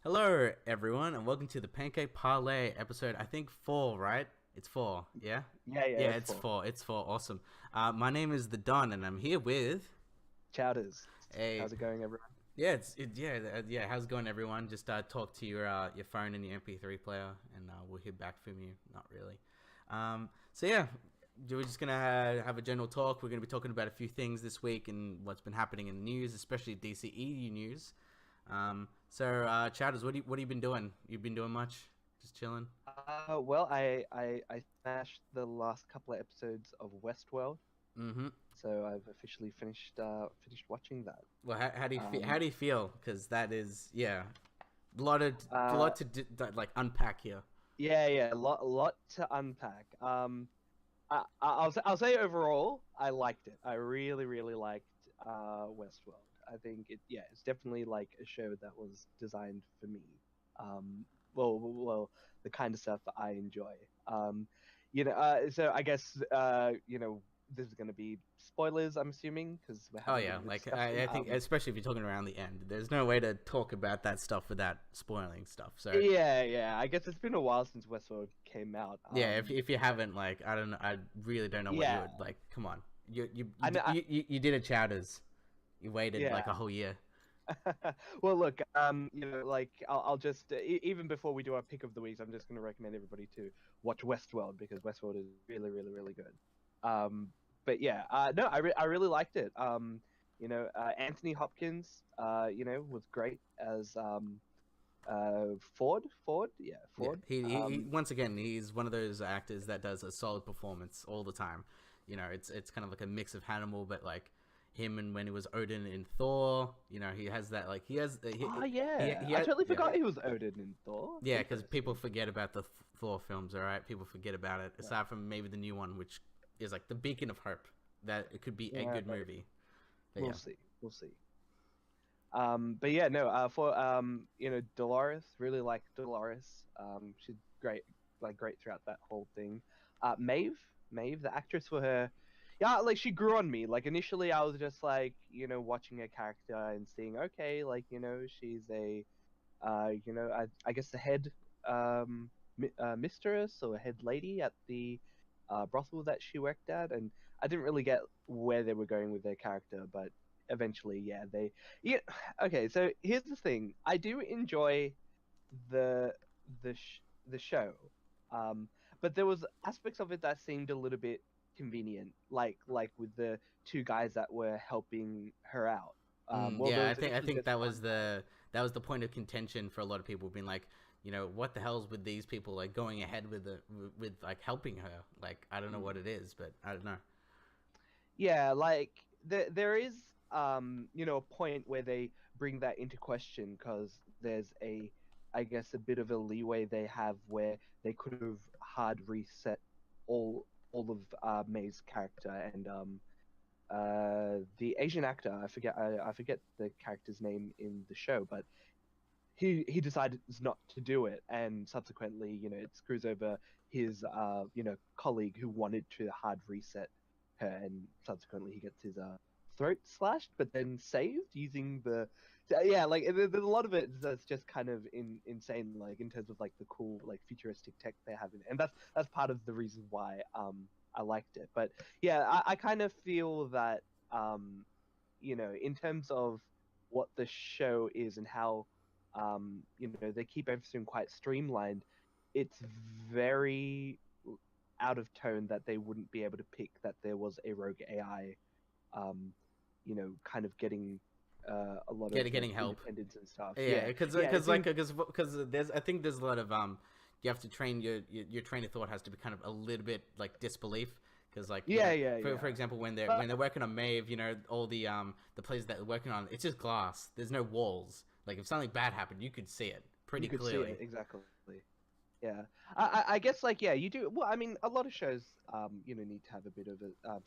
Hello, everyone, and welcome to the Pancake Parlay episode. I think 4, right? It's 4, yeah? Yeah, Yeah, it's it's for 4. It's 4. Awesome. My name is the Don, and I'm here with Chowders. a. How's it going, everyone? Yeah, yeah. How's it going, everyone? Just talk to your phone and your MP3 player, and we'll hear back from you. Not really. So yeah, we're just gonna have a general talk. We're gonna be talking about a few things this week and what's been happening in the news, especially DCEU news. Chowders, what have you been doing? You've been doing much? Just chilling? I smashed the last couple of episodes of Westworld, Mm-hmm. so I've officially finished watching that. Well, how do you feel? How Um, do you feel? Because that is, yeah, a lot uh, to like unpack here. yeah, a lot to unpack. I'll say overall, I liked it. I really liked Westworld. I think it's definitely like a show that was designed for me. The kind of stuff that I enjoy. So I guess this is going to be spoilers. I'm assuming because we're Oh having a bit yeah, of a like discussion. I think especially if you're talking around the end, there's no way to talk about that stuff without spoiling stuff. So Yeah. I guess it's been a while since Westworld came out. yeah, if you haven't, like, I don't know, I really don't know what you Yeah, would like. Come on, I know. you did a Chowders. You waited like a Yeah. whole year. Well, look, like I'll just even before we do our pick of the weeks, I'm just going to recommend everybody to watch Westworld because Westworld is really good. But yeah, no, I really liked it. Anthony Hopkins, was great as Yeah, Ford. he once again he's one of those actors that does a solid performance all the time. You know, it's kind of like a mix of Hannibal, but like him and when he was Odin in Thor. You know, he has that like he has Oh yeah, he I had totally yeah forgot he was Odin in Thor. yeah because people Interesting. forget about the Thor films. All right, people forget about it Yeah, aside from maybe the new one, which is like the beacon of hope that it could be a yeah, good maybe. movie. But We'll yeah, see. We'll see. But yeah, no, for Dolores, really like Dolores. She's great, like great throughout that whole thing. Maeve, the actress for her, yeah, like she grew on me. Like initially, I was just like, watching her character and seeing, okay, like she's a, I guess the head, mistress or head lady at the, brothel that she worked at, and I didn't really get where they were going with their character, but eventually, yeah, yeah. Okay, so here's the thing: I do enjoy the show, um, but there was aspects of it that seemed a little bit convenient, like with the two guys that were helping her out. Well, there yeah. was I initially think just one guy. that was the point of contention for a lot of people, being like, you know, what the hell's with these people like going ahead with with like helping her? Like, I don't know what Hmm. it is, but I don't know. Yeah, like there is a point where they bring that into question because there's I guess a bit of a leeway they have where they could have hard reset all of May's character and the Asian actor, I forget the character's name in the show, but he decided not to do it, and subsequently, it screws over his colleague who wanted to hard reset her, and subsequently he gets his throat slashed, but then saved using the yeah, like there's a lot of it that's just kind of insane, like in terms of like the cool like futuristic tech they have in it, and that's part of the reason why I liked it. But yeah, I kind of feel that in terms of what the show is and how they keep everything quite streamlined. It's very out of tone that they wouldn't be able to pick that there was a rogue AI, um, kind of getting a lot of Getting like help. independence and stuff. Yeah, Yeah, yeah, it seemed. because there's I think there's a lot of you have to train your train of thought has to be kind of a little bit like disbelief because like you Yeah, know yeah, for yeah. example But when they're working on Maeve, you know, all the places that they're working on, it's just glass, there's no walls. Like if something bad happened you could see it you pretty could see clearly. it exactly. Yeah, I guess like yeah, you do. Well, I mean, a lot of shows need to have a bit of a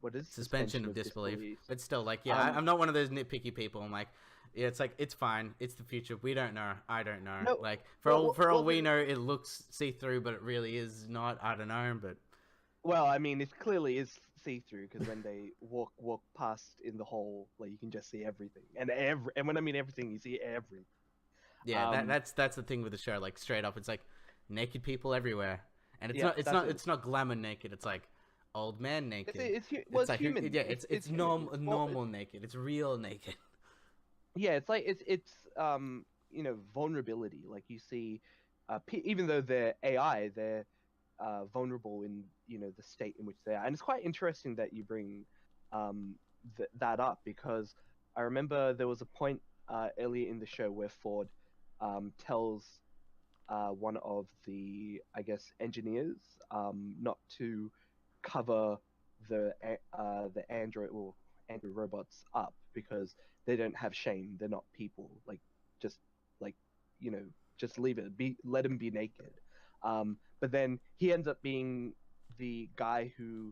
what is Suspension suspension of of disbelief, disbelief. but still, like, yeah, Um, I'm not one of those nitpicky people. I'm like, yeah, it's like it's fine, it's the future, we don't know, I don't know, no, like well, for all well, we know it looks see-through but it really is not, I don't know, but well, I mean, it clearly is see through because when they walk past in the hole, like you can just see everything, and when I mean everything, you see everything. Yeah, that's the thing with the show. Like straight up, it's like naked people everywhere, and Yeah, it's not glamour naked. It's like old man naked. Well, It's it's like human. yeah, it's Human. normal naked. It's real naked. Yeah, it's like vulnerability. Like you see, even though they're AI, they're vulnerable in the state in which they are. And it's quite interesting that you bring um that up, because I remember there was a point earlier in the show where Ford tells one of the, I guess, engineers not to cover the android robots up, because they don't have shame. They're not people. Like, just like you know just leave it, be let them be naked. But then he ends up being the guy who,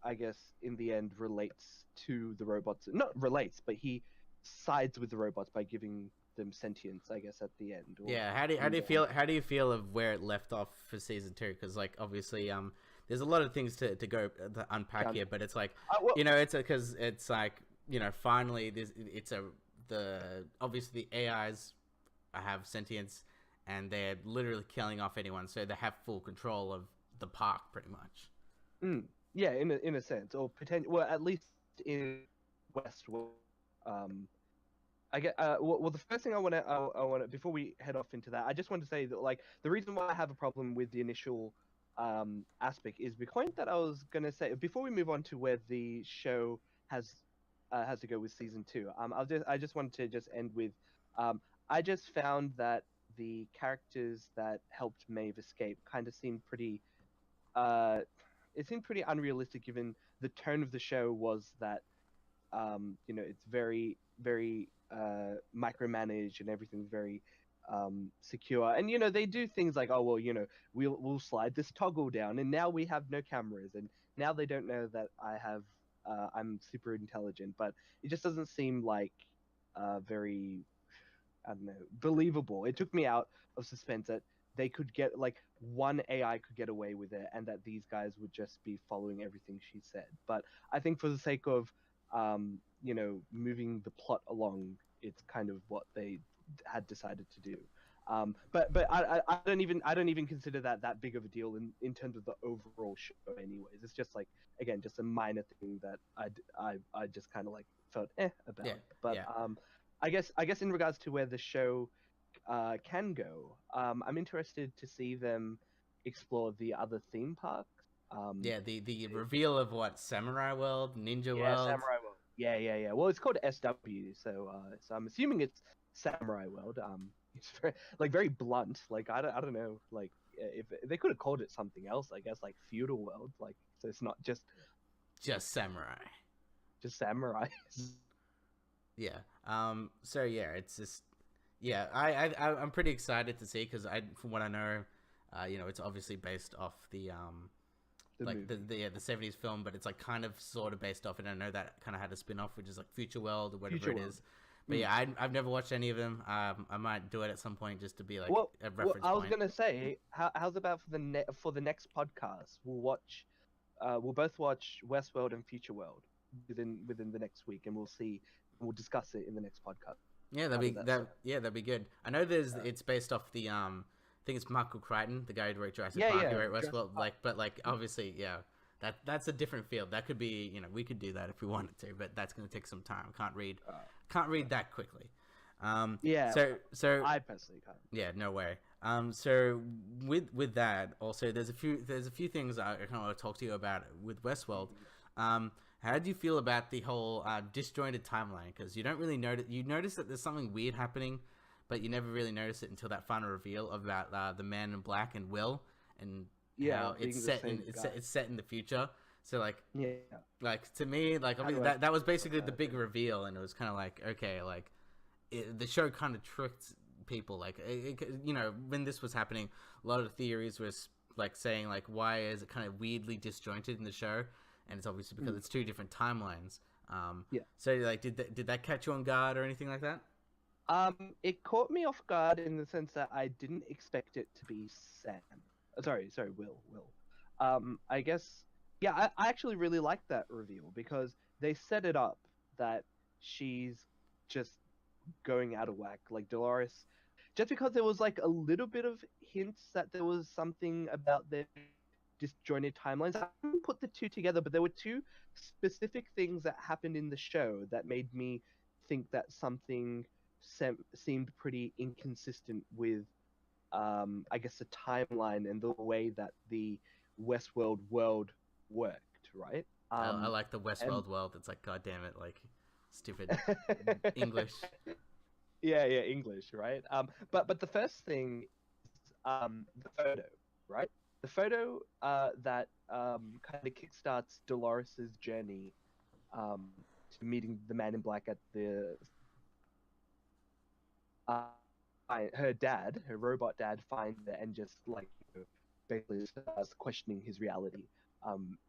I guess, in the end relates to the robots. Not relates, but he sides with the robots by giving them sentience, I guess, at the end. Or Yeah, how do you feel of where it left off for season 2? Because like obviously there's a lot of things to go to unpack here, but it's like it's because it's like finally the obviously the AIs have sentience, and they're literally killing off anyone, so they have full control of the park pretty much. Yeah, in a sense, or potential. Well, at least in Westworld. I get well, the first thing I want to before we head off into that, I just want to say that, like, the reason why I have a problem with the initial aspect is the point that I was gonna say before we move on to where the show has to go with season 2. I just wanted to just end with I just found that the characters that helped Maeve escape kind of seemed pretty uh it seemed pretty unrealistic, given the tone of the show was that it's very, very micromanaged, and everything's very secure. And they do things like, oh well, we'll slide this toggle down, and now we have no cameras, and now they don't know that I'm super intelligent. But it just doesn't seem like very, I don't know, believable. It took me out of suspense that they could get, like, one AI could get away with it, and that these guys would just be following everything she said. But I think for the sake of moving the plot along, it's kind of what they had decided to do. But I don't even consider that big of a deal in terms of the overall show. Anyways, it's just like, again, just a minor thing that I just kind of like felt about. Yeah, But yeah. I guess in regards to where the show can go, I'm interested to see them explore the other theme parks. Yeah, the reveal of what, Samurai World, Ninja Yeah, World. Samurai World. Yeah. Well, it's called SW, so I'm assuming it's Samurai World. It's very blunt. Like, I don't know. Like, if they could have called it something else, I guess, like Feudal World. Like, so it's not just samurai. just samurai. Yeah. So yeah, it's just yeah. I'm pretty excited to see, because from what I know, it's obviously based off the the 70s film, but it's like kind of sort of based off it. I know that kind of had a spin-off, which is like Future World or whatever it is. But yeah, I've never watched any of them. I might do it at some point just to be like a reference I was point. gonna say, how's about for the next podcast? We'll both watch Westworld and Future World within the next week, and we'll discuss it in the next podcast. Yeah, that'd be good. I know it's based off the I think it's Michael Crichton, the guy who wrote Jurassic Park, who wrote Westworld. But obviously, yeah, that's a different field. That could be, we could do that if we wanted to, but that's going to take some time. Can't read that quickly. Yeah. So I personally can't. Yeah, no way. So with that, also there's a few things I kind of want to talk to you about with Westworld. How do you feel about the whole disjointed timeline? Because you don't really notice. You notice that there's something weird happening, but you never really notice it until that final reveal about the Man in Black and Will, and how it's set in the future. So like to me, like that was basically the big reveal, and it was kind of like, okay, like the show kind of tricked people. Like when this was happening, a lot of theories was like saying like, why is it kind of weirdly disjointed in the show? And it's obviously because it's two different timelines. So like, did that catch you on guard or anything like that? It caught me off guard in the sense that I didn't expect it to be Sam. Sorry, Will. I guess, yeah, I actually really liked that reveal, because they set it up that she's just going out of whack. Like Dolores, just because there was like a little bit of hints that there was something about their disjointed timelines. I didn't put the two together, but there were two specific things that happened in the show that made me think that something seemed pretty inconsistent with, I guess, the timeline and the way that the Westworld world worked, right? I like the And Westworld world. It's like, god damn it, like stupid English. yeah, yeah, English, right? But the first thing is the photo, right? The photo that kind of kickstarts Dolores's journey um to meeting the Man in Black at the uh, her dad, her robot dad, finds it and just like basically starts questioning his reality.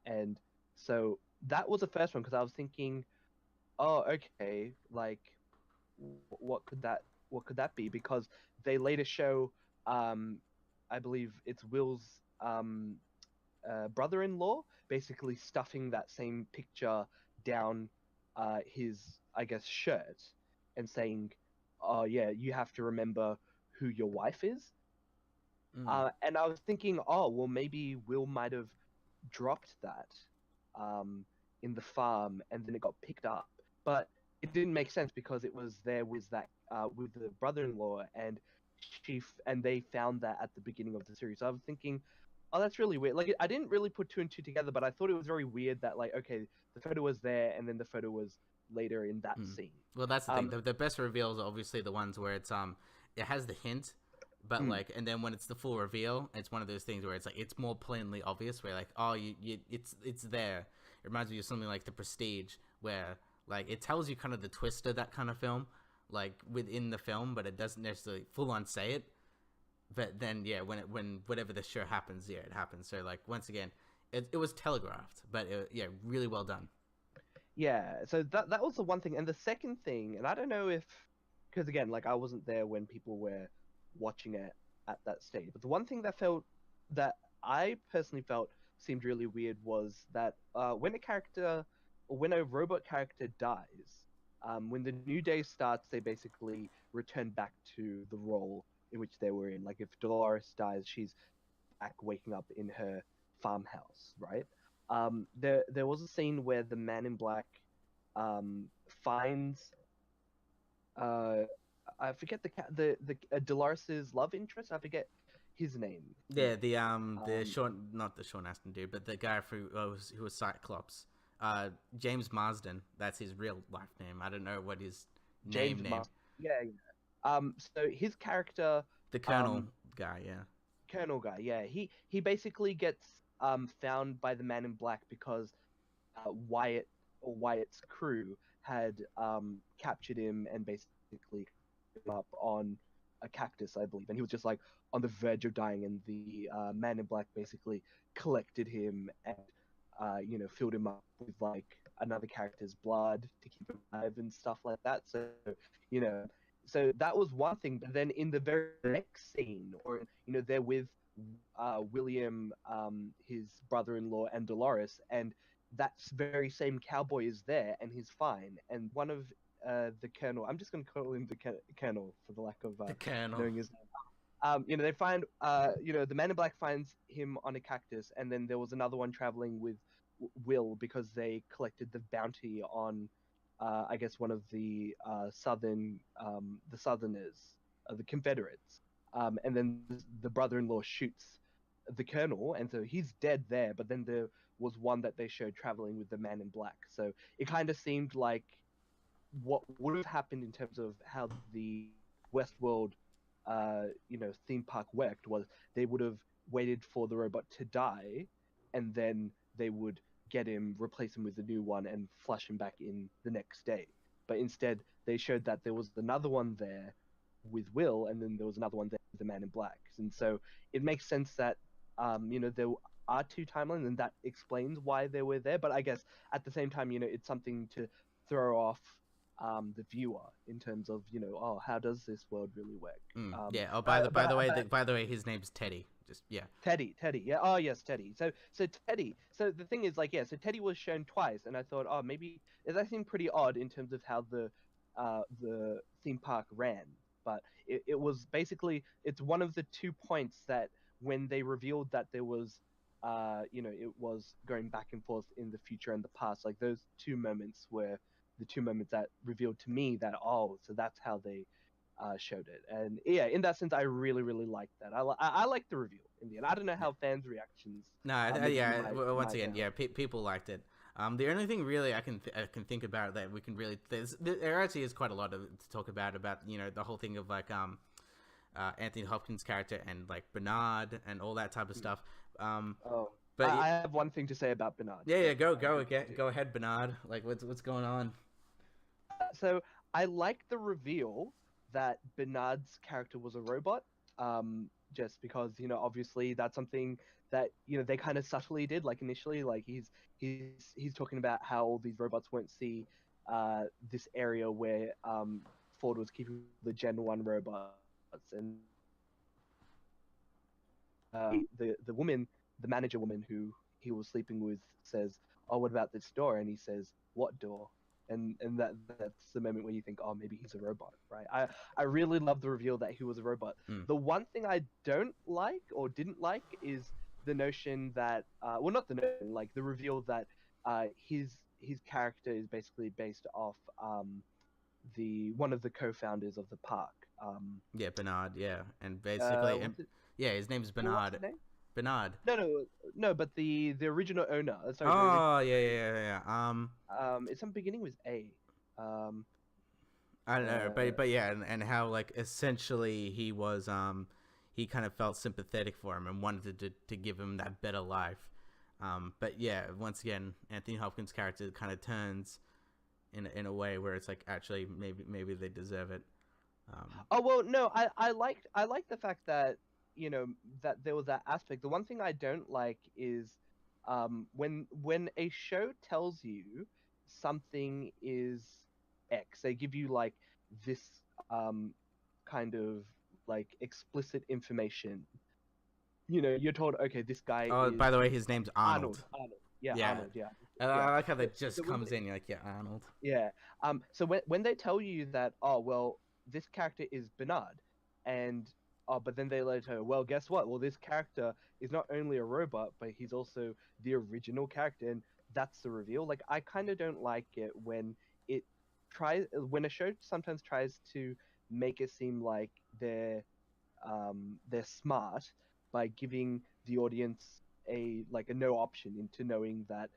And so that was the first one because I was thinking, oh, okay, like what could that be? Because they later show, um, I believe it's Will's brother-in-law basically stuffing that same picture down his, I guess, shirt and saying, "Oh yeah, you have to remember who your wife is." Mm. And I was thinking, oh well, maybe Will might have dropped that um, in the farm, and then it got picked up. But it didn't make sense because it was there with that with the brother-in-law, and and they found that at the beginning of the series. So I was thinking, oh, that's really weird. Like I didn't really put two and two together, but I thought it was very weird that like okay, the photo was there, and then the photo was later in that Mm. scene. Well, that's the thing. Um, The best reveals are obviously the ones where it has the hint, but mm, like, and then when it's the full reveal, it's one of those things where it's like it's more plainly obvious. Where like, oh, it's there. It reminds me of something like The Prestige, where like it tells you kind of the twist of that kind of film, like within the film, but it doesn't necessarily full on say it. But then yeah, when whatever the show happens, yeah, it happens. So like once again, it was telegraphed, but yeah, really well done. Yeah, so that was the one thing, and the second thing, and I don't know if because again, like I wasn't there when people were watching it at that stage, but the one thing that I personally felt seemed really weird was that when a character or when a robot character dies, when the new day starts, they basically return back to the role in which they were in. Like if Dolores dies, she's back waking up in her farmhouse, right? There was a scene where the Man in Black finds uh, I forget the Dolores's love interest. I forget his name. Yeah, the Um, Sean, not the Sean Astin dude, but the guy who was Cyclops, James Marsden. That's his real life name. I don't know what his James name. Marsden. Yeah, yeah. So his character, The Colonel um, guy. Yeah. Colonel guy, yeah, he basically gets found by the Man in Black because Wyatt or Wyatt's crew had captured him and basically him up on a cactus, I believe, and he was just like on the verge of dying, and the Man in Black basically collected him and filled him up with like another character's blood to keep him alive and stuff like that. So you know, so that was one thing. But then in the very next scene, or they're with William, his brother-in-law, and Dolores, and that very same cowboy is there, and he's fine. And one of the colonel, I'm just going to call him the colonel for the lack of The Colonel. knowing his name. They find, the Man in Black finds him on a cactus, and then there was another one traveling with Will because they collected the bounty on, I guess, one of the the Southerners, the Confederates. And then the brother-in-law shoots the colonel, and so he's dead there. But then there was one that they showed traveling with the Man in Black. So it kind of seemed like what would have happened in terms of how the Westworld, theme park worked was they would have waited for the robot to die, and then they would get him, replace him with a new one, and flush him back in the next day. But instead, they showed that there was another one there with Will, and then there was another one there with the Man in Black. And so it makes sense that there are two timelines, and that explains why they were there. But I guess at the same time, it's something to throw off the viewer in terms of oh, how does this world really work? Yeah. Oh, But by the way, his name's Teddy. Just yeah. Teddy, yeah. Oh yes, Teddy. So Teddy. So the thing is, like, yeah. So Teddy was shown twice, and I thought, oh, maybe that seemed pretty odd in terms of how the the theme park ran. But it was basically it's one of the 2 points that when they revealed that there was it was going back and forth in the future and the past. Like those 2 moments were the 2 moments that revealed to me that so that's how they showed it. And yeah, in that sense, I really really liked that. I like the reveal in the end. I don't know how fans' reactions. No, Maybe yeah. Once might again, know. yeah, people liked it. The only thing really I can think about that we can really there actually is quite a lot of to talk about the whole thing of like Anthony Hopkins' character and like Bernard and all that type of stuff. Oh, But I have one thing to say about Bernard. yeah, But go ahead, Bernard. Like what's going on? so I like the reveal that Bernard's character was a robot. Just because obviously that's something that they kind of subtly did. Like initially, like he's talking about how all these robots won't see this area where Ford was keeping the Gen 1 robots, and the woman, the manager woman who he was sleeping with, says, "Oh, what about this door?" And he says, "What door?" And that's the moment where you think, "Oh, maybe he's a robot," right? I really love the reveal that he was a robot. Mm. The one thing I don't like or didn't like is the notion that well, not the notion, like the reveal that his character is basically based off the one of the co-founders of the park. Yeah, Bernard. Yeah, and basically, What's it? yeah, his name is What's Bernard. his name? Bernard. No, but the original owner. Sorry, Oh yeah. it's some beginning with A. Um, I don't know, uh, but yeah, and how like essentially he was he kind of felt sympathetic for him and wanted to give him that better life. But yeah, once again, Anthony Hopkins' character kind of turns in a way where it's like actually maybe they deserve it. oh well, no, I like the fact that that there was that aspect. The one thing I don't like is when a show tells you something is X, they give you like this um kind of like explicit information. You're told, okay, this guy Oh, is by the way, his name's Arnold. Arnold, yeah, Yeah, Arnold, yeah, I yeah. like how So, that just so when comes in. You're like, yeah, Arnold. yeah. So when they tell you that, oh well, this character is Bernard, and but then they later, well, guess what? Well, this character is not only a robot, but he's also the original character, and that's the reveal. Like, I kind of don't like it when it when a show sometimes tries to make it seem like they're smart by giving the audience a no option into knowing that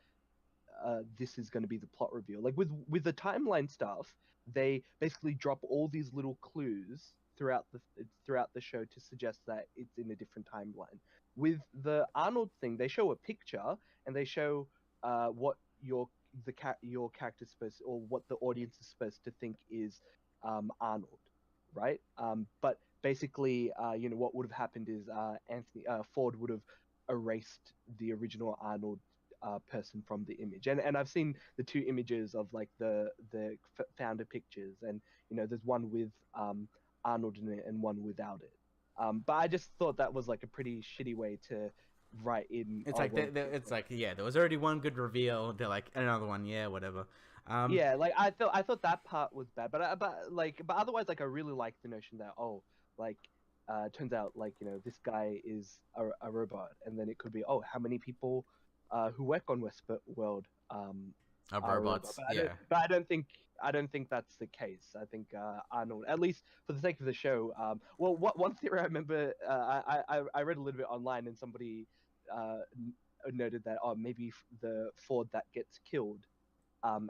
this is going to be the plot reveal. Like with the timeline stuff, they basically drop all these little clues throughout the show to suggest that it's in a different timeline. With the Arnold thing, they show a picture and they show what your character's supposed or what the audience is supposed to think is Arnold, right? But basically, what would have happened is Anthony Ford would have erased the original Arnold person from the image, and I've seen the two images of like the founder pictures, and there's one with Arnold in it and one without it. But I just thought that was like a pretty shitty way to write in. It's Oh like well, it's like yeah, there was already one good reveal. They're like another one, yeah, whatever. yeah, like I thought that part was bad, but otherwise, like I really like the notion that like turns out like this guy is a robot, and then it could be how many people who work on Westworld of are a robot, robots, yeah. but I don't think that's the case. I think Arnold, at least for the sake of the show, well, one theory I remember, I read a little bit online, and somebody noted that maybe the Ford that gets killed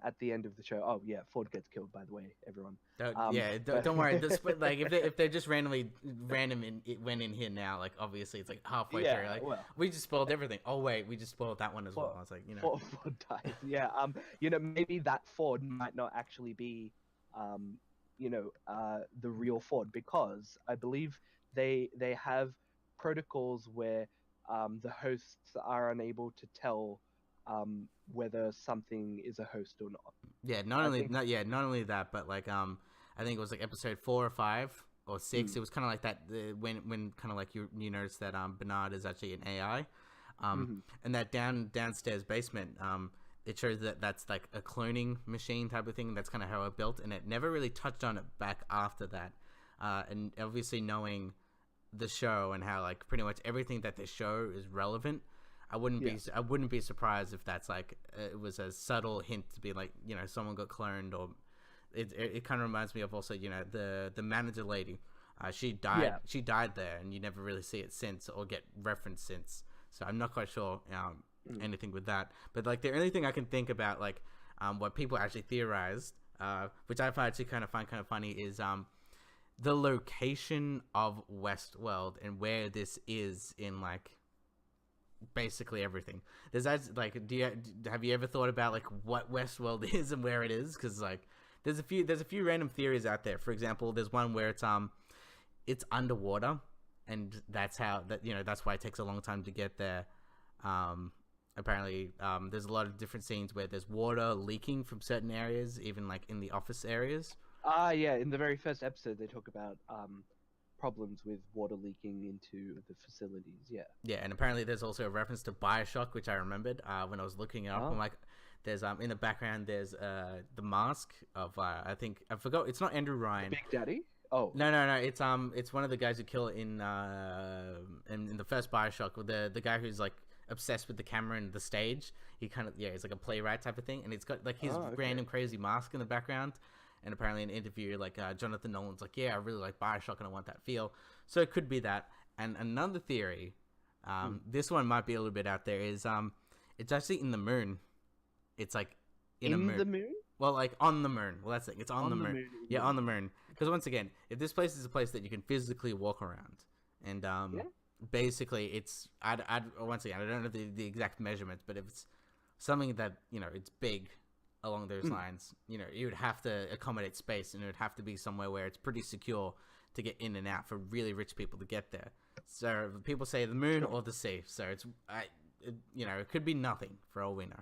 at the end of the show. Oh yeah, Ford gets killed, by the way, everyone. Don't worry. This like if they just went in here now, like obviously it's like halfway Yeah, through. Like well, we just spoiled everything. Oh wait, we just spoiled that one as well. I was like, Ford dies. Yeah. Maybe that Ford might not actually be, the real Ford, because I believe they have protocols where the hosts are unable to tell whether something is a host or not. yeah. I think. Not only that, but like I think it was like episode 4 or 5 or 6. Mm, It was kind of like that when kind of like you notice that Bernard is actually an AI, mhm. and that downstairs basement it shows that that's like a cloning machine type of thing. That's kind of how it built, and it never really touched on it back after that. And obviously knowing the show and how like pretty much everything that they show is relevant, I wouldn't be surprised if that's like it was a subtle hint to be like, you know, someone got cloned. Or it kind of reminds me of also, you know, the manager lady. She died there, and you never really see it since or get referenced since. So I'm not quite sure anything with that. But like the only thing I can think about, like what people actually theorized, which I find kind of funny, is the location of Westworld and where this is in like basically everything. There's like, have you ever thought about like what Westworld is and where it is? Because like there's a few random theories out there. For example, there's one where it's underwater, and that's why it takes a long time to get there. Apparently, there's a lot of different scenes where there's water leaking from certain areas, even like in the office areas. Yeah, in the very first episode they talk about problems with water leaking into the facilities. Yeah, and apparently there's also a reference to BioShock, which I remembered when I was looking it up. I'm like, there's in the background there's the mask of I forgot, it's not Andrew Ryan. Big Daddy. Oh no, it's one of the guys who kill in the first BioShock, with the guy who's like obsessed with the camera and the stage. He kind of he's like a playwright type of thing, and it's got like his random crazy mask in the background. And apparently in an interview, like Jonathan Nolan's like, yeah, I really like BioShock and I want that feel. So it could be that. And another theory, this one might be a little bit out there, is it's actually in the moon. It's like in a moon. The moon? Well, like on the moon. Well, that's it. It's on the moon. Yeah, on the moon. Because once again, if this place is a place that you can physically walk around, and basically it's once again, I don't know the exact measurements, but if it's something that, you know, it's big along those lines, you know, you would have to accommodate space, and it would have to be somewhere where it's pretty secure to get in and out for really rich people to get there. So people say the moon or the sea. So it's you know, it could be nothing for all we know.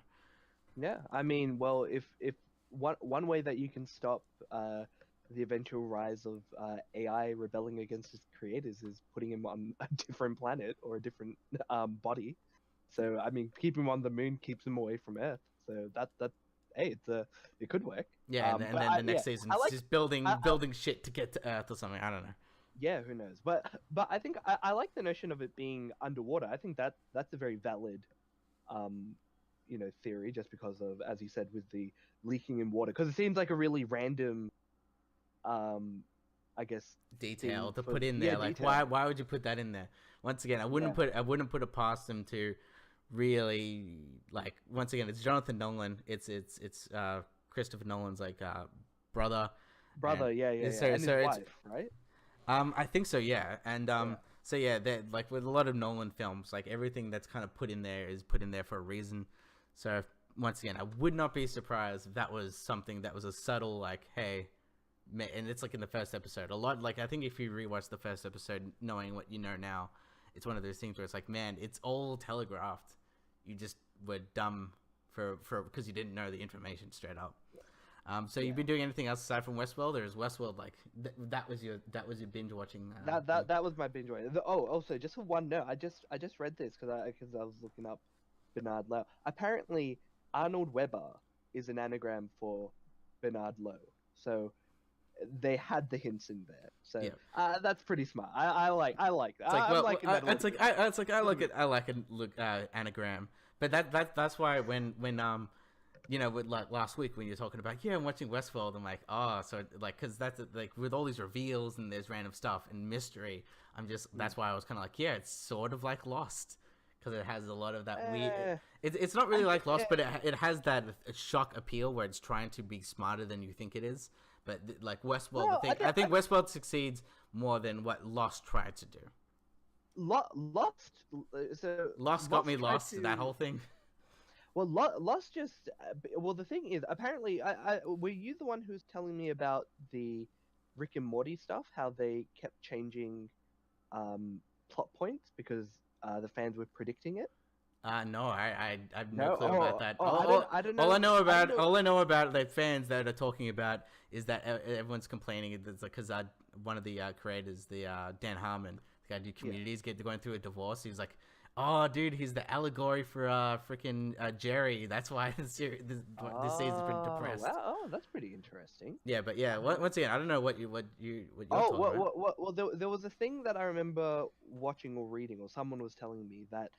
Yeah, I mean, well, if one way that you can stop the eventual rise of AI rebelling against its creators is putting him on a different planet or a different body. So I mean, keep him on the moon keeps him away from Earth. So that hey, it could work. Yeah, and then the next season it's just building shit to get to Earth or something. I don't know. Yeah, who knows? But I think I like the notion of it being underwater. I think that's a very valid, you know, theory, just because of, as you said, with the leaking in water, because it seems like a really random, I guess, detail to put in there. Like, why would you put that in there? Once again, I wouldn't put it past them to really, like, once again, it's Jonathan Nolan. It's Christopher Nolan's like brother. And So his wife, right? I think so, yeah. And so yeah, like with a lot of Nolan films, like everything that's kind of put in there is put in there for a reason. So once again, I would not be surprised if that was something that was a subtle, like, hey, and it's like in the first episode. A lot, like, I think if you rewatch the first episode, knowing what you know now, it's one of those things where it's like, man, it's all telegraphed. You just were dumb for because you didn't know the information straight up. So you've been doing anything else aside from Westworld, or is Westworld like that was your binge watching? That was my binge watching. Also, just for one note, I just read this because I was looking up Bernard Lowe. Apparently, Arnold Weber is an anagram for Bernard Lowe. So they had the hints in there. So that's pretty smart. I like that. I like it. Anagram. But that's why when you know, with like last week when you're talking about, I'm watching Westworld, I'm like, so like, because that's like with all these reveals and there's random stuff and mystery, that's why I was kind of like, it's sort of like Lost, because it has a lot of that weird. It's not really like Lost, but it has that shock appeal where it's trying to be smarter than you think it is. But like Westworld, I think Westworld succeeds more than what Lost tried to do. Lost got me lost. That whole thing. Well, Lost just... well, the thing is, apparently, were you the one who was telling me about the Rick and Morty stuff? How they kept changing plot points because the fans were predicting it? No, I have no clue about that. I don't know. All I know about the fans that are talking about is that everyone's complaining. It's like because one of the creators, the Dan Harmon, the guy who do Communities, going through a divorce. He was like, Oh, dude, he's the allegory for freaking Jerry. That's why this season's been Oh, depressed. wow. Oh, that's pretty interesting. Yeah, but yeah, once again, I don't know what you're Oh, talking about. well, there was a thing that I remember watching or reading, or someone was telling me that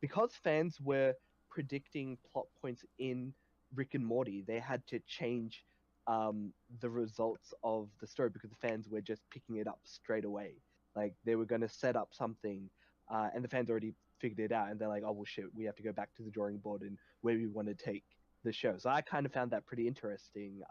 because fans were predicting plot points in Rick and Morty, they had to change the results of the story because the fans were just picking it up straight away. Like they were going to set up something, and the fans already figured it out, and they're like, "Oh well, shit, we have to go back to the drawing board and where we want to take the show." So I kind of found that pretty interesting.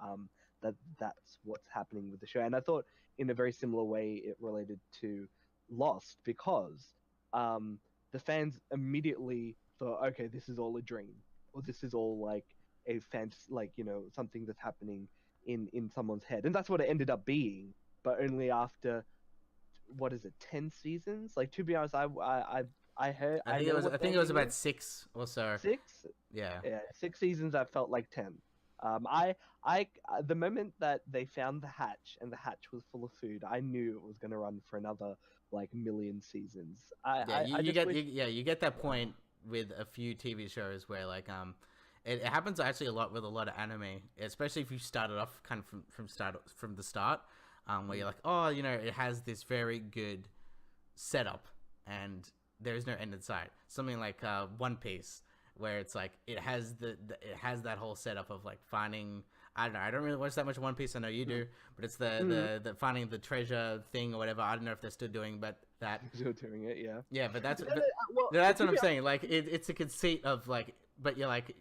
That's what's happening with the show, and I thought in a very similar way it related to Lost because um, the fans immediately thought, okay, this is all a dream, or this is all like a fantasy, like something that's happening in someone's head, and that's what it ended up being. But only after what is it, 10 seasons? Like to be honest, I know I what the think it was ending about is. 6 or so. 6. Yeah. Yeah, 6 seasons. I felt like 10. The moment that they found the hatch and the hatch was full of food, I knew it was going to run for another like million seasons. Yeah, I just wish. you get that point with a few TV shows where it happens actually a lot with a lot of anime, especially if you started off kind of from the start, where you're like, oh, it has this very good setup and there is no end in sight. Something like One Piece, where it's like it has it has that whole setup of like finding. I don't know. I don't really watch that much One Piece. I know you do, but it's the finding the treasure thing or whatever. I don't know if they're still doing, but that Still doing it, yeah. yeah, but Well, that's to what I'm be saying. Like it's a conceit of like, but you're like,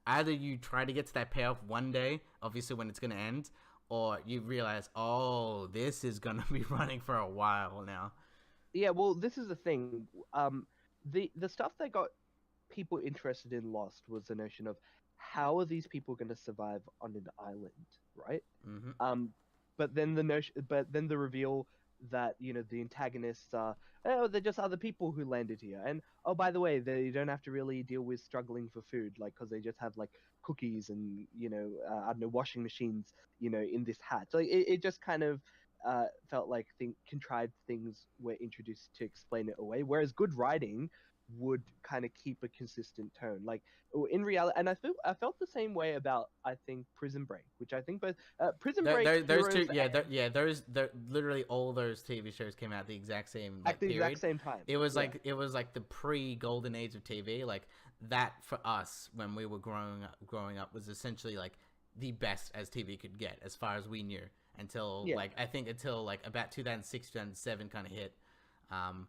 either you try to get to that payoff one day, obviously when it's gonna end, or you realize, oh, this is gonna be running for a while now. yeah, well, this is the thing. The stuff that got people interested in Lost was the notion of how are these people going to survive on an island, right? Hmm. Um, but then the reveal that the antagonists are, oh, they're just other people who landed here, and oh, by the way, they don't have to really deal with struggling for food, like because they just have like cookies and I don't know, washing machines, in this hatch. Like it just kind of felt like contrived things were introduced to explain it away, whereas good writing would kind of keep a consistent tone. Like in reality, and I felt the same way about I think Prison Break, which I think both Prison Break, Those Heroes, two, yeah, those, literally all those TV shows came out the exact same at like the exact period. same time. It was Yeah. like the pre-golden age of TV. Like that for us when we were growing up was essentially like the best as TV could get as far as we knew until Yeah. like I think until like about 2006 2007 kind of hit. Um,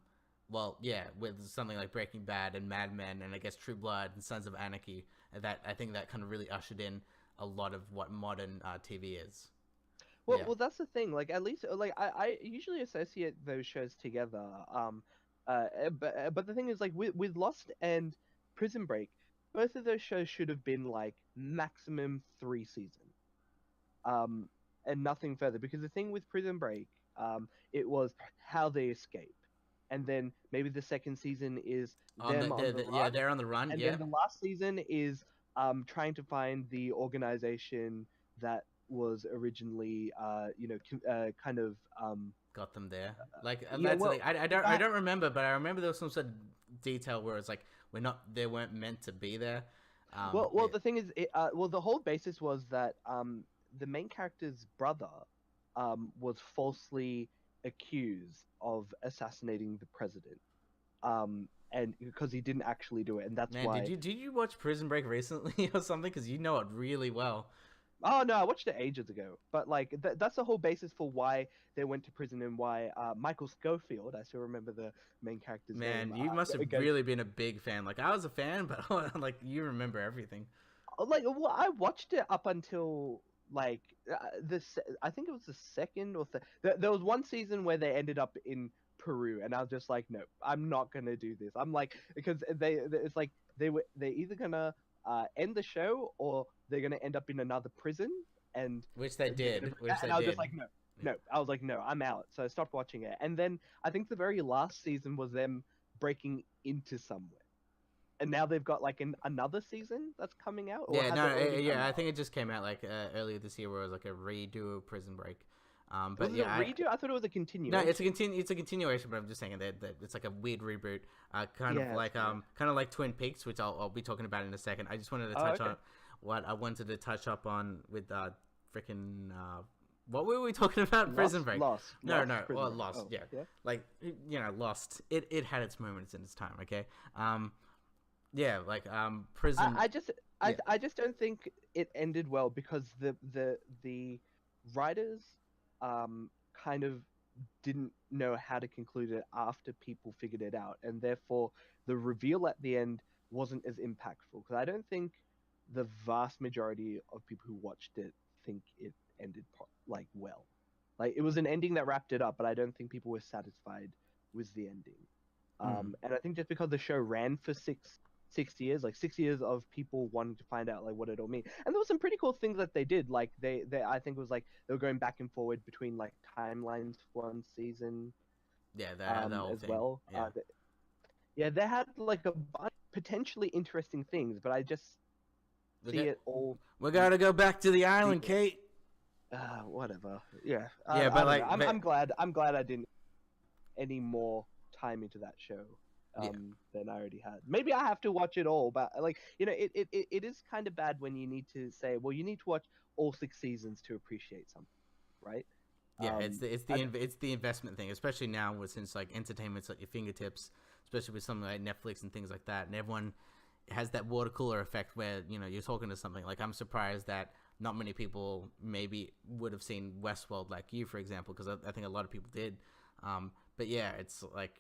well, yeah, with something like Breaking Bad and Mad Men and I guess True Blood and Sons of Anarchy, that I think that kind of really ushered in a lot of what modern TV is. Yeah. Well, that's the thing. Like, at least, like, I usually associate those shows together. But the thing is, like, with Lost and Prison Break, both of those shows should have been like maximum 3 seasons. And nothing further. Because the thing with Prison Break, it was how they escape, and then maybe the second season is On them on the yeah, run, they're on the run. and Yeah. then the last season is trying to find the organization that was originally kind of Got them there. Like yeah, that's well, like I don't remember, but I remember there was some sort of detail where it's like they weren't meant to be there. well, the thing is, the whole basis was that the main character's brother was falsely accused of assassinating the president, and because he didn't actually do it, and that's Man, why. did you watch Prison Break recently or something? Because you know it really well. Oh no, I watched it ages ago. But like that's the whole basis for why they went to prison and why Michael Schofield, I still remember the main character's Man, name. you must have Goes, really been a big fan. Like I was a fan, but like you remember everything. like well, I watched it up until like this. I think it was the second or there was one season where they ended up in Peru, and I was just like, no, I'm not gonna do this. I'm like because it's like they're either gonna end the show or they're gonna end up in another prison, and Which they did. I was just like, no, no. I was like, no, I'm out. So I stopped watching it. And then I think the very last season was them breaking into somewhere. And now they've got like another season that's coming out. Or Yeah, has no, it already come yeah, I out? think it just came out like earlier this year, where it was like a redo of Prison Break. But Was it yeah, a redo? I thought it was a no, continuation. it's a continuation, but I'm just saying that it's like a weird reboot, kind of Yeah, like it's weird. kind of like Twin Peaks, which I'll be talking about in a second. I just wanted to Oh, touch okay. on what I wanted to touch up on with freaking what were we talking about? Prison Break. Lost. No, Lost, Prison Break. Lost. Oh, Yeah, yeah. like Lost. It had its moments in its time. Okay. Yeah, like Prison. Yeah. I just don't think it ended well because the writers kind of didn't know how to conclude it after people figured it out, and therefore the reveal at the end wasn't as impactful. Because I don't think the vast majority of people who watched it think it ended like well. Like it was an ending that wrapped it up, but I don't think people were satisfied with the ending. And I think just because the show ran for 6 years, like 6 years of people wanting to find out like what it all means, and there were some pretty cool things that they did. Like they I think it was like they were going back and forward between like timelines for one season, Yeah, the whole as thing. well. Yeah. Yeah, they had like a bunch of potentially interesting things, but I just see it all. We gotta go back to the island, Kate. Whatever. Yeah. Yeah, but like, I'm glad I didn't any more time into that show than I already had. Maybe I have to watch it all, but like it is kind of bad when you need to say, well, you need to watch all 6 seasons to appreciate something, right? Yeah, it's the investment thing, especially now since like entertainment's at your fingertips, especially with something like Netflix and things like that, and everyone has that water cooler effect where you're talking to something. Like I'm surprised that not many people maybe would have seen Westworld like you, for example, because I think a lot of people did. But yeah, it's like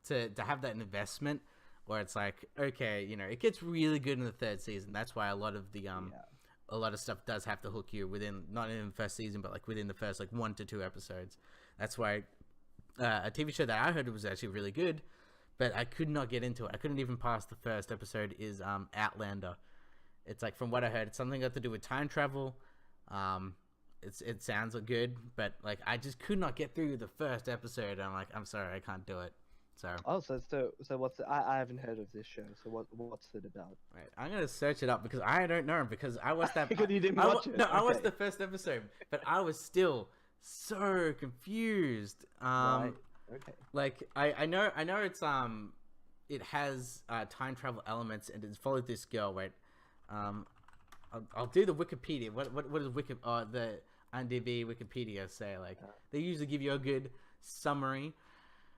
to have that investment where it's like, okay, it gets really good in the third season. That's why a lot of the a lot of stuff does have to hook you within, not in the first season, but like within the first like 1 to 2 episodes. That's why a TV show that I heard was actually really good, but I could not get into it. I couldn't even pass the first episode. Is Outlander. It's like, from what I heard, it's something got to do with time travel. It sounds good, but like I just could not get through the first episode. I'm like, I'm sorry, I can't do it. So what's I haven't heard of this show. So what's it about? Right, I'm gonna search it up because I don't know, because I watched that. Because you didn't watch it. No, I watched the first episode, but I was still so confused. Right. Okay. Like I know it's it has time travel elements, and it's followed this girl, right? I'll do the Wikipedia. What does the IMDb Wikipedia say? Like they usually give you a good summary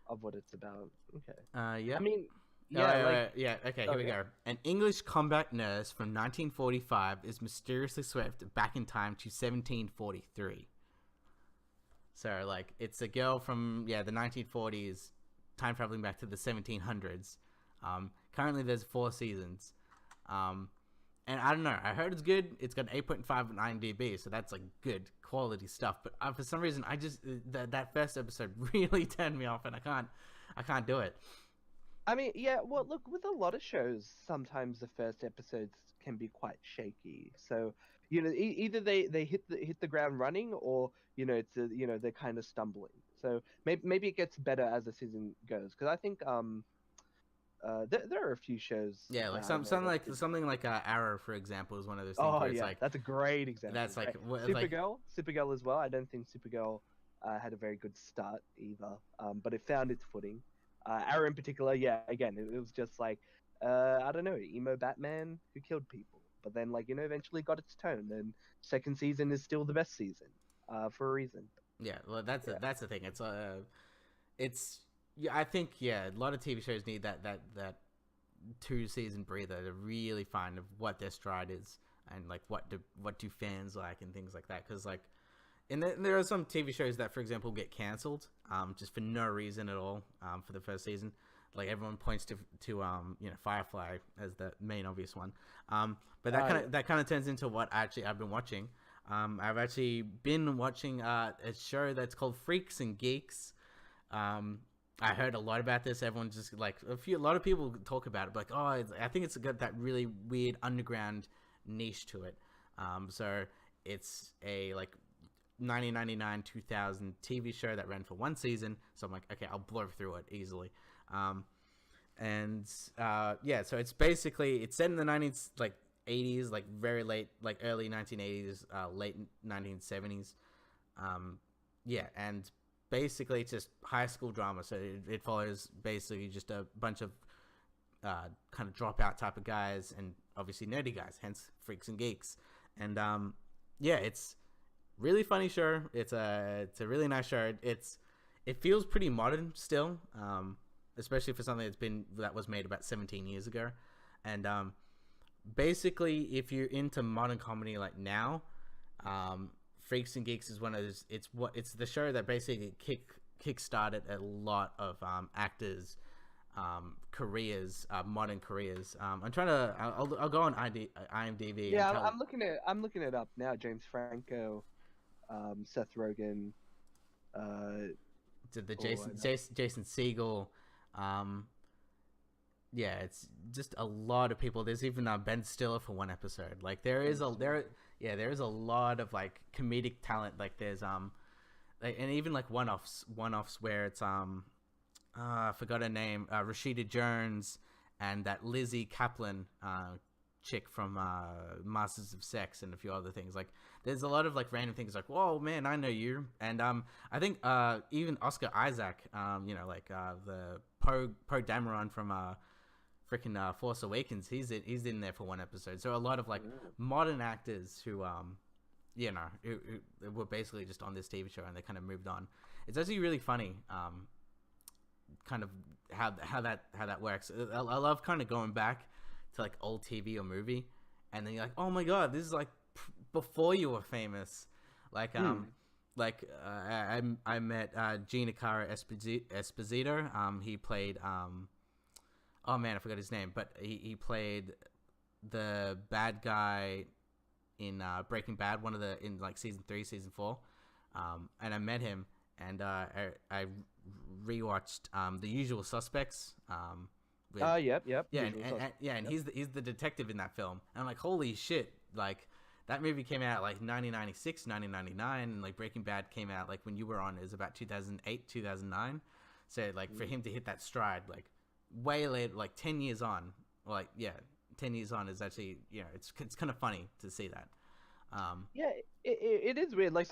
of what it's about. Okay. Yeah. I mean, yeah. Okay, here we go. An English combat nurse from 1945 is mysteriously swept back in time to 1743. So like it's a girl from the 1940s, time traveling back to the 1700s. Currently there's 4 seasons. And I don't know, I heard it's good. It's got an 8.5 on IMDb, so that's like good quality stuff. But for some reason, I just that first episode really turned me off, and I can't do it. I mean, yeah. Well, look, with a lot of shows, sometimes the first episodes can be quite shaky. So either they hit the ground running, or it's they're kind of stumbling. So maybe it gets better as the season goes. Because I think there are a few shows. Yeah, like something like Arrow, for example, is one of those things. Oh where it's yeah, like, that's a great example. That's like Supergirl as well. I don't think Supergirl had a very good start either, but it found its footing. Arrow in particular, yeah, again, it was just like I don't know, emo Batman who killed people, but then eventually got its tone. And second season is still the best season for a reason. Yeah, well, that's the thing. It's I think a lot of TV shows need that 2-season breather to really find what their stride is, and like what do fans like and things like that. Because like, and there are some TV shows that, for example, get cancelled just for no reason at all for the first season. Like everyone points to Firefly as the main obvious one. But that kind of turns into what I've been watching. I've actually been watching a show that's called Freaks and Geeks. I heard a lot about this. Everyone just like a lot of people talk about it, but like, I think it's got that really weird underground niche to it. So it's a like 1999 2000 TV show that ran for 1 season. So I'm like, okay, I'll blow through it easily. So it's basically, it's set in the 80s, like very late, like early 1980s, late 1970s. yeah, and basically it's just high school drama. So it follows basically just a bunch of kind of dropout type of guys, and obviously nerdy guys, hence Freaks and Geeks. And yeah, it's really funny show. It's a really nice show. It feels pretty modern still, especially for something that was made about 17 years ago. And basically, if you're into modern comedy like now, Freaks and Geeks is one of those. It's the show that basically kick-started a lot of actors careers, modern careers. I'm trying to. I'll go on IMDb. Yeah, And I'm looking it up now. James Franco, Seth Rogen, to the oh, Jason Segel. Yeah, it's just a lot of people. There's even Ben Stiller for one episode. Like there is a lot of like comedic talent. Like there's like, and even like one-offs where it's I forgot her name, Rashida Jones, and that Lizzie Kaplan chick from Masters of Sex, and a few other things. Like there's a lot of like random things like, whoa man, I know you. And I think even Oscar Isaac, like the Poe Dameron from freaking Force Awakens, he's in there for one episode. So a lot of like modern actors who who were basically just on this TV show, and they kind of moved on. It's actually really funny, kind of how that works. I love kind of going back to like old TV or movie, and then you're like, oh my god, this is like before you were famous. Like I met Giancarlo Esposito. He played oh man, I forgot his name, but he played the bad guy in Breaking Bad, in like season 3, season 4. And I met him, and I rewatched The Usual Suspects. Yep. Yeah, and he's the detective in that film. And I'm like, holy shit! Like that movie came out like 1996, 1999, and like Breaking Bad came out like when you were on. It was about 2008, 2009. So like for him to hit that stride, like way later, like 10 years on, 10 years on is actually, it's kind of funny to see that. Yeah, it is weird. Like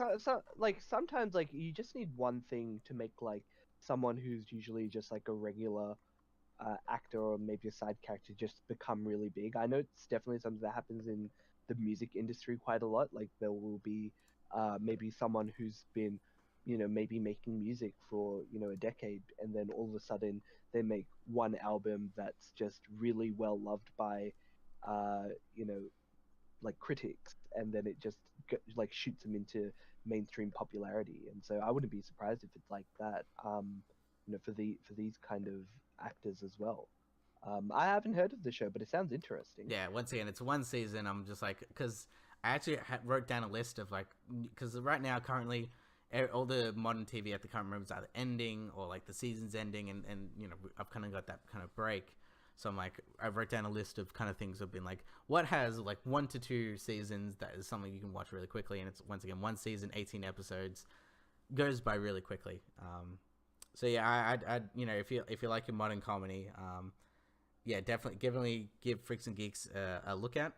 like sometimes like you just need one thing to make like someone who's usually just like a regular actor or maybe a side character just become really big. I know it's definitely something that happens in the music industry quite a lot. Like there will be maybe someone who's been, maybe making music for, a decade, and then all of a sudden they make one album that's just really well loved by, uh, you know, like critics, and then it just like shoots them into mainstream popularity. And so I wouldn't be surprised if it's like that, for these kind of actors as well. I haven't heard of the show, but it sounds interesting. Yeah, once again, it's one season. I'm just like, because I actually wrote down a list of like, because right now currently all the modern TV at the current moment is either ending or like the season's ending, and I've kind of got that kind of break. So I'm like, I wrote down a list of kind of things that have been like, what has like 1 to 2 seasons that is something you can watch really quickly, and it's once again one season, 18 episodes, goes by really quickly. So yeah, I if you like your modern comedy, yeah, definitely give Freaks and Geeks a look at.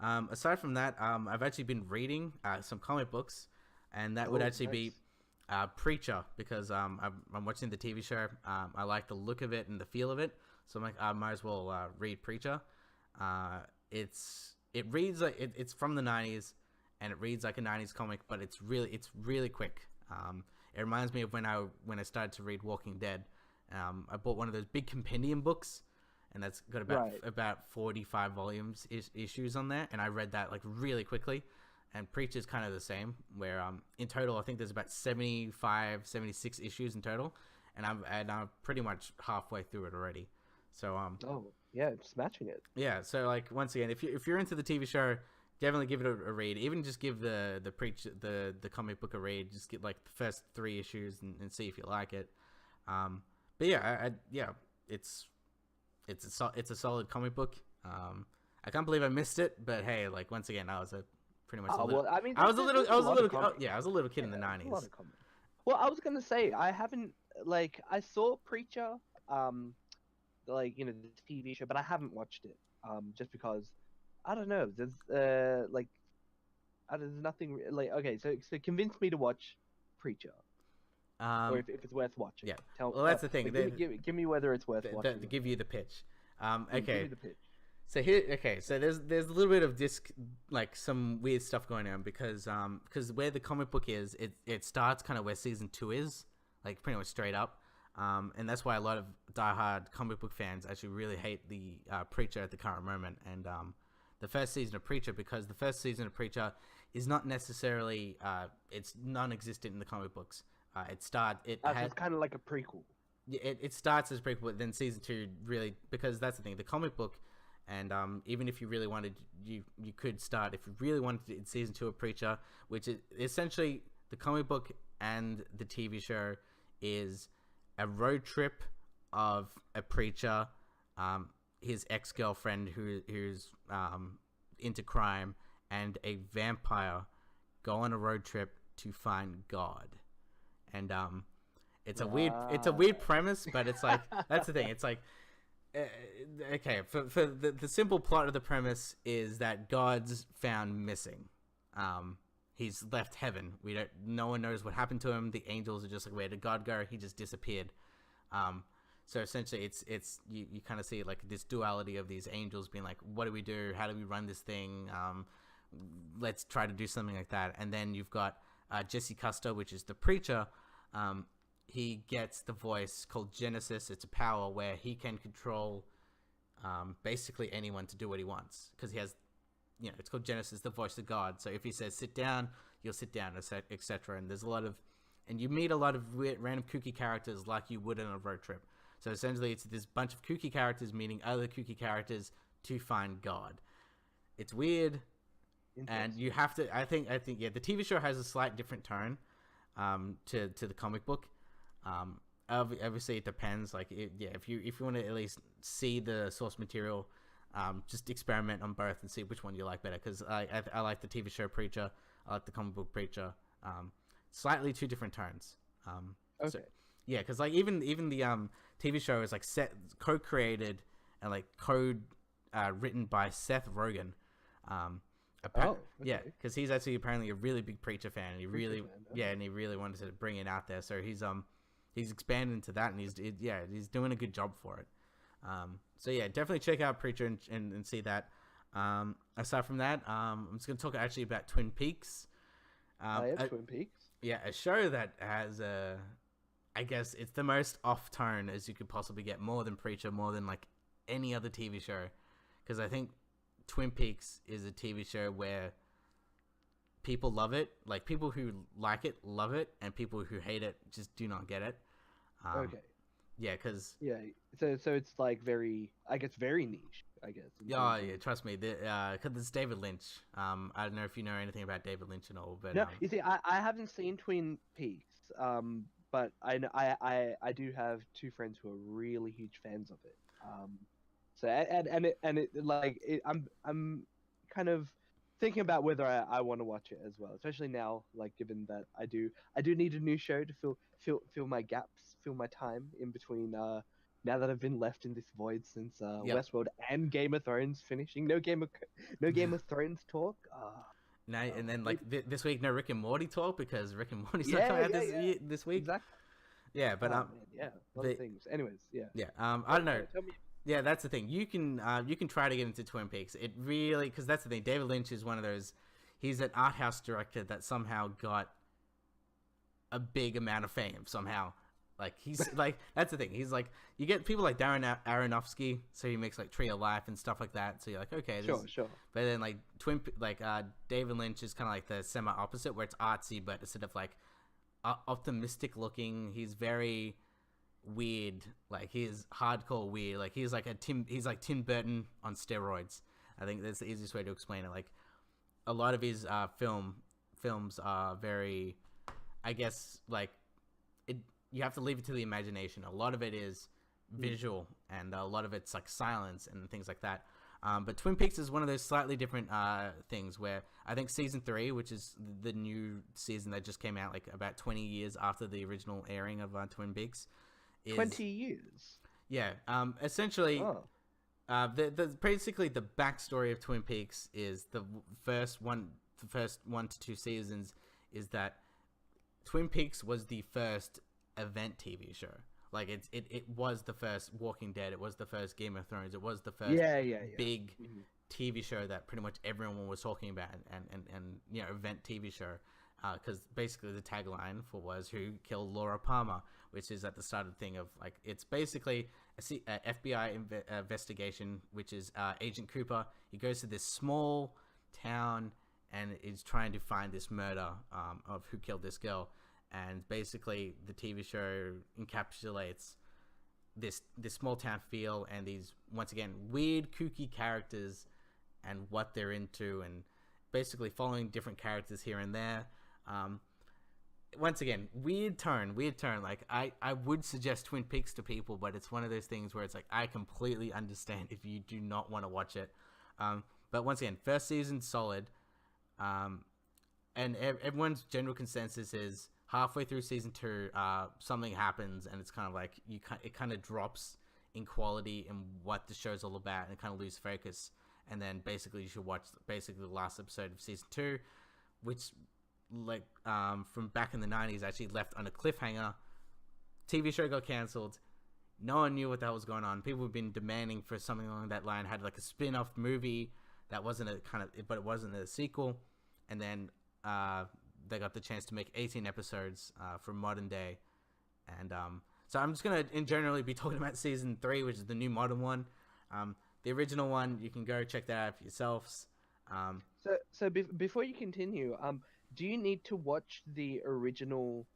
Aside from that, I've actually been reading some comic books, and that would actually be Preacher, because I'm watching the TV show. I like the look of it and the feel of it, so I'm like, I might as well read Preacher. It reads like it's from the 90s, and it reads like a 90s comic, but it's really quick. It reminds me of when I started to read Walking Dead. I bought one of those big compendium books, and that's got about 45 volumes issues on there, and I read that like really quickly. And Preacher's kind of the same, where in total I think there's about 75, 76 issues in total, and I'm pretty much halfway through it already. So oh yeah, smashing it. Yeah, so like once again, if you're into the TV show, definitely give it a read. Even just give the comic book a read. Just get like the first 3 issues and see if you like it. But yeah, it's a solid comic book. I can't believe I missed it, but hey, like once again, I was pretty much a little. Well, I mean, I was a little kid in the 90s. Well, I was gonna say I haven't I saw Preacher, the TV show, but I haven't watched it. Just because I don't know. There's there's nothing like okay. So convince me to watch Preacher. or Um, if it's worth watching. yeah. Tell. Well, that's the thing. Give me whether it's worth watching. To give you the pitch. Give Okay. me the pitch. So here, okay. So there's a little bit of like some weird stuff going on because where the comic book is, it starts kind of where season 2 is, like pretty much straight up. And that's why a lot of diehard comic book fans actually really hate the Preacher at the current moment, and the first season of Preacher, because the first season of Preacher is not necessarily it's non-existent in the comic books. So it's kind of like a prequel. It starts as prequel, but then season 2 really, because that's the thing, the comic book, and even if you really wanted, you could start, if you really wanted in season 2 of Preacher, which is essentially the comic book and the TV show is a road trip of a preacher, his ex-girlfriend who's into crime, and a vampire go on a road trip to find God. And it's a weird premise, but it's like, that's the thing. It's like, okay, for the simple plot of the premise is that God's found missing. He's left heaven. No one knows what happened to him. The angels are just like, where did God go? He just disappeared. So essentially it's you kind of see like this duality of these angels being like, what do we do? How do we run this thing? Let's try to do something like that. And then you've got Jesse Custer, which is the preacher. He gets the voice called Genesis. It's a power where he can control basically anyone to do what he wants, because he has, it's called Genesis, the voice of God. So if he says sit down, you'll sit down, etc. And there's a lot of, and you meet a lot of weird, random kooky characters like you would on a road trip. So essentially it's this bunch of kooky characters meeting other kooky characters to find God. It's weird, and you have to, I think yeah, the TV show has a slight different tone to the comic book. Obviously it depends, like if you want to at least see the source material, just experiment on both and see which one you like better, because I like the TV show Preacher, I like the comic book Preacher. Slightly two different tones. Okay. So, yeah, because like even the TV show is like co-created and like written by Seth Rogen. Okay. Yeah, because he's actually apparently a really big Preacher fan, and he really wanted to bring it out there. So he's expanded into that, and he's doing a good job for it. So yeah, definitely check out Preacher and see that. Aside from that, I'm just gonna talk actually about Twin Peaks. Twin Peaks. Yeah, a show that has I guess it's the most off tone as you could possibly get, more than Preacher, more than like any other TV show, because I think Twin Peaks is a TV show where people love it, like people who like it love it, and people who hate it just do not get it. Okay. Yeah, because so it's like very niche, I guess. Yeah, trust me, because it's David Lynch. I don't know if you know anything about David Lynch and all, but no, you see, I haven't seen Twin Peaks, but I do have two friends who are really huge fans of it. So I'm kind of thinking about whether I want to watch it as well, especially now, like given that I do need a new show to fill my gaps, fill my time in between. Now that I've been left in this void since Westworld and Game of Thrones finishing, no Game of Thrones talk. No, and then like this week, no Rick and Morty talk, because Rick and Morty's not coming out this week. Exactly. Yeah, but a lot of things. Anyways, yeah. Yeah, I don't know. Tell me. Yeah, that's the thing. You can try to get into Twin Peaks. It really, because that's the thing. David Lynch is one of those. He's an art house director that somehow got a big amount of fame somehow. Like he's like, that's the thing. He's like, you get people like Darren Aronofsky, so he makes like Tree of Life and stuff like that. So you're like, okay, sure. But then like David Lynch is kind of like the semi opposite, where it's artsy, but instead of like optimistic looking, he's very weird. Like he's hardcore weird. Like he's like Tim Burton on steroids. I think that's the easiest way to explain it. Like a lot of his films are very, I guess, like it. You have to leave it to the imagination. A lot of it is visual, and a lot of it's like silence and things like that. But Twin Peaks is one of those slightly different things, where I think season 3, which is the new season that just came out like about 20 years after the original airing of Twin Peaks. 20 years? Yeah. Essentially, basically the backstory of Twin Peaks is the first 1 to 2 seasons is that Twin Peaks was the first event TV show. Like it was the first Walking Dead. It was the first Game of Thrones. It was the first Yeah. big Mhm. TV show that pretty much everyone was talking about, and event TV show. Because basically the tagline for was "Who killed Laura Palmer," which is at the start of the thing of like it's basically a FBI investigation, which is Agent Cooper. He goes to this small town and is trying to find this murder of who killed this girl. And basically, the TV show encapsulates this small town feel and these, once again, weird, kooky characters and what they're into, and basically following different characters here and there. Once again, weird turn. Like, I would suggest Twin Peaks to people, but it's one of those things where it's like, I completely understand if you do not want to watch it. But once again, first season, solid. And everyone's general consensus is halfway through season 2, something happens, and it's kind of like it kind of drops in quality and what the show's all about, and it kind of loses focus. And then basically you should watch basically the last episode of season 2, which like from back in the 90s actually left on a cliffhanger. TV show got cancelled. No one knew what the hell was going on. People have been demanding for something along that line. Had like a spin-off movie that wasn't but it wasn't a sequel. And then they got the chance to make 18 episodes for modern day. And so I'm just going to generally be talking about season 3, which is the new modern one. The original one, you can go check that out for yourselves. Before you continue, do you need to watch the original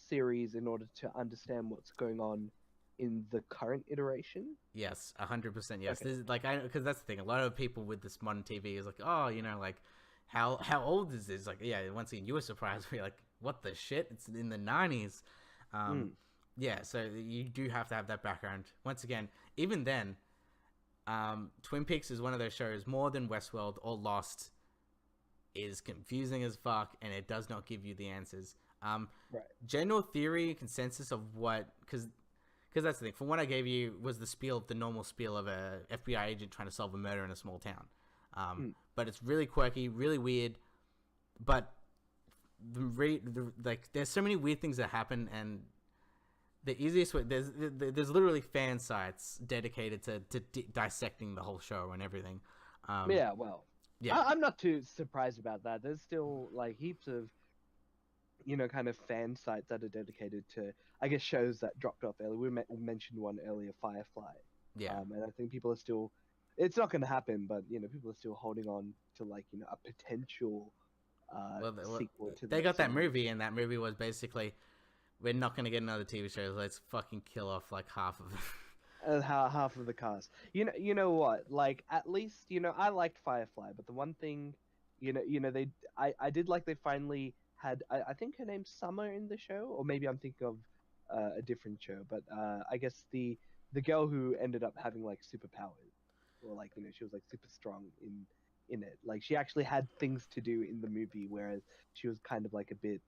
series in order to understand what's going on in the current iteration? Yes, 100%. Yes, Okay. this is like because that's the thing. A lot of people with this modern TV is like, oh, like how old is this? Like, yeah, once again, you were surprised. We're like, what the shit? It's in the 90s. Yeah, so you do have to have that background. Once again, even then, Twin Peaks is one of those shows more than Westworld or Lost is confusing as fuck, and it does not give you the answers. Right. General theory, consensus of what, because that's the thing. From what I gave you was the normal spiel of a FBI agent trying to solve a murder in a small town. But it's really quirky, really weird. But there's so many weird things that happen, and the easiest way there's literally fan sites dedicated to dissecting the whole show and everything. Yeah, well, yeah. I'm not too surprised about that. There's still like heaps of kind of fan sites that are dedicated to, I guess, shows that dropped off earlier. We mentioned one earlier, Firefly. Yeah. And I think people are still, it's not going to happen, but people are still holding on to like a potential sequel to. They got that movie, and that movie was basically, we're not going to get another TV show. Let's fucking kill off like half of it. Half of the cast. You know what? Like, at least I liked Firefly, but the one thing, I did like they finally had. I think her name's Summer in the show, or maybe I'm thinking of a different show. But I guess the girl who ended up having like superpowers, or like she was like super strong in it. Like she actually had things to do in the movie, whereas she was kind of like a bit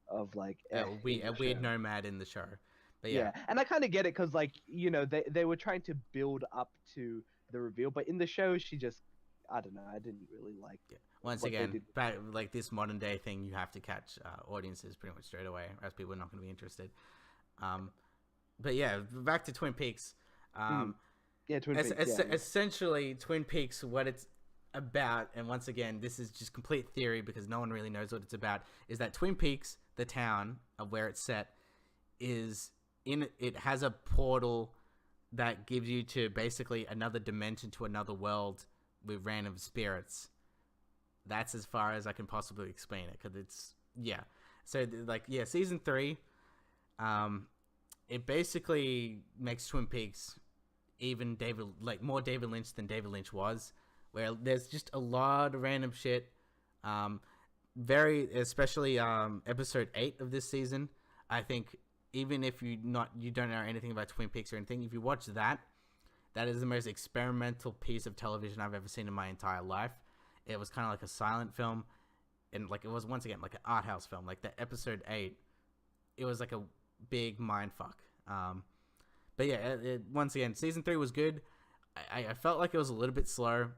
of like a weird nomad in the show. But yeah, and I kind of get it because like they were trying to build up to the reveal, but in the show she just, I don't know, I didn't really like. Yeah. Once again, like this modern day thing, you have to catch audiences pretty much straight away, or else people are not going to be interested. But yeah, back to Twin Peaks. Twin Peaks. Essentially, Twin Peaks, what it's about, and once again, this is just complete theory because no one really knows what it's about, is that Twin Peaks, the town of where it's set, it has a portal that gives you to basically another dimension, to another world with random spirits. That's as far as I can possibly explain it, because it's so like season 3 it basically makes Twin Peaks even more David Lynch than David Lynch was, where there's just a lot of random shit, especially episode 8 of this season. I think even if you don't know anything about Twin Peaks or anything, if you watch that is the most experimental piece of television I've ever seen in my entire life. It was kind of like a silent film, and like it was once again like an art house film. Like that episode 8, it was like a big mind fuck. But yeah, once again, season 3 was good. I felt like it was a little bit slow,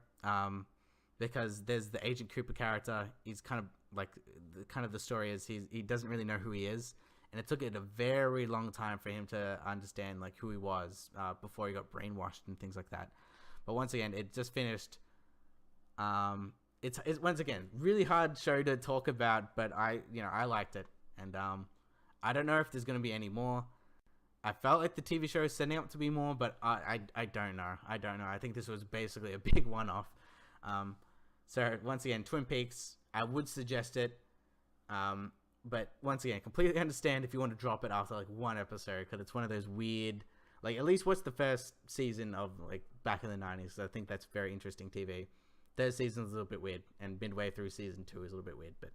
because there's the Agent Cooper character. He's kind of like the story is he doesn't really know who he is, and it took it a very long time for him to understand like who he was before he got brainwashed and things like that. But once again, it just finished. It's once again really hard show to talk about, but I liked it, and I don't know if there's gonna be any more. I felt like the TV show is setting up to be more, but I don't know. I don't know. I think this was basically a big one-off. So once again, Twin Peaks, I would suggest it. But once again, completely understand if you want to drop it after like one episode, because it's one of those weird, like at least what's the first season of like back in the 90s. I think that's very interesting TV. Third season's a little bit weird, and midway through season 2 is a little bit weird, but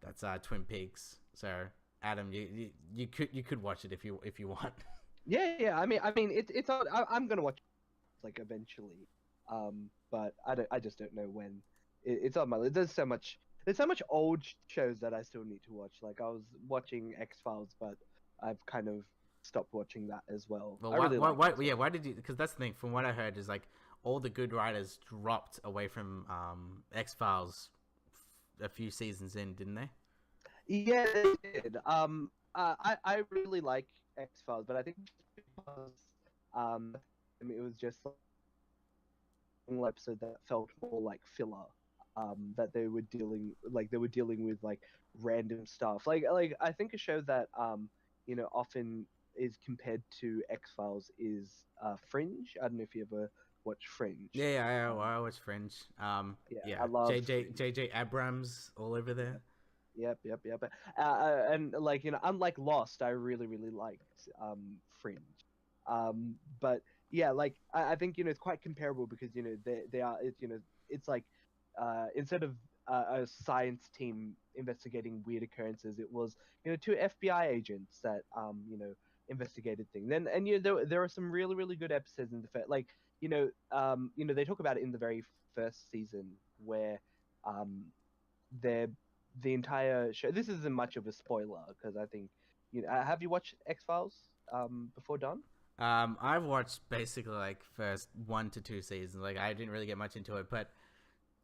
that's Twin Peaks. So Adam, you could watch it if you want. Yeah. I mean, it's on. I'm gonna watch it, like eventually. But I just don't know when. It's on my list. There's so much old shows that I still need to watch. Like I was watching X-Files, but I've kind of stopped watching that as well. Well, why did you? Because that's the thing. From what I heard, is like all the good writers dropped away from X-Files a few seasons in, didn't they? Yeah, they did. I really like X-Files, but I think because it was just like an episode that felt more like filler. That they were dealing with like random stuff. Like I think a show that often is compared to X-Files is Fringe. I don't know if you ever watch Fringe. Yeah, I watch Fringe. Yeah, I love J.J. Abrams all over there. Yep. And like unlike Lost, I really liked Fringe. But yeah, like I think it's quite comparable because they are it's like instead of a science team investigating weird occurrences, it was two FBI agents that investigated things. And there are some really good episodes in the first, like they talk about it in the very first season where the entire show. This isn't much of a spoiler because I think have you watched X-Files before, Don? I've watched basically like first 1 to 2 seasons. Like I didn't really get much into it, but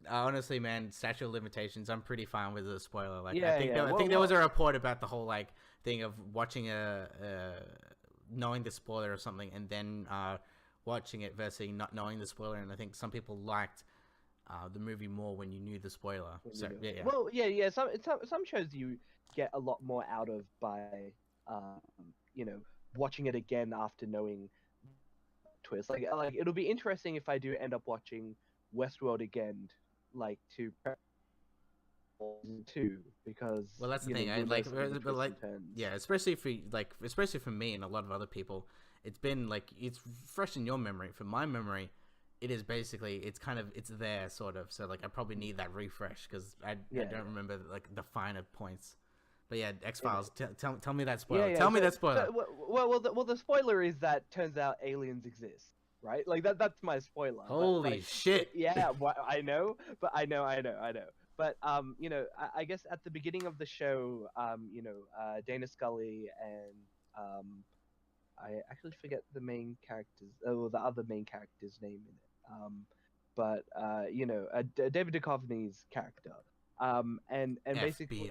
honestly, man, statute of limitations, I'm pretty fine with the spoiler. Like I think there was a report about the whole like thing of watching knowing the spoiler or something, and then watching it versus not knowing the spoiler. And I think some people liked the movie more when you knew the spoiler. So yeah. Well, yeah. Some shows you get a lot more out of by watching it again after knowing twist. Like it'll be interesting if I do end up watching Westworld again, like to prep because that's the thing. I like, but like, yeah, especially for me and a lot of other people, it's been like it's fresh in your memory. For my memory, it is basically it's there sort of. So like I probably need that refresh because I don't remember like the finer points. But yeah, X-Files. Tell me that spoiler. Tell me that spoiler. Well, the spoiler is that turns out aliens exist, right? Like that's my spoiler. Holy shit! Yeah, I know, but I know. But I guess at the beginning of the show, Dana Scully and I actually forget the main characters, or the other main character's name in it. But David Duchovny's character, and FBI. basically,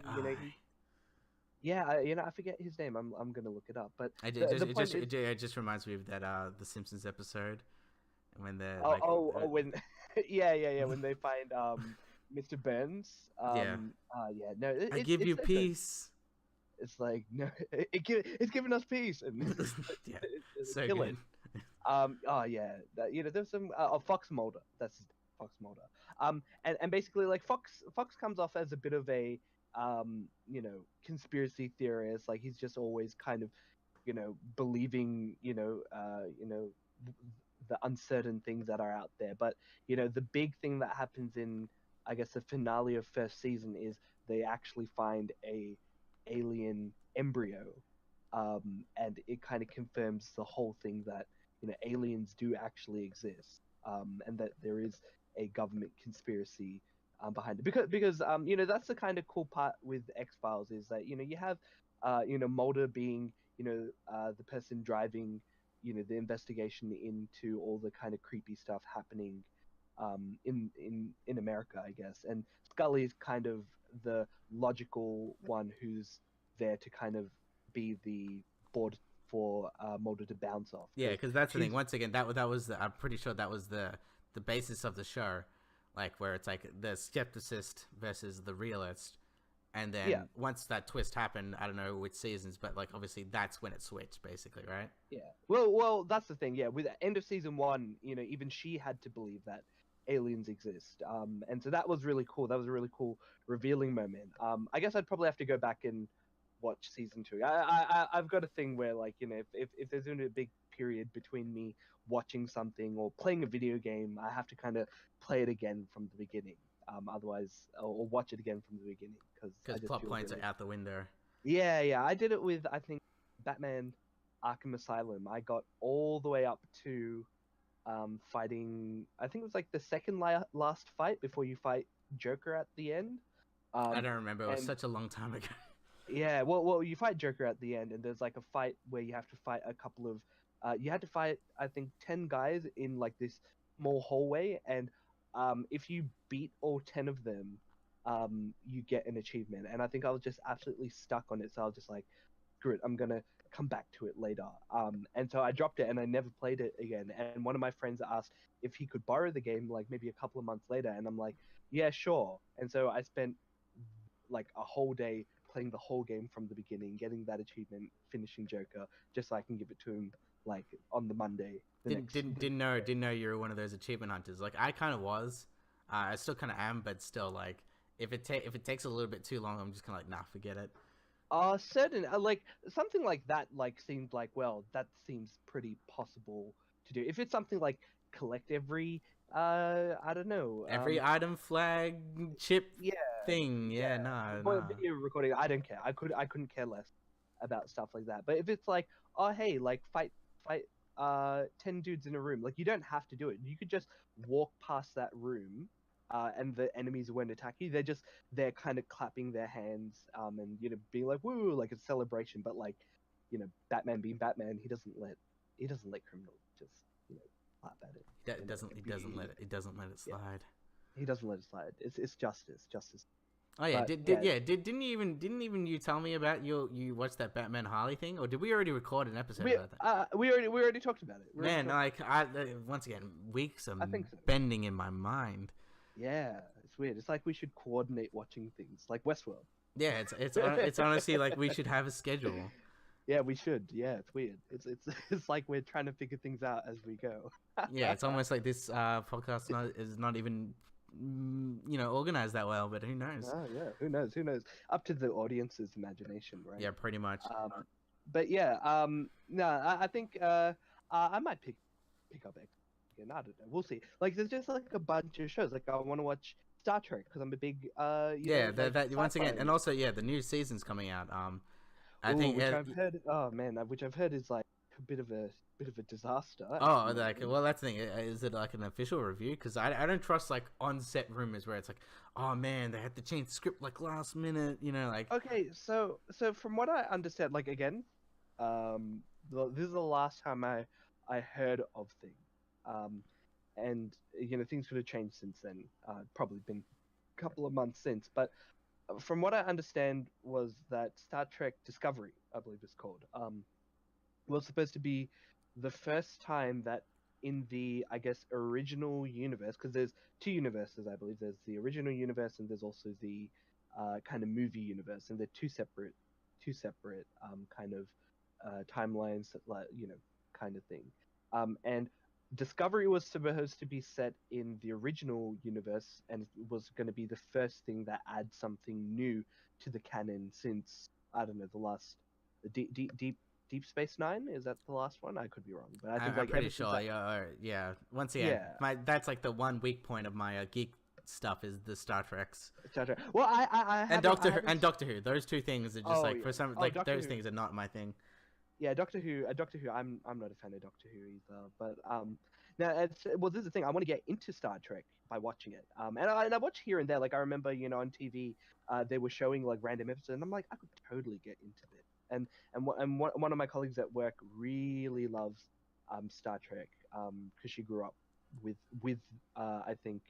I forget his name. I'm gonna look it up. But it just reminds me of that the Simpsons episode when they're when when they find Mr. Burns. No, I give you peace. It's like no, it's giving us peace, and it's so killing. Good. There's some Fox Mulder. That's Fox Mulder. And basically like Fox comes off as a bit of a conspiracy theorist. Like he's just always kind of believing the uncertain things that are out there. But the big thing that happens in I guess the finale of first season is they actually find a alien embryo, and it kind of confirms the whole thing that aliens do actually exist, and that there is a government conspiracy behind it. Because that's the kind of cool part with X-Files is that you have Mulder being the person driving the investigation into all the kind of creepy stuff happening in America, I guess, and Scully is kind of the logical one who's there to kind of be the board for Mulder to bounce off. Yeah, because that's the thing. she's Once again, that was I'm pretty sure that was the basis of the show, like where it's like the skepticist versus the realist, and then Yeah. once that twist happened, I don't know which seasons, but like obviously that's when it switched, basically, right? Yeah. Well, that's the thing. Yeah, with the end of season one, even she had to believe that aliens exist. And so that was really cool. That was a really cool revealing moment. I guess I'd probably have to go back and watch season two. I've got a thing where, like, if there's only a big period between me watching something or playing a video game, I have to kind of play it again from the beginning. Otherwise, or watch it again from the beginning because I Because just plot feel points really... are out the window. Yeah. I did it with, I think, Batman Arkham Asylum. I got all the way up to fighting. I think it was like the second last fight before you fight Joker at the end. I Um, don't remember. It was and such a long time ago. yeah, well, you fight Joker at the end, and there's like a fight where you have to fight a couple of. You had to fight, I think, 10 guys in like this small hallway, and if you beat all 10 of them, you get an achievement. And I think I was just absolutely stuck on it, so I was just like, screw it, I'm gonna come back to it later. And so I dropped it and I never played it again. And one of my friends asked if he could borrow the game, like maybe a couple of months later, and I'm like, yeah, sure. And so I spent like a whole day playing the whole game from the beginning, getting that achievement, finishing Joker, just so I can give it to him like on the Monday. Didn't know you were one of those achievement hunters. Like I kind of was. I still kind of am, but still, like if it takes a little bit too long, I'm just kind of like, nah, forget it. Certain like something like that like seemed like, well, that seems pretty possible to do. If it's something like collect every I don't know, Every item, flag, chip yeah, thing. yeah, Yeah, nah, well, nah. video recording, I don't care. I couldn't care less about stuff like that. But if it's like, oh hey, like fight 10 dudes in a room, like you don't have to do it. You could just walk past that room, and the enemies won't attack you. They're kind of clapping their hands, and being like woo, like a celebration. But like, Batman being Batman, he doesn't let criminals just clap at it. It doesn't let it Yeah, slide. he doesn't let it slide. It's justice. Oh yeah, But yeah, didn't even you tell me about you watched that Batman Harley thing, or did we already record an episode about that? we already talked about it. Man, like once again, weeks are I think so. bending in my mind. Yeah, it's weird. It's like we should coordinate watching things like Westworld. Yeah, it's honestly like we should have a schedule. Yeah, we should. Yeah, it's weird. It's like we're trying to figure things out as we go. Yeah, it's almost like this podcast is not even organized that well, but who knows? Oh yeah, who knows? Who knows? Up to the audience's imagination, right? Yeah, pretty much. But yeah, no, I think I might pick up X again. I don't know. We'll see. Like, there's just like a bunch of shows. Like, I want to watch Star Trek because I'm a big that once again, and also the new season's coming out. I think which I've heard. Oh man, which I've heard is like a bit of a disaster. Oh, like, well, that's the thing. Is it like an official review? Because I don't trust like on-set rumors where it's like, oh man, they had to change the script like last minute. Like. Okay, so from what I understand, like again, this is the last time I heard of things, and things could have changed since then. Probably been a couple of months since, but from what I understand was that Star Trek Discovery, I believe it's called, was supposed to be the first time that in the, I guess, original universe, because there's two universes, I believe. There's the original universe and there's also the kind of movie universe, and they're two separate kind of timelines, like kind of thing. And Discovery was supposed to be set in the original universe, and it was going to be the first thing that adds something new to the canon since, I don't know, the last Deep Space Nine. Is that the last one? I could be wrong, but I think I'm pretty sure. Yeah. Once again, that's like the one weak point of my geek stuff is the Star Treks. Star Trek. Well, I and Doctor Who. Those two things are just for some those things are not my thing. Yeah, Doctor Who. I'm not a fan of Doctor Who either. But now this is the thing. I want to get into Star Trek by watching it. And I watch here and there. Like I remember, on TV, they were showing like random episodes, and I'm like, I could totally get into it. And one of my colleagues at work really loves Star Trek because she grew up with I think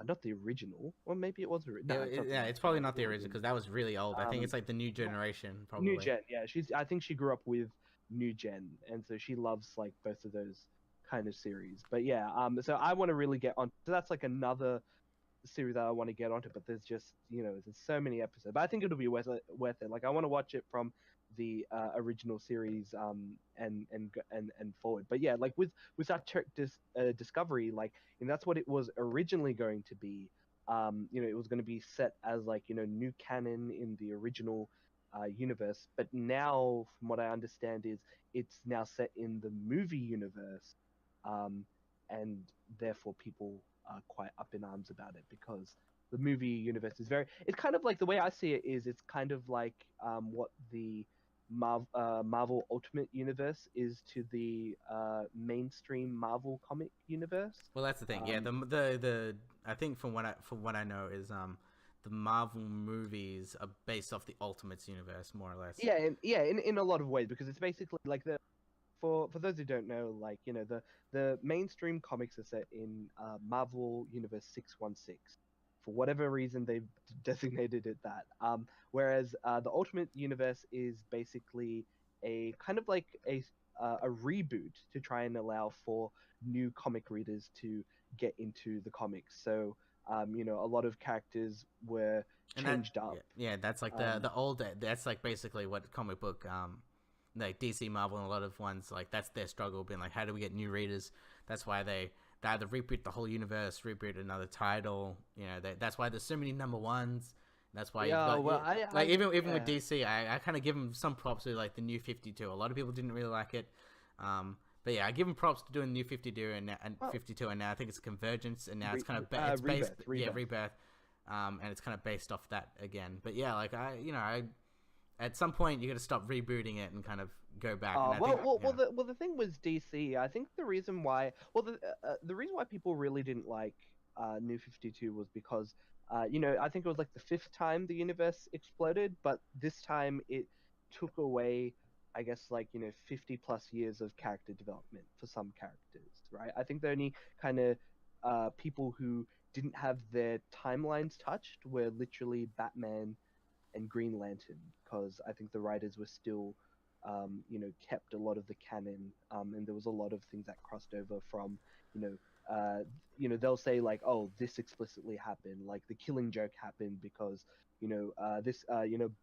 not the original, or maybe it was. No, it's not the Yeah, original. it's probably It's not the the original because that was really old. I think um, it's like the new yeah, generation, New probably. Gen. Yeah, I think she grew up with New Gen, and so she loves like both of those kind of series. But yeah, so I want to really get on. So that's like another series that I want to get onto, but there's just there's so many episodes. But I think it'll be worth it. Like I want to watch it from the original series and forward. But yeah, like with Star Trek Discovery, like that's what it was originally going to be. It was going to be set as like new canon in the original universe, but now from what I understand is it's now set in the movie universe, um, and therefore people are quite up in arms about it because the movie universe is it's kind of like the way I see it is it's kind of like what the Marvel Ultimate Universe is to the mainstream Marvel comic universe. Well, that's the thing. Yeah, Um, the I think from what I know is the Marvel movies are based off the Ultimates universe more or less. in a lot of ways because it's basically like the for those who don't know, like the mainstream comics are set in Marvel Universe 616. For whatever reason, they've designated it that. Whereas the Ultimate Universe is basically a kind of like a reboot to try and allow for new comic readers to get into the comics. So a lot of characters were And that changed up. yeah, that's like Um, the old that's like basically what comic book like DC, Marvel, and a lot of ones like that's their struggle, being like, how do we get new readers? That's why they either reboot the whole universe, reboot another title. That's why there's so many number ones. That's why you've yeah, got well, like even with yeah. DC, I kind of give them some props with like the New 52. A lot of people didn't really like it, but yeah, I give them props to doing the New 52 and Well, 52, and now I think it's Convergence, and now it's kind of it's based rebirth, rebirth. Rebirth, and it's kind of based off that again. But yeah, like I at some point you got to stop rebooting it and kind of go back. And I think yeah. The thing was DC. I think the reason why, the reason why people really didn't like New 52 was because, I think it was like the fifth time the universe exploded, but this time it took away, I guess, like 50 plus years of character development for some characters, right? I think the only kind of people who didn't have their timelines touched were literally Batman and Green Lantern because I think the writers were still, kept a lot of the canon, and there was a lot of things that crossed over from, you know, they'll say like, oh, this explicitly happened, like the Killing Joke happened because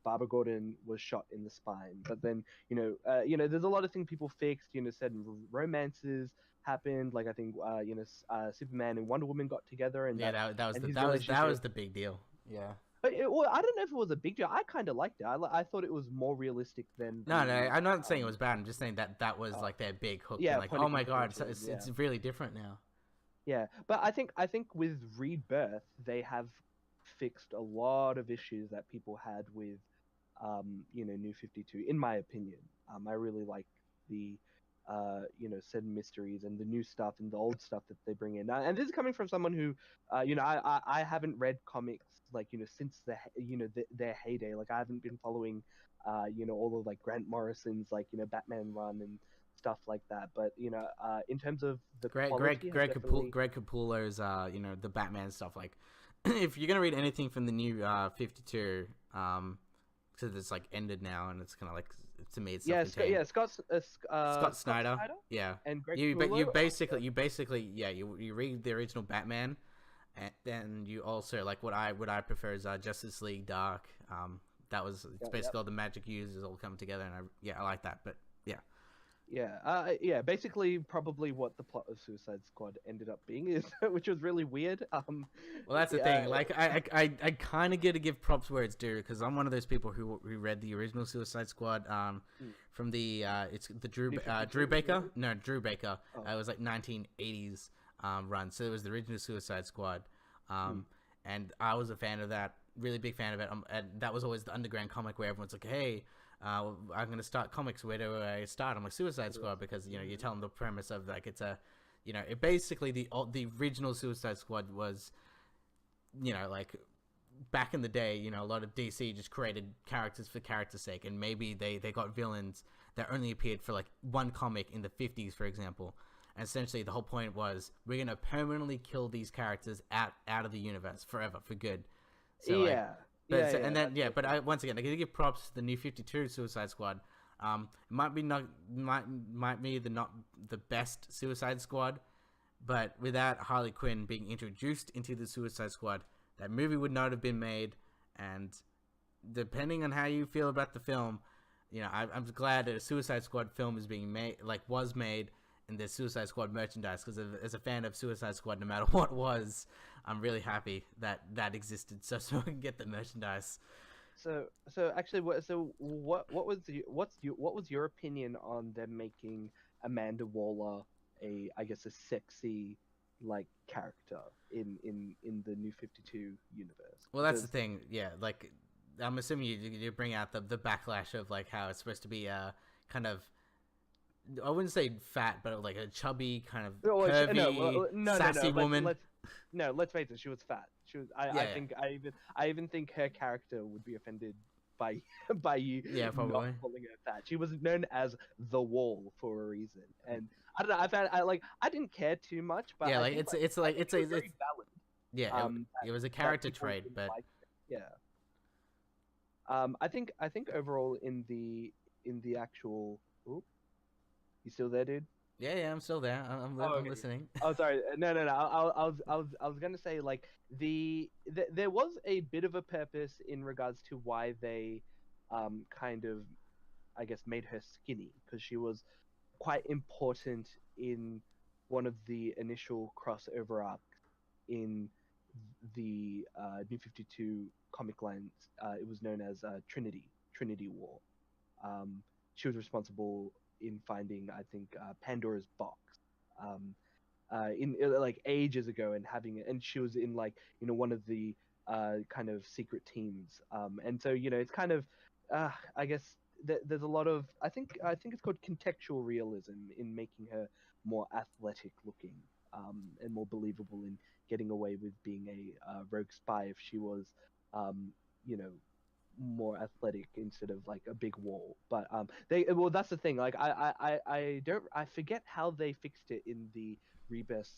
Barbara Gordon was shot in the spine, but then there's a lot of things people fixed, certain romances happened, like I think Superman and Wonder Woman got together, and Yeah, and his relationship. was the big deal. Yeah. Well, I don't know if it was a big deal. I kind of liked it. I thought it was more realistic than No, no, the. I'm not saying it was bad. I'm just saying that was Oh, like their big hook. yeah, Being like, point oh of my god, contention. Yeah, it's really different now. yeah. But I think with Rebirth, they have fixed a lot of issues that people had with, New 52. In my opinion, I really like the, certain mysteries and the new stuff and the old stuff that they bring in. And this is coming from someone who, I haven't read comics like since their heyday. Like I haven't been following, all of like Grant Morrison's like Batman run and stuff like that. But in terms of the quality, has definitely. Greg Capullo's the Batman stuff. Like, if you're gonna read anything from the new 52, because it's like ended now and it's kind of like to me it's self-contained. Scott Snyder. Yeah. And Greg You Capullo. basically yeah you read the original Batman, and then you also like what I prefer is Justice League Dark. It's basically all the magic users all come together, and I like that. But yeah. Yeah, basically, probably what the plot of Suicide Squad ended up being is, which was really weird. Well, that's the thing. Like, I kind of get to give props where it's due because I'm one of those people who read the original Suicide Squad. From the it's the Drew Baker. No, Drew Baker. Oh. It was like 1980s run. So it was the original Suicide Squad. And I was a fan of that. Really big fan of it. And that was always the underground comic where everyone's like, hey. I'm gonna start comics. Where do I start? I'm like Suicide Squad because you tell them the premise of like it's a, it basically the original Suicide Squad was, like back in the day, a lot of DC just created characters for character's sake, and maybe they got villains that only appeared for like one comic in the 50s, for example, And essentially, the whole point was we're gonna permanently kill these characters out of the universe forever for good. So like, Yeah. but Yeah. and then That's but once again, I gotta give props to the new 52 Suicide Squad. It might be not the best Suicide Squad, but without Harley Quinn being introduced into the Suicide Squad, that movie would not have been made. And depending on how you feel about the film, you know, I'm glad that a Suicide Squad film is being made, was made, and there's Suicide Squad merchandise. Because as a fan of Suicide Squad, no matter what was, I'm really happy that existed, so we can get the merchandise. So actually, what was your opinion on them making Amanda Waller a sexy like character in the New 52 universe? Well, that's the thing. Yeah, like I'm assuming you bring out the backlash of like how it's supposed to be kind of, I wouldn't say fat, but like a chubby kind of curvy, sassy woman. Let's face it. She was fat. She was. I even think her character would be offended by you not probably calling her fat. She was known as the Wall for a reason, and I don't know. I didn't care too much, but yeah, I think, it's very valid. Yeah, it was a character trait, but yeah. I think overall in the actual. Ooh, you still there, dude? Yeah, I'm still there. I'm okay. listening. Oh, sorry. No. I was gonna say like there was a bit of a purpose in regards to why they kind of, I guess, made her skinny, because she was quite important in one of the initial crossover arcs in the New 52 comic lines. It was known as Trinity War. She was responsible in finding, I think, Pandora's box, in like ages ago, and having it, and she was in like, you know, one of the kind of secret teams, and so, you know, it's kind of, I guess there's a lot of, I think it's called contextual realism in making her more athletic looking, and more believable in getting away with being a rogue spy if she was, you know, more athletic instead of like a big wall. But that's the thing, like I forget how they fixed it in the Rebirth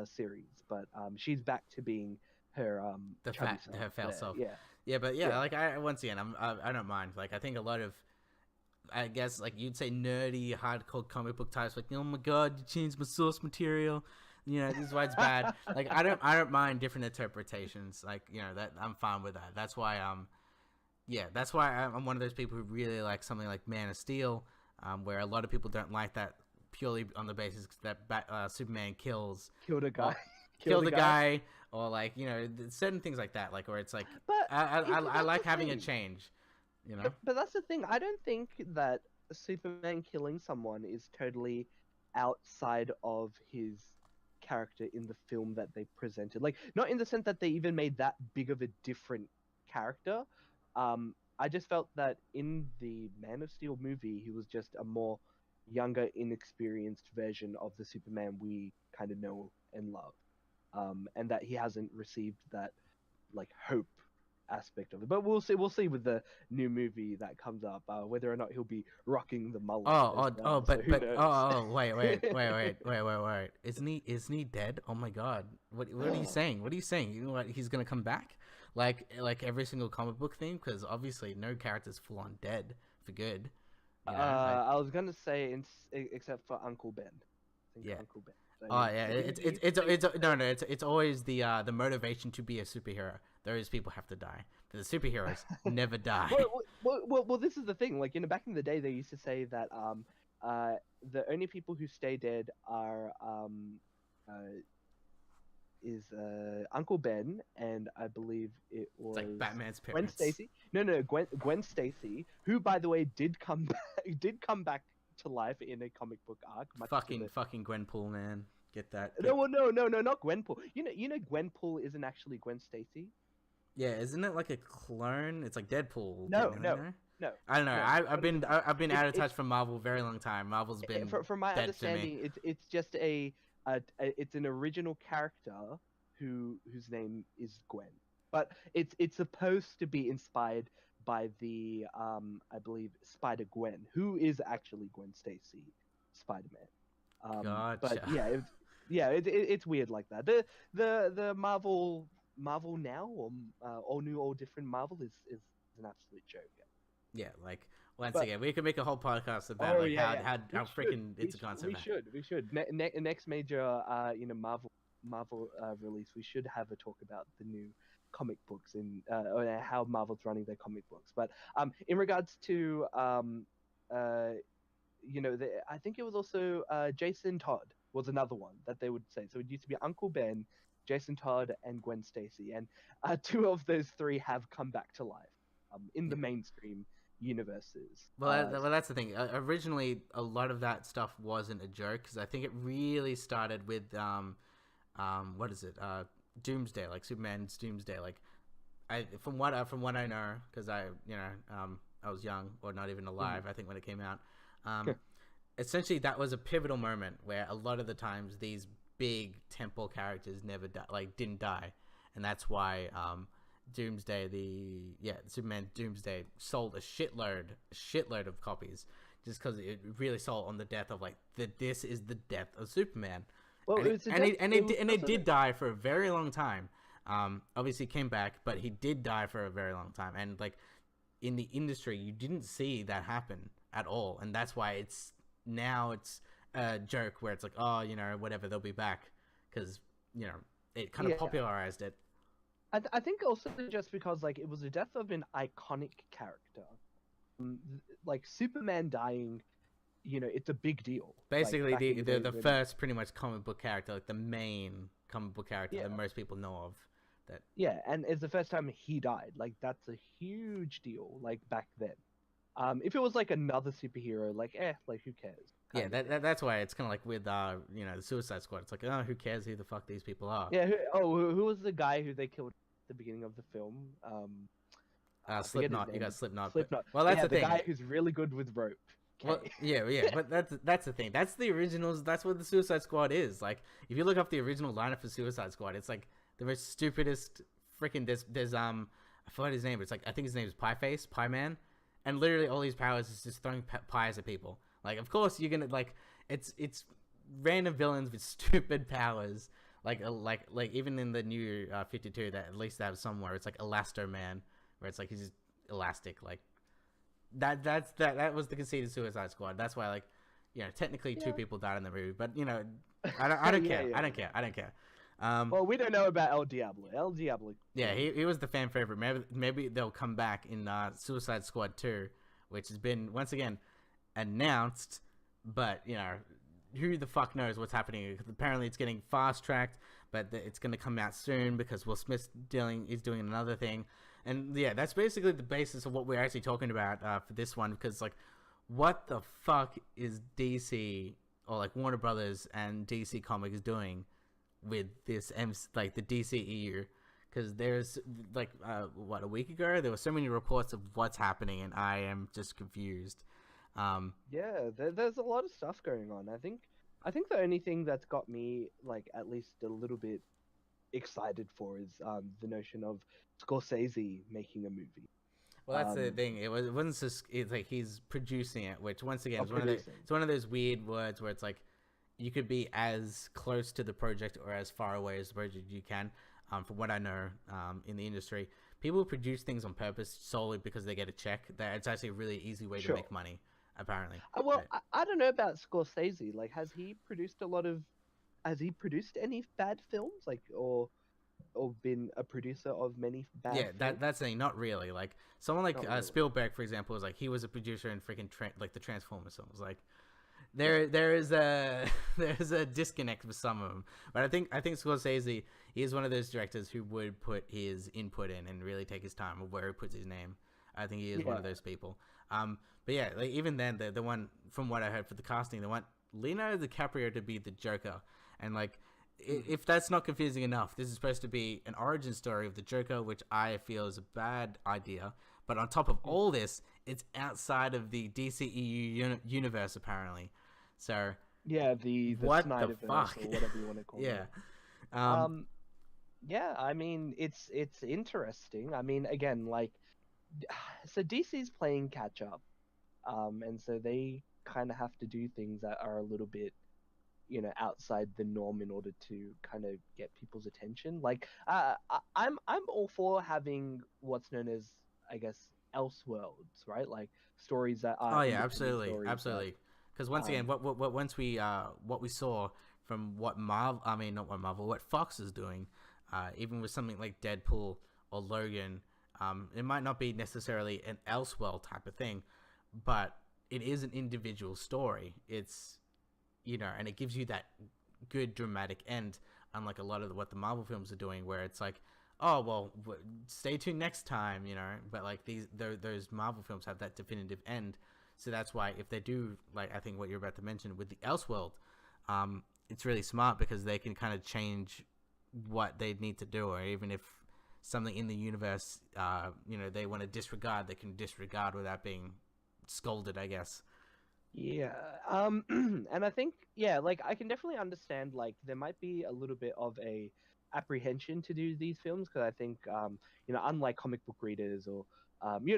series, but she's back to being her her fail self. Yeah, but like I once again, I don't mind. Like I think a lot of, I guess, like you'd say nerdy hardcore comic book types, like, oh my god, you changed my source material, you know, this is why it's bad. Like I don't mind different interpretations, like, you know, that I'm fine with that. That's why that's why I'm one of those people who really like something like Man of Steel, where a lot of people don't like that purely on the basis that Superman killed a guy, killed a guy, or like, you know, certain things like that, like, where it's like, but I like having a change, you know. But that's the thing. I don't think that Superman killing someone is totally outside of his character in the film that they presented. Like, not in the sense that they even made that big of a different character. I just felt that in the Man of Steel movie, he was just a more younger, inexperienced version of the Superman we kind of know and love, and that he hasn't received that like hope aspect of it. But we'll see with the new movie that comes up, whether or not he'll be rocking the mullet. Wait. Isn't he dead? Oh my god. What are you saying? What are you saying? You know what? He's gonna come back? Like every single comic book theme? Because obviously no character's full on dead for good. You know, I was gonna say except for Uncle Ben. Uncle Ben. It's always the motivation to be a superhero. Those people have to die, but the superheroes never die. Well, this is the thing. Like, you know, back in the day, they used to say that the only people who stay dead are Uncle Ben, and I believe it was, it's like Batman's parents. Gwen Stacy. No, Gwen Stacy, who, by the way, did come back to life in a comic book arc. Fucking Gwenpool, man. Get that? No, not Gwenpool. You know, Gwenpool isn't actually Gwen Stacy. Yeah, isn't it like a clone? It's like Deadpool. No. I don't know. I've been out of touch from Marvel a very long time. Marvel's been, from my understanding, it's just it's an original character whose name is Gwen, but it's supposed to be inspired by the I believe Spider-Gwen, who is actually Gwen Stacy, Spider-Man. But Gotcha. yeah, it's weird like that. The Marvel now, or all new, all different Marvel is an absolute joke. Yeah, like once But again, we could make a whole podcast about oh like yeah, yeah, how freaking it's a concept. we should. Next major Marvel release, we should have a talk about the new comic books or how Marvel's running their comic books. But in regards to I think it was also Jason Todd was another one that they would say. So it used to be Uncle Ben, Jason Todd, and Gwen Stacy, and two of those three have come back to life in the Yeah. mainstream universes. Well, that's the thing. Originally, a lot of that stuff wasn't a joke because I think it really started with what is it? Doomsday, like Superman's Doomsday. Like, from what I know, because I was young or not even alive. I think when it came out, essentially that was a pivotal moment where a lot of the times these big temple characters never didn't die, and that's why Doomsday, Superman Doomsday sold a shitload of copies just because it really sold on the death of this is the death of Superman. Well, and it did die for a very long time. Obviously came back, but he did die for a very long time. And like in the industry, you didn't see that happen at all, and that's why it's a joke where it's like, oh, whatever, they'll be back because it kind of popularized it. I think also just because like it was the death of an iconic character, like Superman dying, it's a big deal. Basically, like, the first pretty much comic book character, like the main comic book character that most people know of. That and it's the first time he died. Like that's a huge deal. Like back then, if it was like another superhero, like who cares? Yeah, that's why it's kind of like with the Suicide Squad. It's like, oh, who cares who the fuck these people are? Yeah. Who was the guy who they killed at the beginning of the film? Slipknot. You got Slipknot. Slipknot. Well, that's the thing. The guy who's really good with rope. Well, yeah, but that's the thing. That's the originals. That's what the Suicide Squad is. Like, if you look up the original lineup for Suicide Squad, it's like the most stupidest freaking. There's I forgot his name. But it's like I think his name is Pie Man, and literally all his powers is just throwing pies at people. Like, of course you're gonna it's random villains with stupid powers. Like even in the new 52, that at least they have somewhere. It's like Elasto Man, where it's like he's just elastic. Like that was the conceit of Suicide Squad. That's why technically two people died in the movie, but I don't care. I don't care. Well, we don't know about El Diablo. El Diablo. Yeah, he was the fan favorite. Maybe they'll come back in Suicide Squad 2, which has been once again announced, but who the fuck knows what's happening? Apparently it's getting fast tracked, but it's going to come out soon because Will Smith's is doing another thing. And yeah, that's basically the basis of what we're actually talking about for this one, because what the fuck is DC or Warner Brothers and DC Comics doing with this the DCEU? Because there's a week ago there were so many reports of what's happening, and I am just confused. There's a lot of stuff going on. I think the only thing that's got me at least a little bit excited for is the notion of Scorsese making a movie. Well, that's the thing. It wasn't just. It's like he's producing it, which once again it's one of those weird words where it's like you could be as close to the project or as far away as the project you can. From what I know, in the industry, people produce things on purpose solely because they get a check. That it's actually a really easy way to make money. Apparently. I don't know about Scorsese. Has he produced any bad films? Or been a producer of many bad films? That's the thing. Not really. Someone really. Spielberg, for example, is he was a producer in freaking the Transformers films. There is a disconnect with some of them. But I think Scorsese, he is one of those directors who would put his input in and really take his time of where he puts his name. I think he is one of those people. But yeah, even then, the one from what I heard for the casting, they want Leonardo DiCaprio to be the Joker, and if that's not confusing enough, this is supposed to be an origin story of the Joker, which I feel is a bad idea. But on top of all this, it's outside of the DCEU universe apparently. So the what Snyderverse, the fuck, or whatever you want to call it. I mean it's interesting. I mean, again, so DC's playing catch up, and so they kind of have to do things that are a little bit outside the norm in order to kind of get people's attention. Like, I'm all for having what's known as, I guess, elseworlds, right? Like stories that Oh are yeah, independent absolutely, stories that absolutely. Because once again, um what we saw from what Marvel, I mean not what Marvel, what Fox is doing, even with something like Deadpool or Logan, it might not be necessarily an Elseworld type of thing, but it is an individual story. It's and it gives you that good dramatic end, unlike a lot of what the Marvel films are doing, where it's like, oh well, stay tuned next time, But like those Marvel films have that definitive end, so that's why if they do, like I think what you're about to mention with the Elseworld, it's really smart because they can kind of change what they need to do, or even if something in the universe, they want to disregard, they can disregard without being scolded, I guess. Yeah. And I think, yeah, like I can definitely understand like there might be a little bit of a apprehension to do these films because I think unlike comic book readers or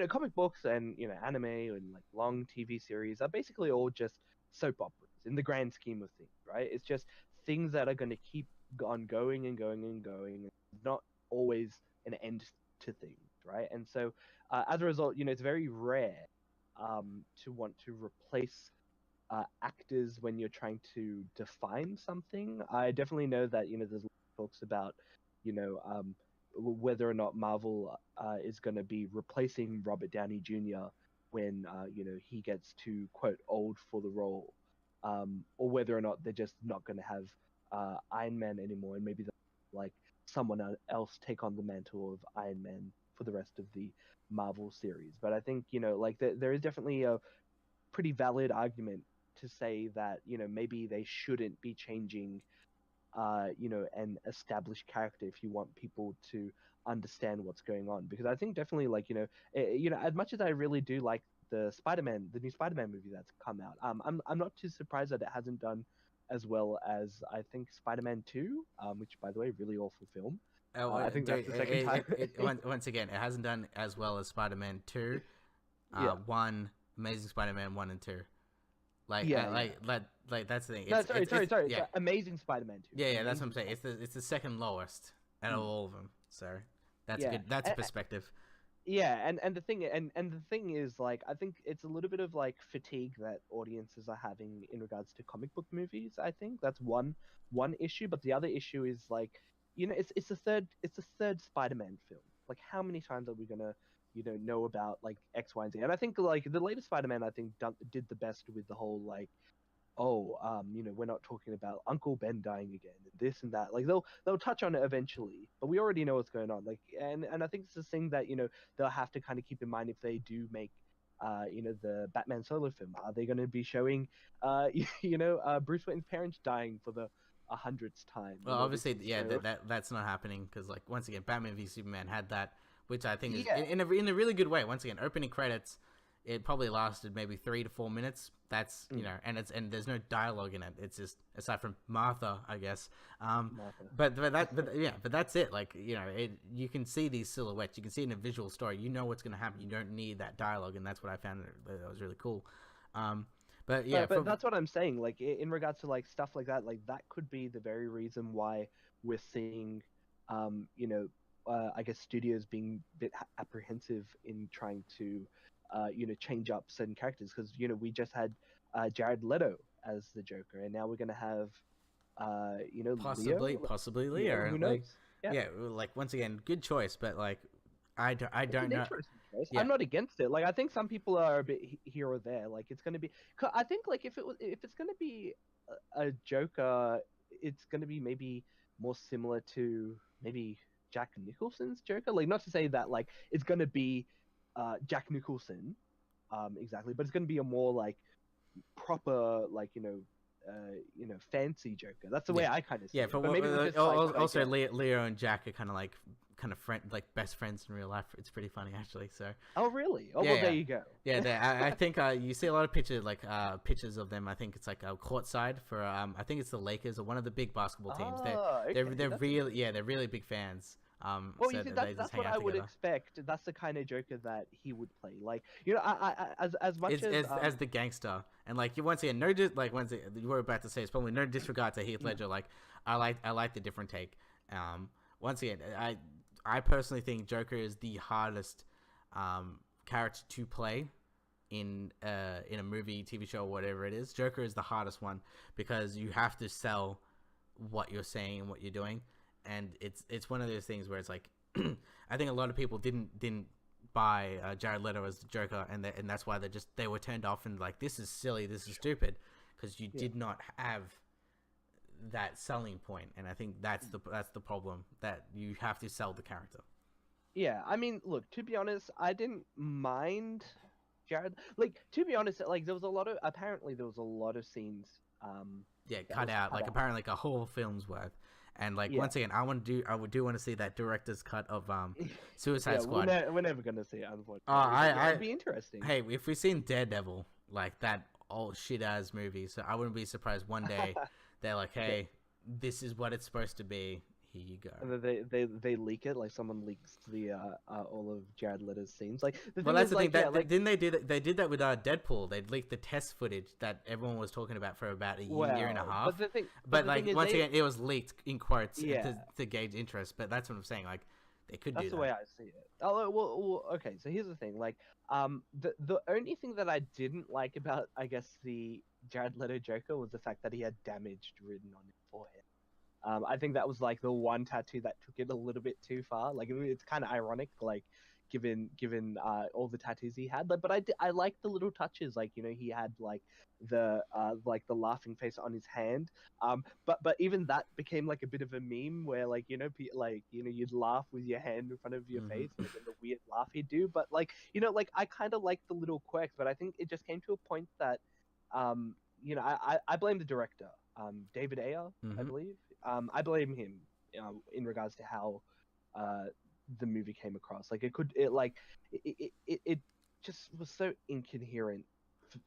comic books and anime and like long TV series are basically all just soap operas in the grand scheme of things, right? It's just things that are going to keep on going and going and going, not always an end to things, right? And so as a result, it's very rare to want to replace actors when you're trying to define something. I definitely know that there's talks about whether or not Marvel is going to be replacing Robert Downey Jr. when he gets too quote old for the role, or whether or not they're just not going to have Iron Man anymore, and maybe like someone else take on the mantle of Iron Man for the rest of the Marvel series. But I think like there is definitely a pretty valid argument to say that maybe they shouldn't be changing an established character if you want people to understand what's going on, because I think definitely like as much as I really do like the new Spider-Man movie that's come out, I'm not too surprised that it hasn't done as well as I think Spider-Man 2, which by the way really awful film. I think that's the second time. Once again, it hasn't done as well as Spider-Man 2, Yeah. 1, Amazing Spider-Man 1 and 2. Like, Yeah, like that's the thing. No, sorry. Yeah, Amazing Spider-Man 2. yeah, that's what I'm Amazing saying. It's the second lowest out of all of them. So that's Yeah. good. That's a perspective. Yeah, and the thing is like I think it's a little bit of like fatigue that audiences are having in regards to comic book movies. I think that's one issue, but the other issue is like it's the third Spider-Man film. Like how many times are we gonna know about like X, Y, and Z? And I think like the latest Spider-Man I think did the best with the whole like, oh, we're not talking about Uncle Ben dying again, and this and that. Like they'll touch on it eventually, but we already know what's going on. Like, and I think it's the thing that they'll have to kind of keep in mind if they do make the Batman solo film. Are they going to be showing Bruce Wayne's parents dying for the 100th time? Well, obviously, yeah, so... that's not happening because like once again, Batman v Superman had that, which I think is Yeah. in a really good way. Once again, opening credits. It probably lasted maybe 3 to 4 minutes. That's and there's no dialogue in it. It's just aside from Martha, I guess. But that's it. Like you can see these silhouettes. You can see in a visual story. You know what's going to happen. You don't need that dialogue, and that's what I found that was really cool. But yeah, but that's what I'm saying. Like in regards to like stuff like that could be the very reason why we're seeing, I guess studios being a bit apprehensive in trying to change up certain characters, because we just had Jared Leto as the Joker, and now we're gonna have possibly Leo. Who knows? Like, yeah, like once again, good choice, but like I don't know. Yeah. I'm not against it. Like I think some people are a bit here or there. Like it's gonna be. I think like if it's gonna be a Joker, it's gonna be maybe more similar to maybe Jack Nicholson's Joker. Like not to say that like it's gonna be Jack Nicholson, exactly, but it's going to be a more like proper, like fancy Joker. That's the way I kind of see it. But maybe also Leo and Jack are kind of best friends in real life. It's pretty funny actually. So. Oh really? Oh well, there you go. Yeah, I think you see a lot of pictures of them. I think it's like courtside for I think it's the Lakers or one of the big basketball teams. They're really big fans. Well, you So see, that they just that's hang what out I would together. expect. That's the kind of Joker that he would play. Like, as much It's as as the gangster, and like you once again, like once again, you were about to say, it's probably no disregard to Heath Ledger. Like I like the different take. Once again, I personally think Joker is the hardest character to play in a movie, TV show, whatever it is. Joker is the hardest one because you have to sell what you're saying and what you're doing, and it's one of those things where it's like I think a lot of people didn't buy Jared Leto as the Joker, and that's why they were turned off and like, this is silly, this is stupid, because you did not have that selling point, and I think that's the problem, that you have to sell the character. Yeah, I mean, look, to be honest, I didn't mind Jared. Like, to be honest, like apparently there was a lot of scenes Yeah, that cut was out cut like out. apparently like a whole film's worth. And like Yeah. once again, I do want to see that director's cut of Suicide Yeah, Squad. we're never gonna see it, unfortunately. I It'd be interesting. hey, if we've seen Daredevil, like that old shit ass movie, so I wouldn't be surprised one day they're like, hey, this is what it's supposed to be. Here you go. And then they leak it, like someone leaks the all of Jared Leto's scenes. Like the Well, thing that's is, the like, thing. yeah, like, Didn't they do that? They did that with Deadpool. They leaked the test footage that everyone was talking about for about a year and a half. But the thing, But like once again, it was leaked in quotes Yeah. to gauge interest. But that's what I'm saying. Like they could that's do the that. way I see it. Oh well, okay. So here's the thing. Like, the only thing that I didn't like about, I guess, the Jared Leto Joker was the fact that he had damaged written on his forehead. I think that was like the one tattoo that took it a little bit too far. Like, it's kind of ironic, like given all the tattoos he had. But I liked the little touches. Like, he had like the laughing face on his hand. But even that became like a bit of a meme where, like, you'd laugh with your hand in front of your face, and then the weird laugh he'd do. But like, like I kind of like the little quirks, but I think it just came to a point that I blame the director, David Ayer, I believe. I blame him in regards to how the movie came across. Like, it just was so incoherent.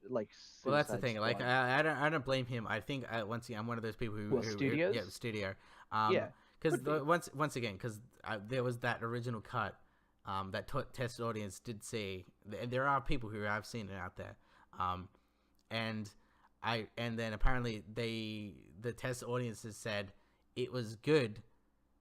Like, Well, that's the Suicide thing. Like Squad. I don't blame him. I think once again, I'm one of those people who Studios? yeah, studio. Yeah, Because could be. once again, because there was that original cut that test audience did see. There are people who have seen it out there. And then apparently the test audiences said it was good,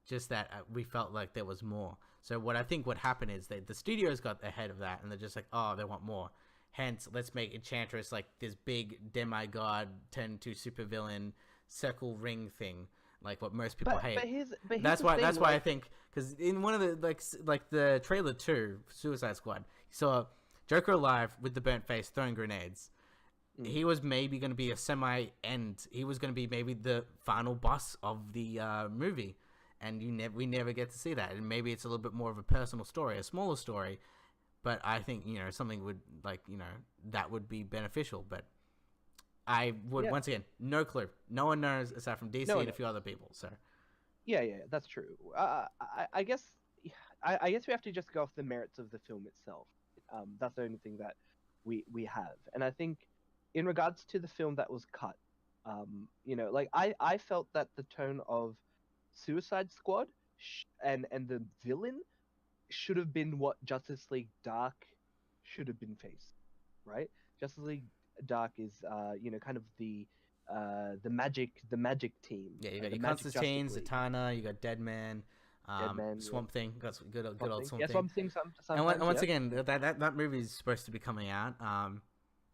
just that we felt like there was more. So what I think what happened is that the studios got ahead of that, and they're just like, oh, they want more. Hence, let's make Enchantress like this big demigod turned to supervillain circle ring thing, like what most people hate. That's why I think, because in one of the like the trailer 2, Suicide Squad, you saw Joker alive with the burnt face throwing grenades. He was maybe going to be a semi-end. He was going to be maybe the final boss of the movie, and we never get to see that. And maybe it's a little bit more of a personal story, a smaller story, but I think something would that would be beneficial. But I would once again, no clue. No one knows aside from DC and a few other people. So yeah, that's true. I guess we have to just go off the merits of the film itself. That's the only thing that we have, and I think, in regards to the film that was cut, like I felt that the tone of Suicide Squad and the villain should have been what Justice League Dark should have been faced, right? Justice League Dark is kind of the magic team. yeah, you got the your Magic Constantine, Justice League. Zatanna, you got Deadman, Swamp Thing, got good old Swamp Yeah, Thing. Swamp Thing. And once again, that movie is supposed to be coming out.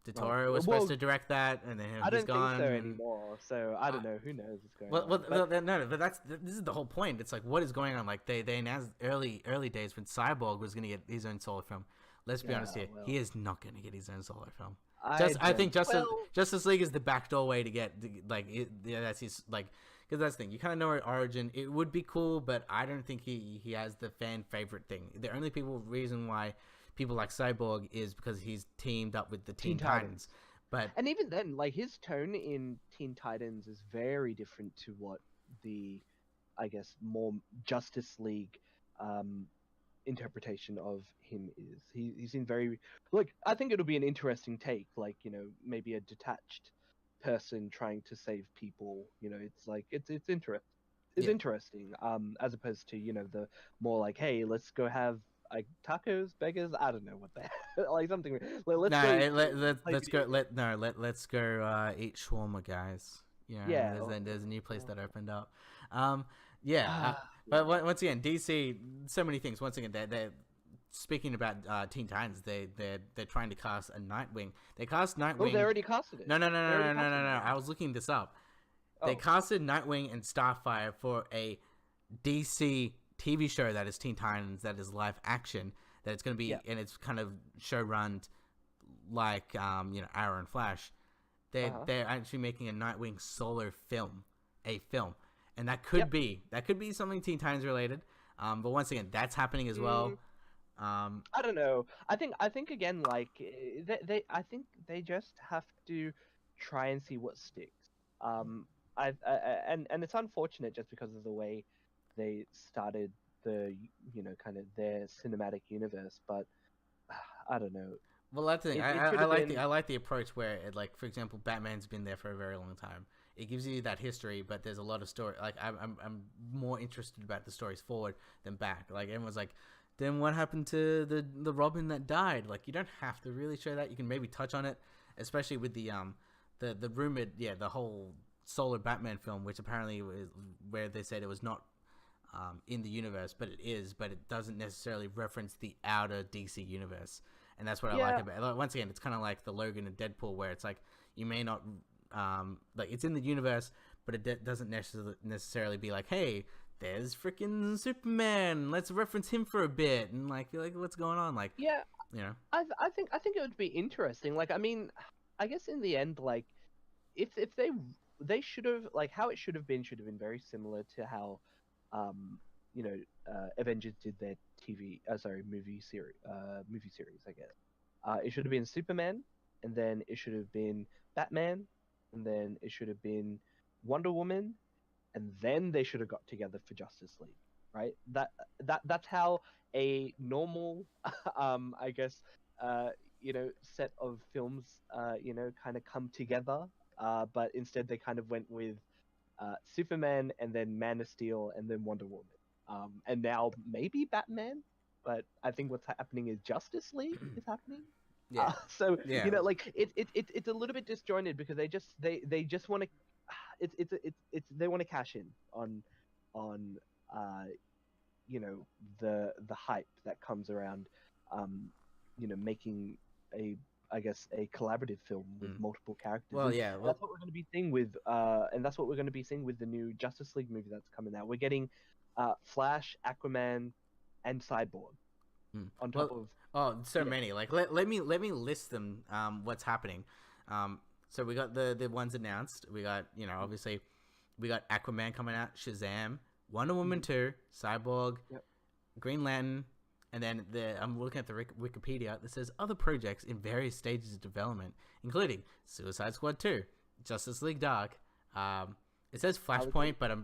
DeToro was supposed to direct that, and then I he's don't gone. think so anymore. So I don't know. Who knows what's going on? No, but this is the whole point. It's like, what is going on? Like they announced early days when Cyborg was going to get his own solo film. Let's be honest here, he is not going to get his own solo film. I think Justice League is the backdoor way to get that's his like. Because that's the thing, you kind of know her origin. It would be cool, but I don't think he has the fan favorite thing. The only reason why people like Cyborg is because he's teamed up with the Teen Titans. And even then, like, his tone in Teen Titans is very different to what the, I guess, more Justice League interpretation of him is. He seems very, like, I think it'll be an interesting take, like, maybe a detached person trying to save people. It's like it's interesting. is Yeah. interesting. As opposed to the more like, hey, let's go have like tacos, beggars. I don't know what the like something. Let's No, go play let's video go. games. Let's go eat shawarma, guys. Yeah. There's a new place that opened up. Um, yeah. Yeah. But once again, DC, so many things. Once again, they're speaking about Teen Titans. They're trying to cast a Nightwing. They cast Nightwing. Oh, they already casted it. No, no, no, They no, already no, no, no, casted no. it. I was looking this up. They Oh. casted Nightwing and Starfire for a DC TV show that is Teen Titans, that is live action, that it's going to be, Yeah. and it's kind of show run like Arrow and Flash. They're actually making a Nightwing solo film, and that could be something Teen Titans related. But once again, that's happening as well. I don't know. I think again, like I think they just have to try and see what sticks. And it's unfortunate just because of the way they started the kind of their cinematic universe, but I don't know. Well, that's the thing. It I should have like been- I like the approach where, like, for example, Batman's been there for a very long time. It gives you that history, but there's a lot of story. Like, I'm more interested about the stories forward than back. Like, everyone's like, then what happened to the Robin that died? Like, you don't have to really show that. You can maybe touch on it, especially with the rumored the whole solo Batman film, which apparently was where they said it was not in the universe, but it is. But it doesn't necessarily reference the outer DC universe. And that's what I like about it. Like, once again, it's kind of like the Logan and Deadpool, where it's like you may not like it's in the universe, but it doesn't necessarily be like, hey, there's freaking Superman. Let's reference him for a bit, and like you're like, what's going on? Like, I think it would be interesting. Like, I mean, I guess in the end, like, if they should have, like, how it should have been very similar to how Avengers did their movie series, I guess. It should have been Superman, and then it should have been Batman, and then it should have been Wonder Woman, and then they should have got together for Justice League, right? That's how a normal, I guess, set of films, kind of come together. But instead they kind of went with Superman, and then Man of Steel, and then Wonder Woman. And now maybe Batman, but I think what's happening is Justice League is happening. So like it's a little bit disjointed because they just want to they want to cash in on the hype that comes around making a collaborative film with multiple characters. Well, that's what we're going to be seeing with the new Justice League movie that's coming out. We're getting Flash, Aquaman, and Cyborg on top of many. Like, let me list them. What's happening? So we got the ones announced. We got obviously we got Aquaman coming out, Shazam, Wonder Woman 2, Cyborg, Green Lantern. And then I'm looking at the Wikipedia that says other projects in various stages of development, including Suicide Squad 2, Justice League Dark. It says Flashpoint, but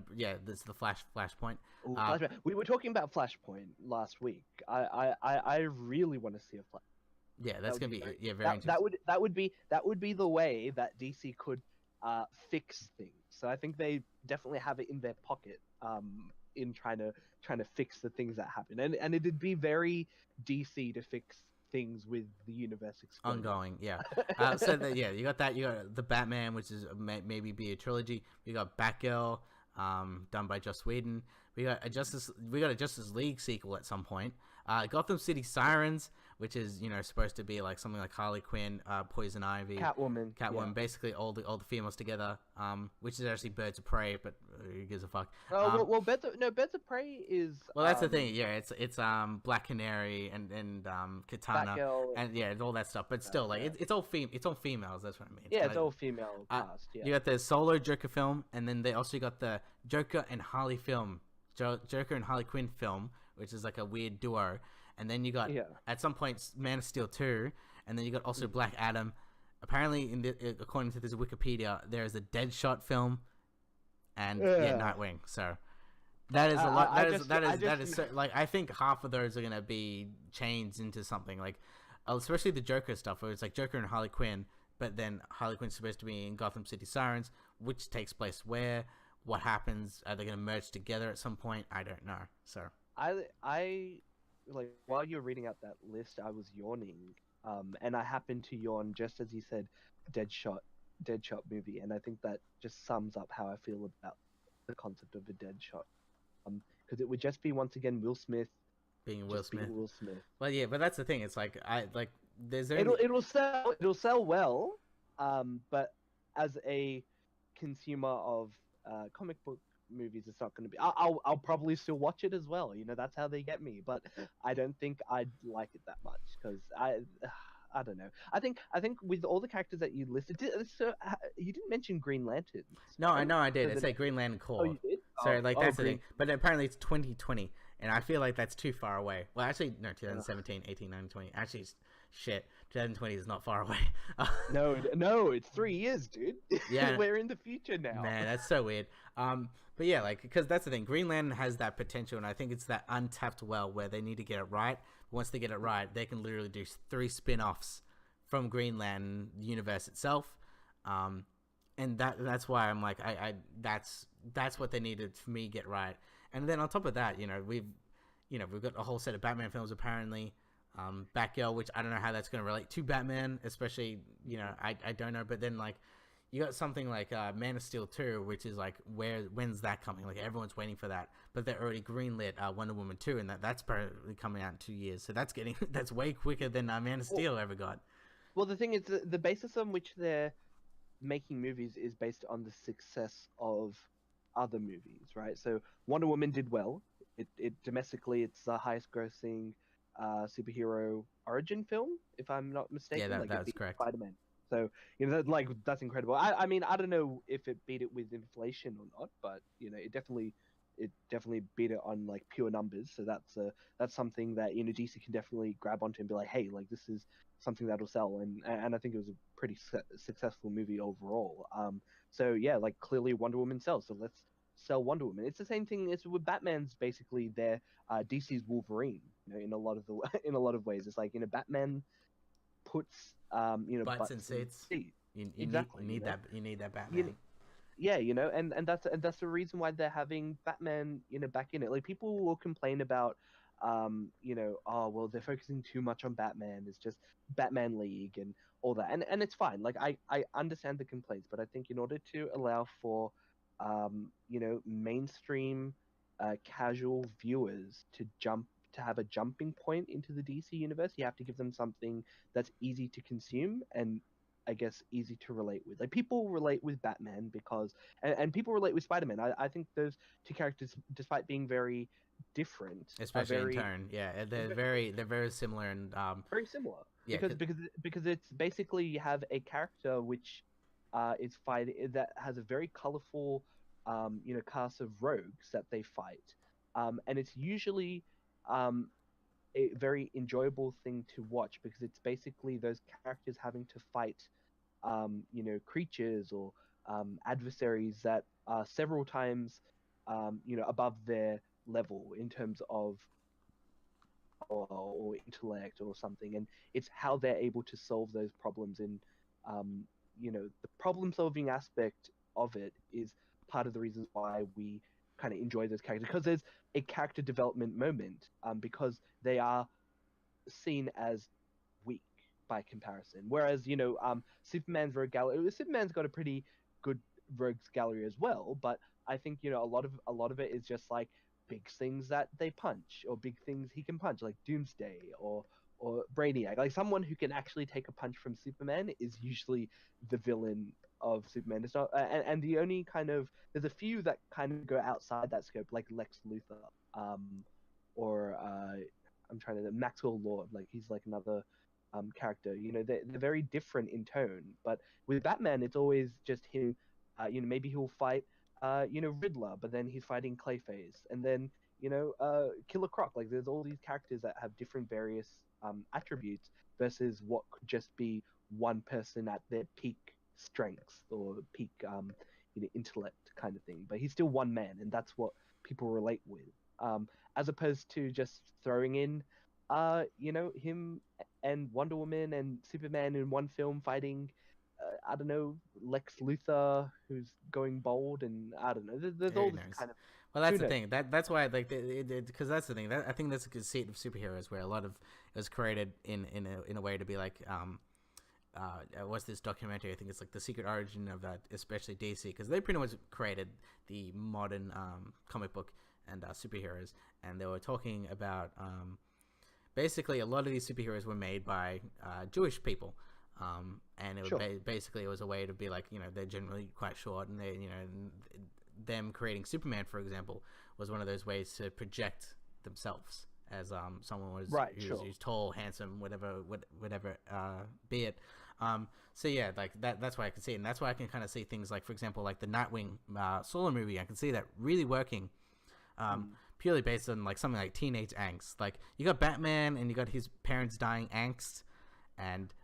this is the Flashpoint. Ooh, Flashpoint. We were talking about Flashpoint last week. I really want to see a Flash. Yeah, that's gonna be very interesting. That would be the way that DC could fix things. So I think they definitely have it in their pocket. In trying to fix the things that happen, and it'd be very DC to fix things with the universe exploding. Ongoing. You got that. You got the Batman, which is maybe be a trilogy. We got Batgirl, done by Joss Whedon. We got a Justice League sequel at some point. Gotham City Sirens, which is supposed to be like something like Harley Quinn, Poison Ivy, Catwoman, basically all the females together. Which is actually Birds of Prey, but who gives a fuck? Birds of Prey is. Well, that's the thing. Yeah, it's Black Canary and Katana Batgirl, and all that stuff. But still, like it's all females. That's what I mean. It's all female cast. You got the solo Joker film, and then they also got the Joker and Harley film, Joker and Harley Quinn film, which is like a weird duo. And then you got at some point Man of Steel 2, and then you got also Black Adam. Apparently, according to this Wikipedia, there is a Deadshot film, and Nightwing. So that is a lot. That is so, like, I think half of those are gonna be changed into something like, especially the Joker stuff, where it's like Joker and Harley Quinn, but then Harley Quinn's supposed to be in Gotham City Sirens, which takes place where. what happens. Are they going to merge together at some point? I don't know. So I like while you're reading out that list, I was yawning, and I happened to yawn just as you said, Deadshot, Deadshot movie, and I think that just sums up how I feel about the concept of a Deadshot. Because it would just be once again Will Smith, being Will just being Smith. Will Smith. Well, yeah, but that's the thing. It's like I like there's only It'll sell well, but as a consumer of comic book movies, it's not going to be. I'll probably still watch it as well. You know, that's how they get me. But I don't think I'd like it that much because I don't know. I think with all the characters that you listed, you didn't mention Green Lanterns, no, I right? know I did. So It said Green Lantern oh, Corps. you did? So like Oh, that's the Green. thing. But apparently it's 2020, and I feel like that's too far away. Well, actually, no, Ugh. 2017, 18, 19, 20. Actually, shit, 2020 is not far away. No, it's 3 years, dude. Yeah, We're in the future now. man, that's so weird. But yeah, like because that's the thing. Green Lantern has that potential, and I think it's that untapped well where they need to get it right. Once they get it right, they can literally do 3 spin-offs from Green Lantern universe itself. And that's why I'm like that's what they needed for me to get right. And then on top of that, we've got a whole set of Batman films apparently. Batgirl, which I don't know how that's going to relate to Batman, especially I don't know. But then like you got something like Man of Steel 2, which is like when's that coming? Like everyone's waiting for that, but they're already greenlit Wonder Woman 2, and that's probably coming out in 2 years. So that's way quicker than Man of Steel ever got. Well, the thing is, the basis on which they're making movies is based on the success of other movies, right? So Wonder Woman did well. It domestically, it's the highest grossing superhero origin film, if I'm not mistaken. Yeah, Like it that's beat correct. Spider-Man. So that's incredible. I mean, I don't know if it beat it with inflation or not, but it definitely beat it on like pure numbers. So that's something that DC can definitely grab onto and be like, hey, like this is something that'll sell, and I think it was a pretty successful movie overall. So yeah, like clearly Wonder Woman sells, so let's sell Wonder Woman. It's the same thing as with Batman's basically their DC's Wolverine. In a lot of the in a lot of ways, it's like Batman puts Butts and butts in seats. seats. You Exactly. need that You, Batman. yeah, and that's the reason why they're having Batman, back in it. Like people will complain about, oh well, they're focusing too much on Batman. It's just Batman League and all that, and it's fine. Like I understand the complaints, but I think in order to allow for, mainstream, casual viewers to have a jumping point into the DC universe, you have to give them something that's easy to consume and I guess easy to relate with. Like people relate with Batman because and people relate with Spider-Man. I think those two characters, despite being very different, are Especially in very turn. Yeah, very they're very similar and very similar. yeah, Because it's basically you have a character which is fighting that has a very colorful cast of rogues that they fight. And it's usually um a very enjoyable thing to watch because it's basically those characters having to fight creatures or adversaries that are several times above their level in terms of or intellect or something, and it's how they're able to solve those problems. And the problem solving aspect of it is part of the reasons why we kind of enjoy those characters because there's a character development moment because they are seen as weak by comparison. Whereas, Superman's got a pretty good rogues gallery as well, but I think, a lot of it is just like big things that they punch or big things he can punch, like Doomsday or Brainiac. Like someone who can actually take a punch from Superman is usually the villain of Superman. It's not, and the only there's a few that kind of go outside that scope, like Lex Luthor, or I'm trying to Maxwell Lord, like he's like another character. They're very different in tone, but with Batman, it's always just him. Maybe he'll fight Riddler, but then he's fighting Clayface, and then Killer Croc. Like there's all these characters that have different various attributes versus what could just be one person at their peak strengths or peak intellect kind of thing. But he's still one man, and that's what people relate with. As opposed to just throwing in, him and Wonder Woman and Superman in one film fighting, I don't know, Lex Luthor who's going bold, and I don't know. There's Who all this knows? kind of Well, that's who the knows. thing. That's why like because that's the thing. I think that's a conceit of superheroes where a lot of it was created in a way to be like what's this documentary? I think it's like the secret origin of that, especially DC, because they pretty much created the modern comic book and superheroes, and they were talking about basically a lot of these superheroes were made by Jewish people. And it would Sure. basically it was a way to be like, they're generally quite short, and them creating Superman, for example, was one of those ways to project themselves as someone Right. who's tall, handsome, whatever be it. So yeah, like that's why I can see it, and that's why I can kind of see things like, for example, like the Nightwing solo movie. I can see that really working, um, Mm. purely based on like something like teenage angst. Like you got Batman and you got his parents dying angst,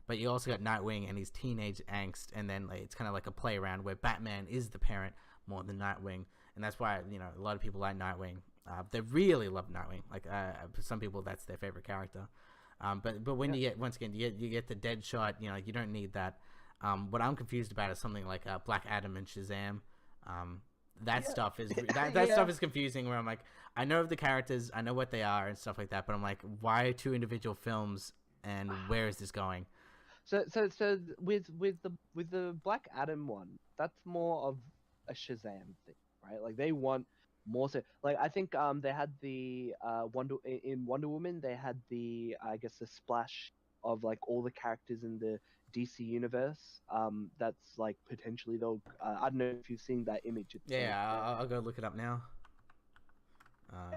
but you also got Nightwing and his teenage angst, and then like, it's kind of like a play around where Batman is the parent more than Nightwing, and that's why a lot of people like Nightwing. They really love Nightwing. Like for some people, that's their favorite character. But when Yeah. you get, once again, you get the dead shot. You don't need that. What I'm confused about is something like Black Adam and Shazam. That Yeah. stuff is that Yeah. stuff is confusing. Where I'm like, I know of the characters, I know what they are and stuff like that, but I'm like, why two individual films, and where is this going? So with the Black Adam one, that's more of a Shazam thing, right? Like they want more so. Like I think they had the in Wonder Woman they had the I guess the splash of like all the characters in the DC universe. That's like potentially they'll I don't know if you've seen that image. It's Yeah, like yeah, I'll go look it up now. Um,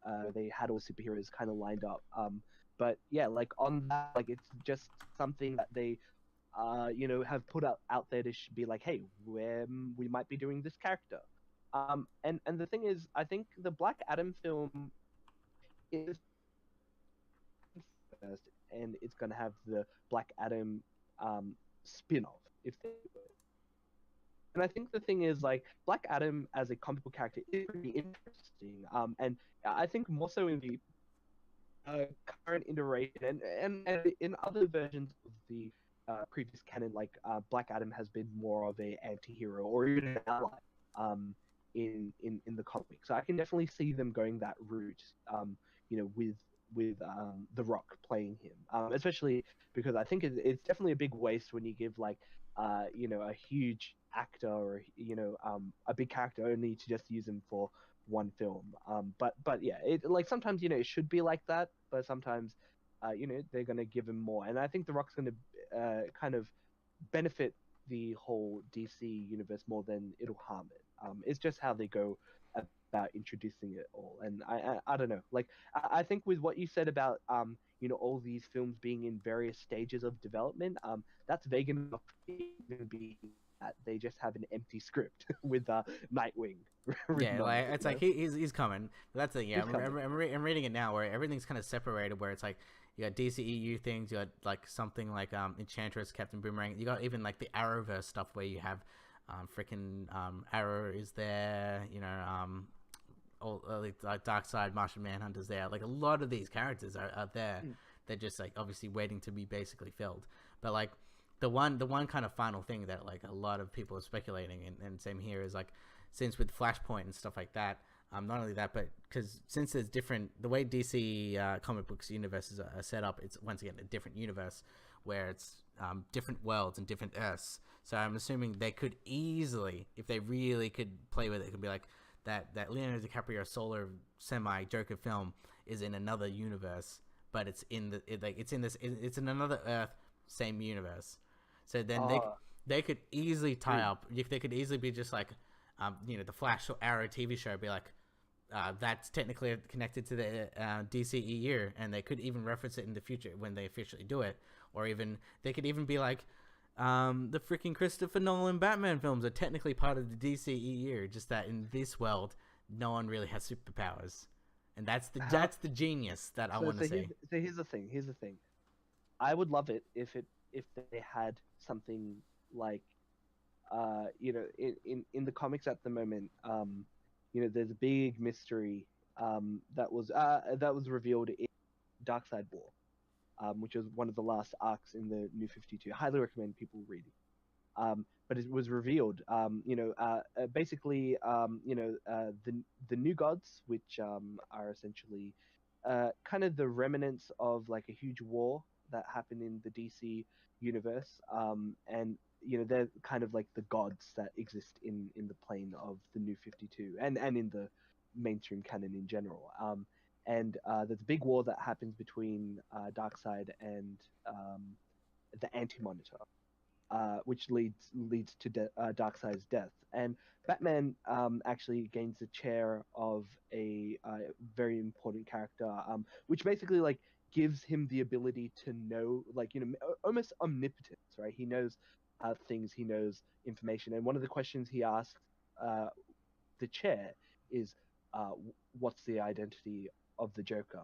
um, they had all superheroes kind of lined up. But yeah, like on that, like it's just something that they have put out there to be like, hey, we might be doing this character. And the thing is, I think the Black Adam film is first, and it's gonna have the Black Adam spin-off if they do it. And I think the thing is, like, Black Adam as a comic book character is pretty interesting. And I think more so in the uh, current iteration and in other versions of the previous canon, like Black Adam has been more of a anti-hero or even an ally in the comic. So I can definitely see them going that route, with The Rock playing him, especially because I think it's definitely a big waste when you give like a huge actor or a big character only to just use him for one film. But yeah, it like sometimes it should be like that, but sometimes they're gonna give him more, and I think The Rock's gonna kind of benefit the whole DC universe more than it'll harm it. It's just how they go about introducing it all, and I don't know. Like I think with what you said about all these films being in various stages of development, that's vague enough to even be that they just have an empty script with Nightwing yeah, written on like it. it's like he's coming. But that's the thing. Yeah, He's coming. I'm reading it now where everything's kind of separated. Where it's like you got DCEU things, you got like something like Enchantress, Captain Boomerang. You got even like the Arrowverse stuff where you have freaking Arrow is there. All like Darkseid, Martian Manhunter's there. Like a lot of these characters are there. Mm. They're just like obviously waiting to be basically filled. But like the one kind of final thing that like a lot of people are speculating, and same here, is like since with Flashpoint and stuff like that. Not only that, but because since there's different, the way DC comic books universes are set up, it's once again a different universe where it's different worlds and different Earths. So I'm assuming they could easily, if they really could play with it, could be like that Leonardo DiCaprio solo semi Joker film is in another universe, but it's in it's in another Earth, same universe. So then Uh, they could easily tie mm. up. They could easily be just like, the Flash or Arrow TV show. Be like, that's technically connected to the DCEU, and they could even reference it in the future when they officially do it. Or even they could even be like, the freaking Christopher Nolan Batman films are technically part of the DCEU, just that in this world, no one really has superpowers, and How, that's the genius that I so want to so here's see. so here's the thing. Here's the thing. I would love it if they had something like in the comics at the moment, there's a big mystery that was revealed in Dark Side War. which was one of the last arcs in the New 52. Highly recommend people reading. But it was revealed, basically, the new gods, which are essentially kind of the remnants of like a huge war that happened in the DC universe, and they're kind of like the gods that exist in the plane of the New 52 and in the mainstream canon in general. And there's a big war that happens between Darkseid and the Anti-Monitor, which leads to Darkseid's death. And Batman actually gains the chair of a very important character, which basically like gives him the ability to know, like almost omnipotence, right? He knows things, he knows information, and one of the questions he asks the chair is, "What's the identity of the Joker?"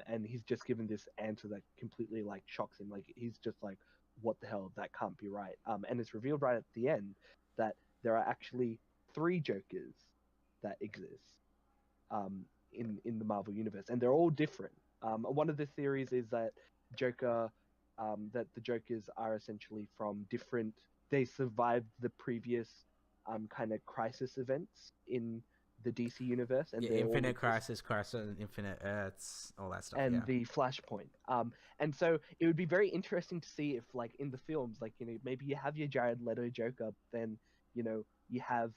And he's just given this answer that completely like shocks him. Like he's just like, what the hell, that can't be right. And it's revealed right at the end that there are actually 3 Jokers that exist in the Marvel universe, and they're all different. One of the theories is that that the Jokers are essentially from different. They survived the previous kind of crisis events in the DC universe, and Infinite Crisis, Infinite Earths, all that stuff, and the Flashpoint. And so it would be very interesting to see if, like, in the films, like, maybe you have your Jared Leto Joker, then you have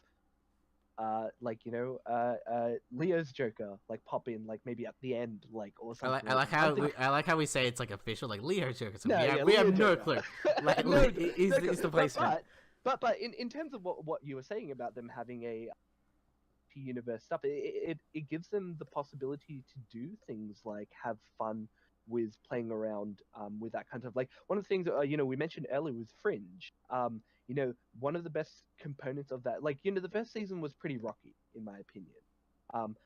Leo's Joker like pop in, like maybe at the end, like, or something. I like how we say it's like official, like Leo's Joker. So no, we have no Joker. clue. Like, is the placement. But in terms of what you were saying about them having a universe stuff, it gives them the possibility to do things like have fun with playing around with that kind of, like, one of the things we mentioned earlier was Fringe. One of the best components of that, like, the first season was pretty rocky in my opinion,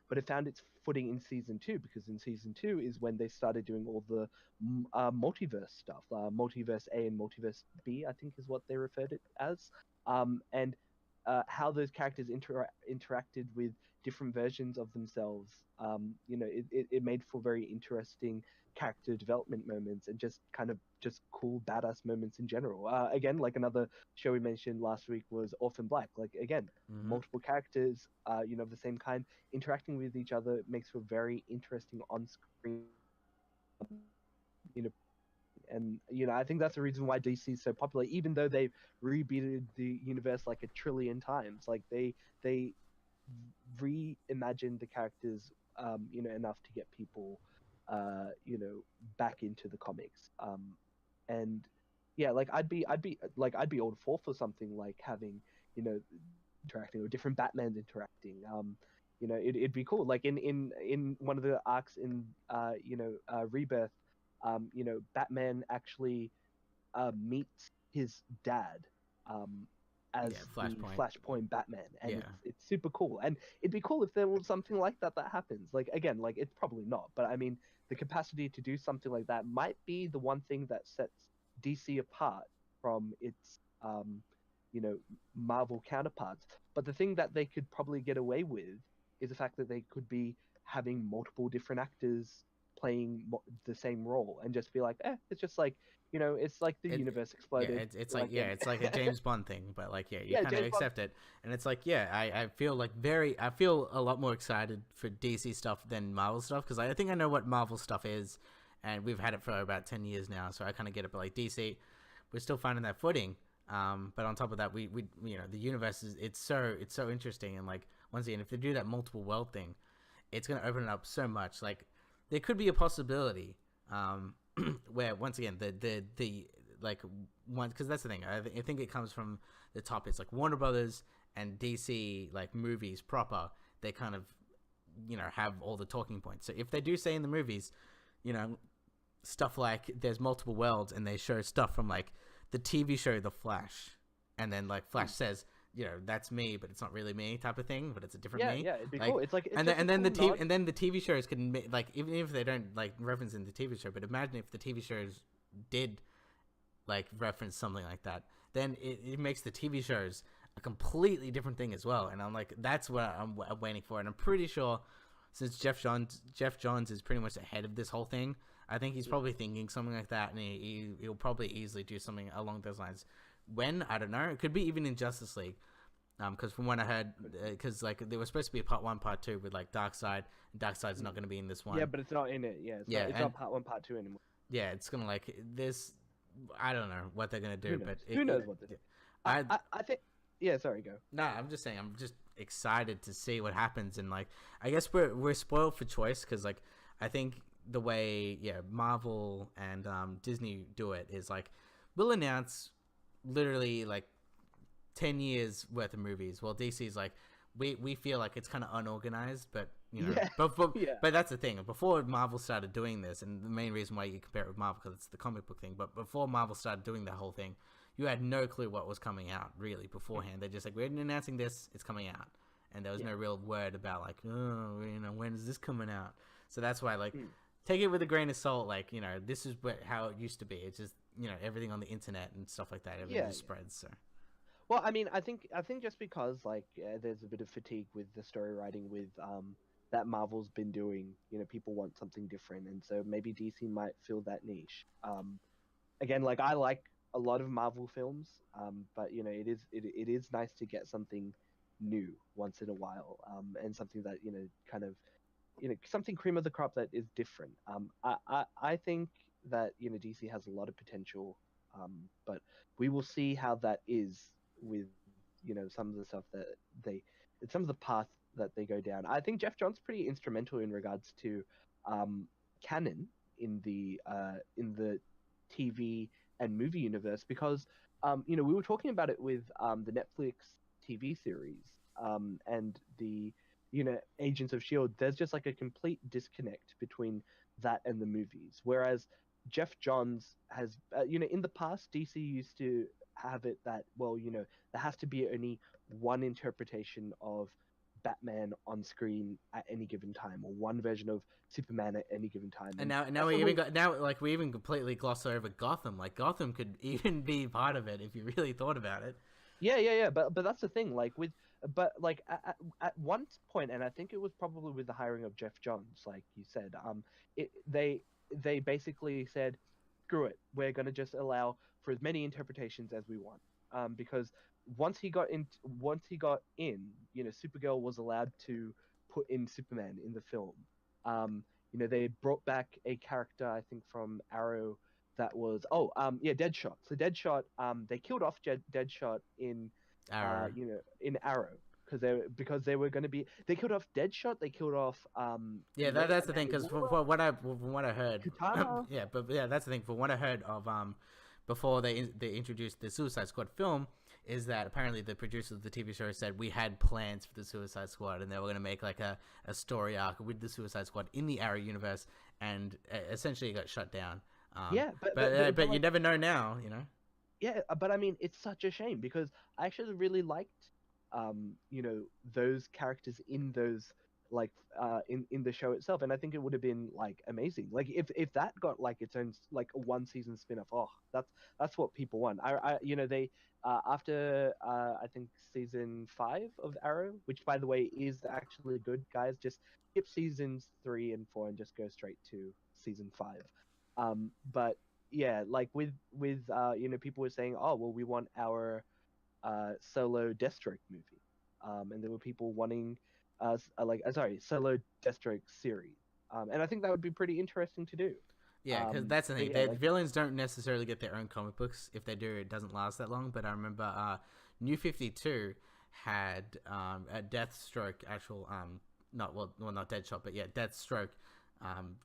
but it found its footing in season 2, because in season 2 is when they started doing all the multiverse stuff, multiverse A and multiverse B, I think is what they referred it as, and how those characters interacted with different versions of themselves. It made for very interesting character development moments, and just kind of just cool badass moments in general. Again, like another show we mentioned last week was Orphan Black. Like, again, multiple characters, of the same kind interacting with each other makes for very interesting on-screen. And I think that's the reason why DC is so popular, even though they've rebooted the universe like 1 trillion times. Like they reimagined the characters, enough to get people, back into the comics. And yeah, like I'd be all for something like having, interacting, or different Batmans interacting. It'd be cool. Like in one of the arcs in Rebirth, Batman actually meets his dad as the Flashpoint Batman, and it's super cool. And it'd be cool if there was something like that happens. Like, again, like, it's probably not, but I mean, the capacity to do something like that might be the one thing that sets DC apart from its Marvel counterparts. But the thing that they could probably get away with is the fact that they could be having multiple different actors playing the same role, and just be like, it's just like, it's like the universe exploded. Yeah, it's like, it's like a James Bond thing, but like, you kind of accept it, and it's like, I feel a lot more excited for DC stuff than Marvel stuff, because I think I know what Marvel stuff is, and we've had it for about 10 years now, so I kind of get it. But like DC, we're still finding that footing. But on top of that, we the universe it's so interesting, and like, once again, if they do that multiple world thing, it's gonna open it up so much. Like, there could be a possibility where, once again, the like one, because that's the thing. I think it comes from the top. It's like Warner Brothers and DC, like, movies proper. They kind of have all the talking points. So if they do say in the movies, stuff like there's multiple worlds, and they show stuff from like the TV show The Flash, and then like Flash says, that's me, but it's not really me, type of thing, but it's a different me. Yeah, it'd be cool. It's like, and then the TV shows can, like, even if they don't like reference in the TV show, but imagine if the TV shows did like reference something like that, then it makes the TV shows a completely different thing as well. And I'm like, that's what I'm waiting for, and I'm pretty sure, since Jeff Johns is pretty much the head of this whole thing, I think he's probably thinking something like that, and he'll probably easily do something along those lines. When, I don't know. It could be even in Justice League. Because from what I heard, because like there was supposed to be a part 1, part 2 with like Darkseid, and Darkseid's not going to be in this one. Yeah, but it's not in it. Yeah, it's not part 1, part 2 anymore. Yeah, it's gonna like this. I don't know what they're gonna do, but who knows what they're doing? I think. Yeah, sorry, go. No, I'm just saying. I'm just excited to see what happens, and like I guess we're spoiled for choice because like I think the way Marvel and Disney do it is like we'll announce literally like 10 years worth of movies. Well, DC's like we feel like it's kind of unorganized, but you know, but that's the thing. Before Marvel started doing this, and the main reason why you compare it with Marvel because it's the comic book thing. But before Marvel started doing the whole thing, you had no clue what was coming out really beforehand. They're just like, we're announcing this, it's coming out, and there was no real word about like, oh, you know, when is this coming out? So that's why like take it with a grain of salt. Like, you know, this is how it used to be. It's just, you know, everything on the internet and stuff like that. Everything just spreads. So. Well, I mean, I think just because like there's a bit of fatigue with the story writing with that Marvel's been doing, you know, people want something different, and so maybe DC might fill that niche. Again, like I like a lot of Marvel films, but you know, it is nice to get something new once in a while, and something that, you know, kind of, you know, something cream of the crop that is different. I think that, you know, DC has a lot of potential, but we will see how that is with, you know, some of the stuff that some of the paths that they go down. I think Jeff Johns pretty instrumental in regards to canon in the TV and movie universe, because you know, we were talking about it with the Netflix TV series and the, you know, Agents of Shield. There's just like a complete disconnect between that and the movies, whereas Jeff Johns has you know, in the past DC used to have it that, well, you know, there has to be only one interpretation of Batman on screen at any given time, or one version of Superman at any given time. And now we even got we even completely gloss over Gotham. Like Gotham could even be part of it if you really thought about it. Yeah. But that's the thing. Like like at one point, and I think it was probably with the hiring of Jeff Johns, like you said, they basically said, screw it, we're gonna just allow for as many interpretations as we want, because once he got in, you know, Supergirl was allowed to put in Superman in the film. You know, they brought back a character, I think, from Arrow that was Deadshot. So Deadshot, they killed off Deadshot in Arrow. you know, in Arrow. Because they were going to be, they killed off Deadshot, they killed off that's the thing, because from what I heard Katana. that's the thing, from what I heard of before they introduced the Suicide Squad film, is that apparently the producers of the TV show said we had plans for the Suicide Squad, and they were going to make like a story arc with the Suicide Squad in the Arrow universe, and essentially it got shut down. But you never know now, you know. Yeah, but I mean, it's such a shame because I actually really liked you know, those characters in those, like in the show itself, and I think it would have been like amazing, like if that got like its own like a 1-season spin-off. Oh, that's what people want. I you know, they after I think season 5 of Arrow, which by the way is actually good, guys, just skip seasons 3 and 4 and just go straight to season 5. But yeah, like with you know, people were saying, oh well, we want our solo Deathstroke movie, and there were people wanting solo Deathstroke series, and I think that would be pretty interesting to do. Yeah, because that's the thing. Villains don't necessarily get their own comic books. If they do, it doesn't last that long. But I remember New 52 had a Deathstroke actual not Deadshot, but yeah, Deathstroke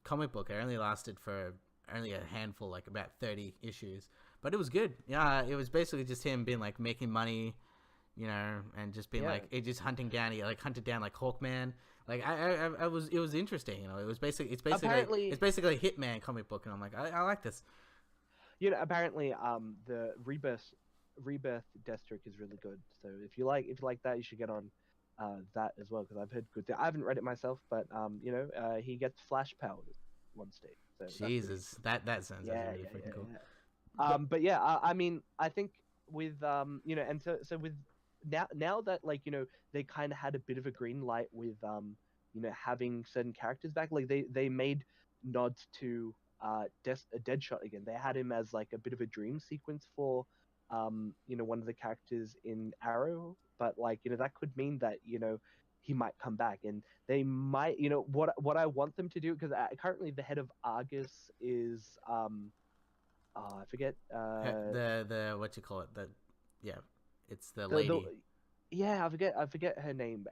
comic book. It only lasted for only a handful, like about 30 issues. But it was good. Yeah, it was basically just him being like making money, you know, and just being like, it just hunting down. He like hunted down like Hawkman. Like it was interesting, you know. It's basically a Hitman comic book, and I'm like, I like this. You know, apparently, the Rebirth Deathstroke is really good. So if you like that, you should get on that as well, because I've heard good things. I haven't read it myself, but you know, he gets flash powers one stage. So Jesus, that sounds really freaking cool. Yeah. But yeah, I mean, I think with you know, and so with now that, like, you know, they kind of had a bit of a green light with you know, having certain characters back, like they made nods to Deadshot again. They had him as like a bit of a dream sequence for one of the characters in Arrow, but like that could mean that he might come back, and they might what I want them to do, because currently the head of Argus is I forget The what you call it, yeah, it's the the lady. yeah, I forget her name.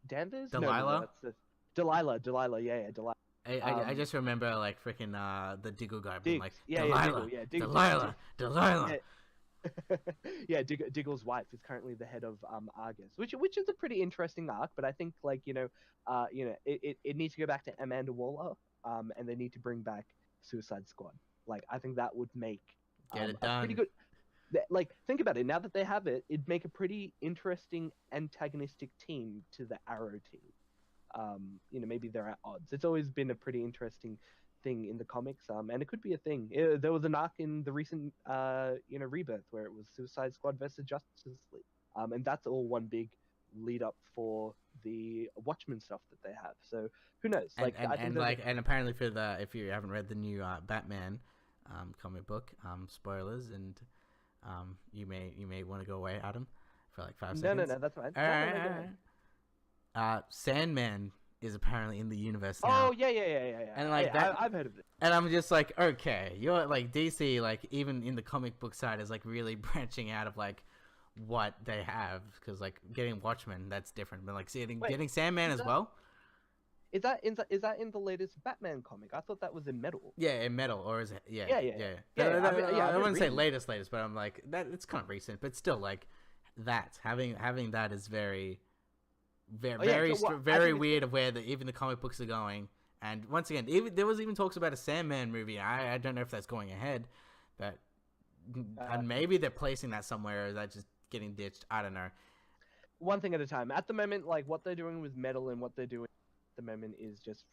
Danvers? Delilah? No, that's the Delilah, yeah, Delilah. I just remember like freaking the Diggle guy being like Diggs, yeah, Delilah, Diggle, yeah, Delilah, Delilah. Yeah, Diggle's wife is currently the head of Argus, which is a pretty interesting arc. But I think like it needs to go back to Amanda Waller, and they need to bring back Suicide Squad. Like I think that would make Get it a pretty done. good. Like think about it. Now that they have it, it'd make a pretty interesting antagonistic team to the Arrow team. Maybe they're at odds. It's always been a pretty interesting thing in the comics, and it could be a thing. There was an arc in the recent Rebirth where it was Suicide Squad versus Justice League, and that's all one big lead up for the Watchmen stuff that they have. So who knows? And Like I think and apparently for the, if you haven't read the new Batman comic book, spoilers, and you may want to go away, Adam, for like 5 seconds. no, that's fine. All No, right, no, all go right. ahead. Sandman is apparently in the universe now. Oh yeah. And like I've heard of it. And I'm just like, okay, you're like DC, like even in the comic book side is like really branching out of like what they have, because like getting Watchmen, that's different, but like getting Sandman as well. Is that in the latest Batman comic? I thought that was in Metal. Yeah, in Metal, or is it? Yeah. I I wouldn't say reading. latest, but I'm like that. It's kind of recent, but still, like that having that is very very weird of where even the comic books are going. And once again, there was even talks about a Sandman movie. I don't know if that's going ahead, but and maybe they're placing that somewhere, or is that just getting ditched? I don't know. One thing at a time. At the moment, like what they're doing with Metal and what they're doing at the moment is just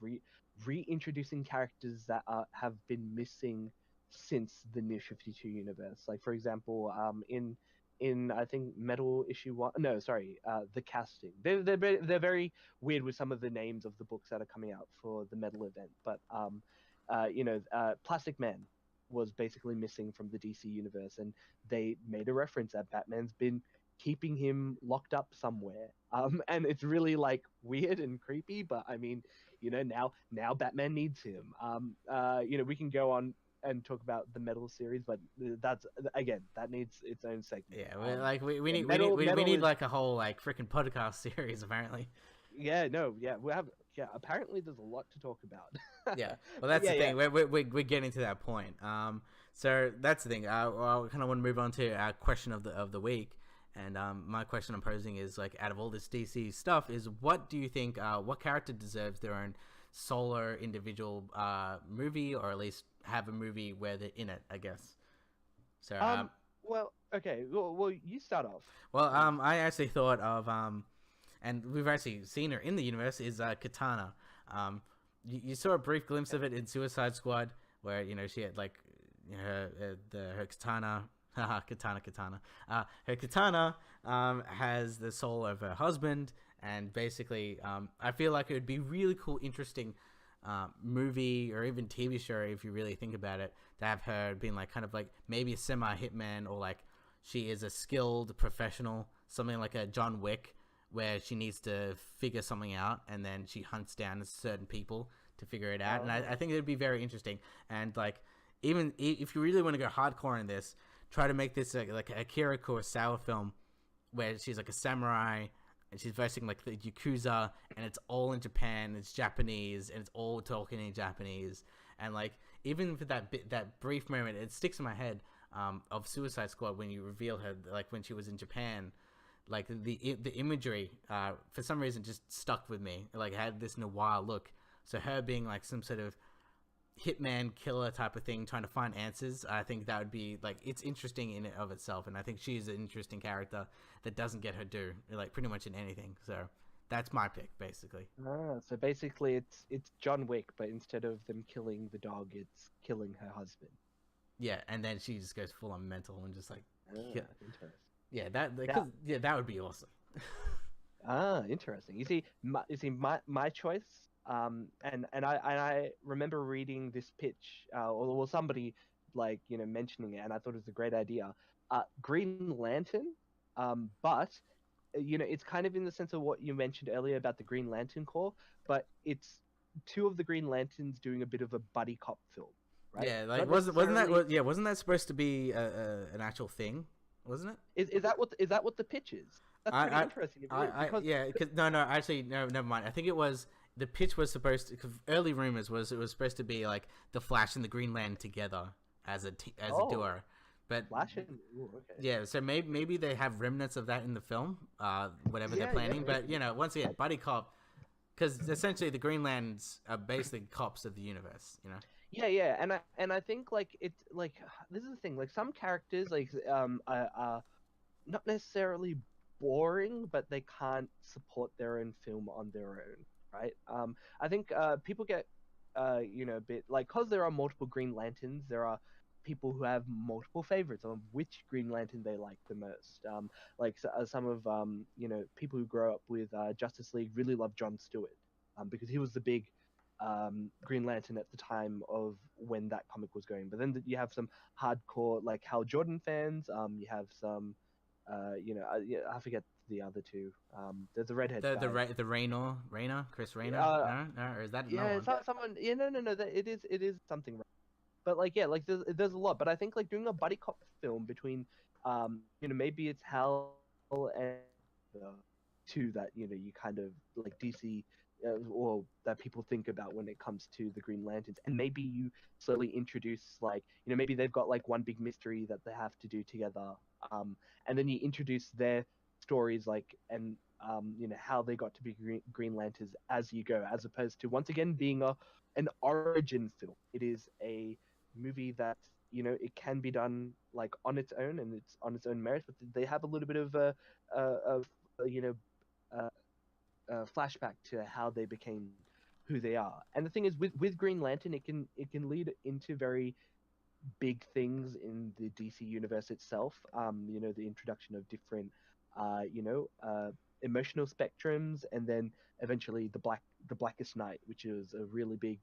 reintroducing characters that have been missing since the New 52 universe. Like for example, in I think Metal issue 1. No, sorry, the casting. They're very weird with some of the names of the books that are coming out for the Metal event. But Plastic Man was basically missing from the DC universe, and they made a reference that Batman's been keeping him locked up somewhere. And it's really like weird and creepy. But I mean, now Batman needs him. We can go on and talk about the Metal series, but that's again that needs its own segment. Yeah, we need Metal like a whole like freaking podcast series apparently. We have apparently there's a lot to talk about. Yeah, well that's the thing. We're getting to that point. So that's the thing. I kind of want to move on to our question of the week, and my question I'm posing is like, out of all this DC stuff, is what do you think? What character deserves their own solo individual movie, or at least have a movie where they're in it, I guess. So well, okay, well you start off. Well, I actually thought of and we've actually seen her in the universe, is Katana. You saw a brief glimpse of it in Suicide Squad, where she had like her katana. Katana. Her katana has the soul of her husband, and basically, I feel like it would be really cool, interesting movie or even TV show, if you really think about it, to have her being like kind of like maybe a semi-hitman, or like she is a skilled professional, something like a John Wick, where she needs to figure something out and then she hunts down certain people to figure it out. And I think it would be very interesting. And like, even if you really want to go hardcore in this, try to make this like a Akira Kurosawa film where she's like a samurai and she's versing like the Yakuza, and it's all in Japan, it's Japanese, and it's all talking in Japanese. And like, even for that brief moment, it sticks in my head of Suicide Squad when you reveal her, like when she was in Japan, like the imagery for some reason just stuck with me. Like it had this noir look. So her being like some sort of hitman killer type of thing, trying to find answers, I think that would be like, it's interesting in and of itself. And I think she's an interesting character that doesn't get her due, like pretty much in anything. So that's my pick, basically. So basically it's John Wick, but instead of them killing the dog, it's killing her husband. Yeah, and then she just goes full on mental and just like Interesting. Yeah, that would be awesome. Interesting. You see, my choice And I remember reading this pitch, or somebody like mentioning it, and I thought it was a great idea. Green Lantern, but it's kind of in the sense of what you mentioned earlier about the Green Lantern Corps, but it's two of the Green Lanterns doing a bit of a buddy cop film, right? Yeah, like Not wasn't that necessarily. yeah, wasn't that supposed to be an actual thing? Wasn't it? Is that what the pitch is? That's pretty I, interesting if it is, because yeah, cause, no, no, actually, no, never mind. I think it was the pitch was supposed to. Cause early rumors was it was supposed to be like the Flash and the Green Lantern together as as a oh, duo, but Flash and ooh, okay. yeah, so maybe they have remnants of that in the film, whatever they're Yeah, yeah, planning. But maybe. once again, buddy cop, because essentially the Green Lanterns are basically cops of the universe. Yeah, yeah, and I think like it's like this is the thing. Like some characters are not necessarily boring, but they can't support their own film on their own, right? I think people get a bit like, because there are multiple Green Lanterns, there are people who have multiple favorites on which Green Lantern they like the most. Some of people who grow up with Justice League really love John Stewart, because he was the big Green Lantern at the time of when that comic was going. But then you have some hardcore like Hal Jordan fans. You have some yeah, I forget the other two. There's a redhead guy. The Rayner, Chris Rayner, Uh, no, or is that another yeah, one? someone. Yeah, no, no, no. It is something. But like, yeah, like there's a lot. But I think like doing a buddy cop film between, maybe it's Hal and the two that you kind of like DC. Or that people think about when it comes to the Green Lanterns, and maybe you slowly introduce like maybe they've got like one big mystery that they have to do together, and then you introduce their stories like and how they got to be Green Lanterns as you go, as opposed to once again being an origin film. It is a movie that it can be done like on its own and it's on its own merit, but they have a little bit of a uh, flashback to how they became who they are. And the thing is, with Green Lantern, it can lead into very big things in the DC universe itself. The introduction of different, emotional spectrums, and then eventually the Blackest Night, which is a really big,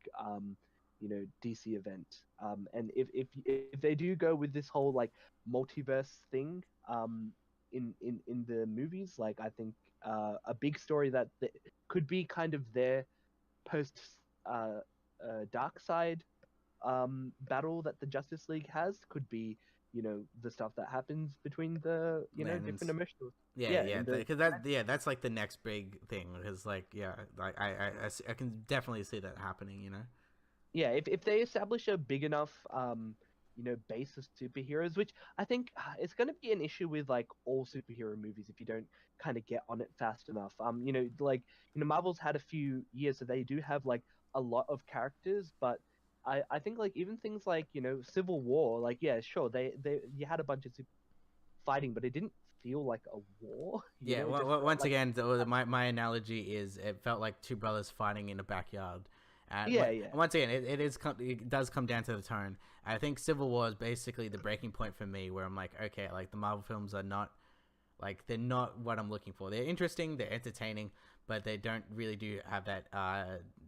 DC event. And if they do go with this whole like multiverse thing, in the movies, like I think a big story that could be kind of their post uh, dark side battle that the Justice League has could be, the stuff that happens between the, different Lanterns. emotional. Yeah, Yeah, yeah, in the because that's like the next big thing. Because like, yeah, like I can definitely see that happening. yeah, if they establish a big enough base of superheroes, which I think it's going to be an issue with like all superhero movies if you don't kind of get on it fast enough. Like Marvel's had a few years, so they do have like a lot of characters, but I think like even things like Civil War, like yeah, sure, they you had a bunch of super fighting, but it didn't feel like a war. Yeah. It just felt Once like again, my analogy is it felt like two brothers fighting in a backyard. yeah, yeah. Once again, it does come down to the tone. I think Civil War is basically the breaking point for me, where I'm like, okay, like the Marvel films are not like they're not what I'm looking for. They're interesting, they're entertaining, but they don't really do have that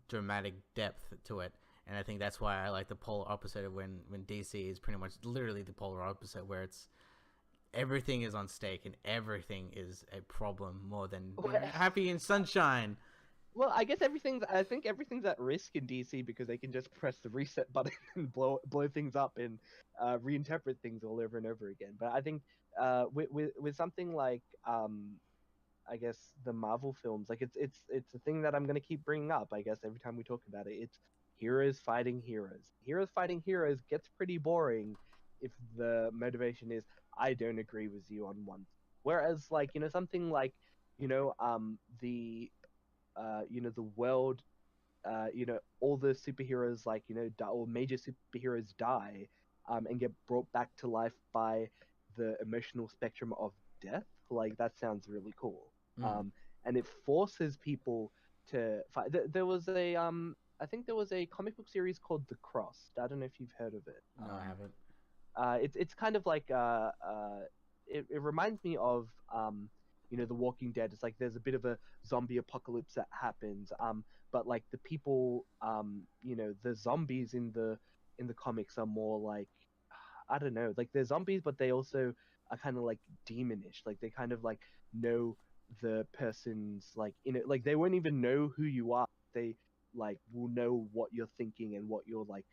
dramatic depth to it. And I think that's why I like the polar opposite of when DC is pretty much literally the polar opposite, where it's everything is on stake and everything is a problem more than happy and sunshine. Well, I think everything's at risk in DC because they can just press the reset button and blow things up and reinterpret things all over and over again. But I think with something like I guess the Marvel films, like it's a thing that I'm gonna keep bringing up. I guess every time we talk about it, it's heroes fighting heroes. Heroes fighting heroes gets pretty boring if the motivation is I don't agree with you on one. Whereas like something like the the world, all the superheroes like or major superheroes die, and get brought back to life by the emotional spectrum of death. Like that sounds really cool. Mm. And it forces people to fight. There was a I think there was a comic book series called The Cross. I don't know if you've heard of it. No, I haven't. It's kind of like it reminds me of The Walking Dead. It's like there's a bit of a zombie apocalypse that happens, but like the people, the zombies in the comics are more like, I don't know, like they're zombies, but they also are kind of like demonish. Like they kind of like know the person's like like they won't even know who you are. They like will know what you're thinking and what your like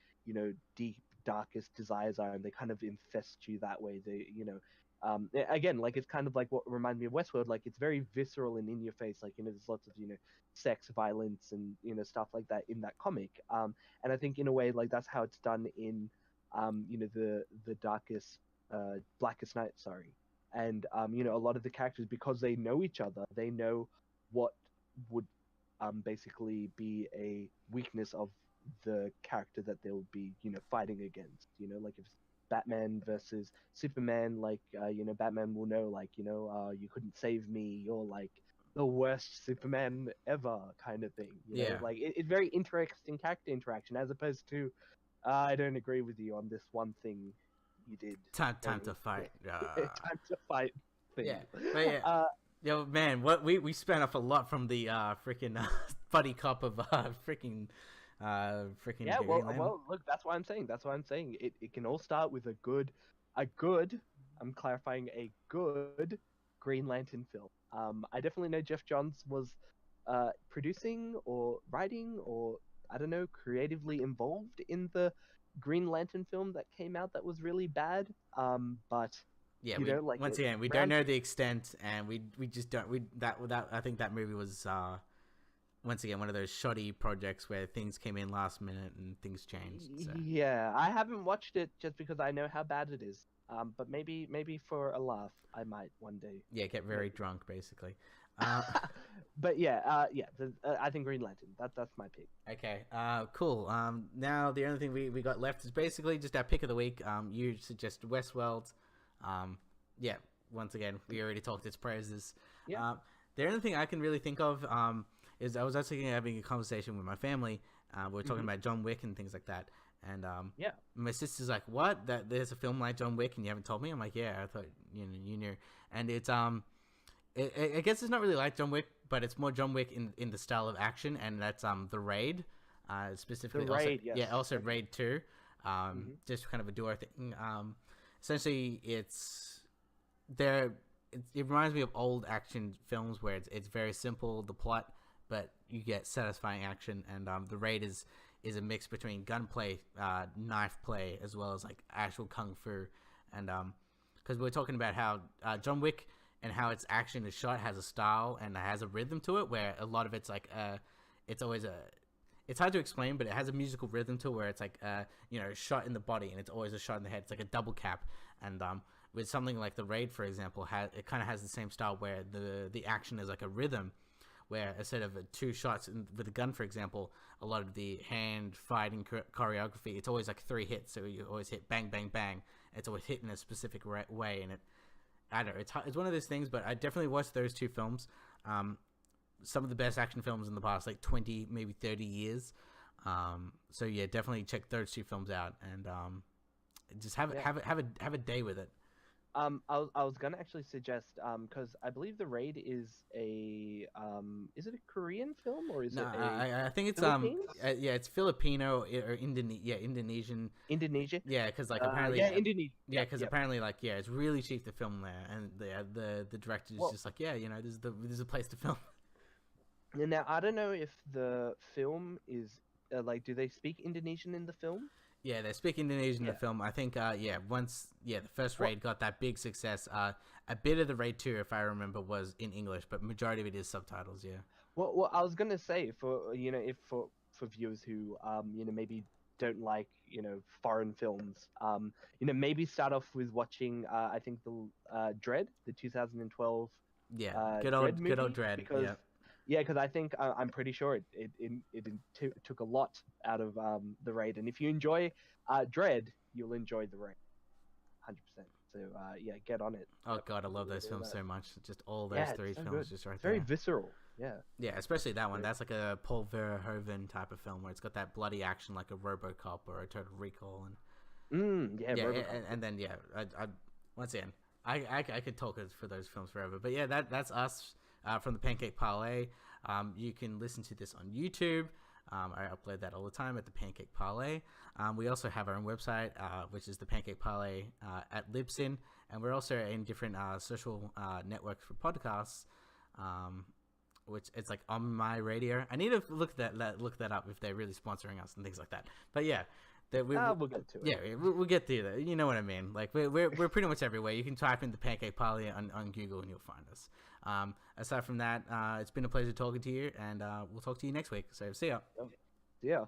deep darkest desires are, and they kind of infest you that way. Again, like it's kind of like what reminds me of Westworld. Like it's very visceral and in your face. Like there's lots of sex, violence, and stuff like that in that comic. And I think in a way like that's how it's done in the darkest, blackest night. Sorry, and a lot of the characters, because they know each other, they know what would basically be a weakness of the character that they'll be fighting against. Like if Batman versus Superman, like Batman will know like you couldn't save me, you're like the worst Superman ever, kind of thing. Yeah. Like it's very interesting character interaction, as opposed to I don't agree with you on this one thing you did. Time to fight. Time to fight thing. Yeah, but yeah. Yo, man, what we spun off a lot from the freaking buddy cop of freaking Yeah, well, look, that's what I'm saying. It can all start with a good, I'm clarifying, a good Green Lantern film. I definitely know Jeff Johns was producing or writing or I don't know, creatively involved in the Green Lantern film that came out that was really bad. But yeah, like once again, we don't know the extent, and we just don't. That I think that movie was once again one of those shoddy projects where things came in last minute and things changed. So. Yeah, I haven't watched it just because I know how bad it is. But maybe for a laugh, I might one day. Yeah, get very drunk, basically. But yeah, I think Green Lantern. That's my pick. Okay, cool. Now the only thing we got left is basically just our pick of the week. You suggested Westworld. Yeah, once again, we already talked its praises. Yeah. The only thing I can really think of is I was actually having a conversation with my family. We were talking about John Wick and things like that. And my sister's like, "What? That there's a film like John Wick and you haven't told me?" I'm like, "Yeah, I thought you knew." And it's I guess it's not really like John Wick, but it's more John Wick in the style of action, and that's The Raid, specifically. The Raid, also, yes. Yeah, also Raid 2, just kind of a duo thing. Essentially, it reminds me of old action films where it's very simple, the plot, but you get satisfying action, and The Raid is a mix between gunplay, knife play, as well as like actual kung fu, and because we're talking about how John Wick and how its action is shot has a style and has a rhythm to it, where a lot of it's like it's always it's hard to explain, but it has a musical rhythm to it where it's like shot in the body and it's always a shot in the head. It's like a double cap, and with something like The Raid, for example, it kind of has the same style where the action is like a rhythm, where instead of two shots with a gun, for example, a lot of the hand fighting choreography, it's always like 3 hits, so you always hit bang bang bang. It's always hit in a specific way, and I don't know, it's one of those things, but I definitely watched those two films. Some of the best action films in the past, like 20, maybe 30 years. So yeah, definitely check those two films out, and just have a day with it. I was gonna actually suggest because I believe The Raid is a it a Korean film or is it I think it's it's Filipino or Indonesian. Indonesia. Yeah, because like apparently Indonesia. Yeah, because apparently like it's really cheap to film there, and the director is just like this is a place to film. Now I don't know if the film is do they speak Indonesian in the film? Yeah, they speak Indonesian in the film. I think, once the first Raid got that big success, a bit of the Raid 2, if I remember, was in English, but majority of it is subtitles, yeah. Well, I was gonna say, for if for viewers who, maybe don't like, foreign films, maybe start off with watching, I think the Dread, the 2012 good old Dread, because, because I think I'm pretty sure it took a lot out of The Raid, and if you enjoy Dread, you'll enjoy The Raid, 100%. So get on it. Oh god, I love those films so much. Just all those three films, good. just right it's there. Very visceral. Yeah. Yeah, especially that one. That's like a Paul Verhoeven type of film where it's got that bloody action like a RoboCop or a Total Recall, and RoboCop. and then I once again, I could talk for those films forever. But yeah, that's us from the Pancake Parlay. You can listen to this on YouTube. I upload that all the time at the Pancake Parlay. We also have our own website, which is the Pancake Parlay at Libsyn, and we're also in different social networks for podcasts. Which it's like on my radio. I need to look that up if they're really sponsoring us and things like that. But yeah, we'll get to it. Yeah, we'll get to that. You know what I mean? Like we're pretty much everywhere. You can type in the Pancake Parlay on Google and you'll find us. Aside from that, it's been a pleasure talking to you, and we'll talk to you next week. So see ya. Yeah.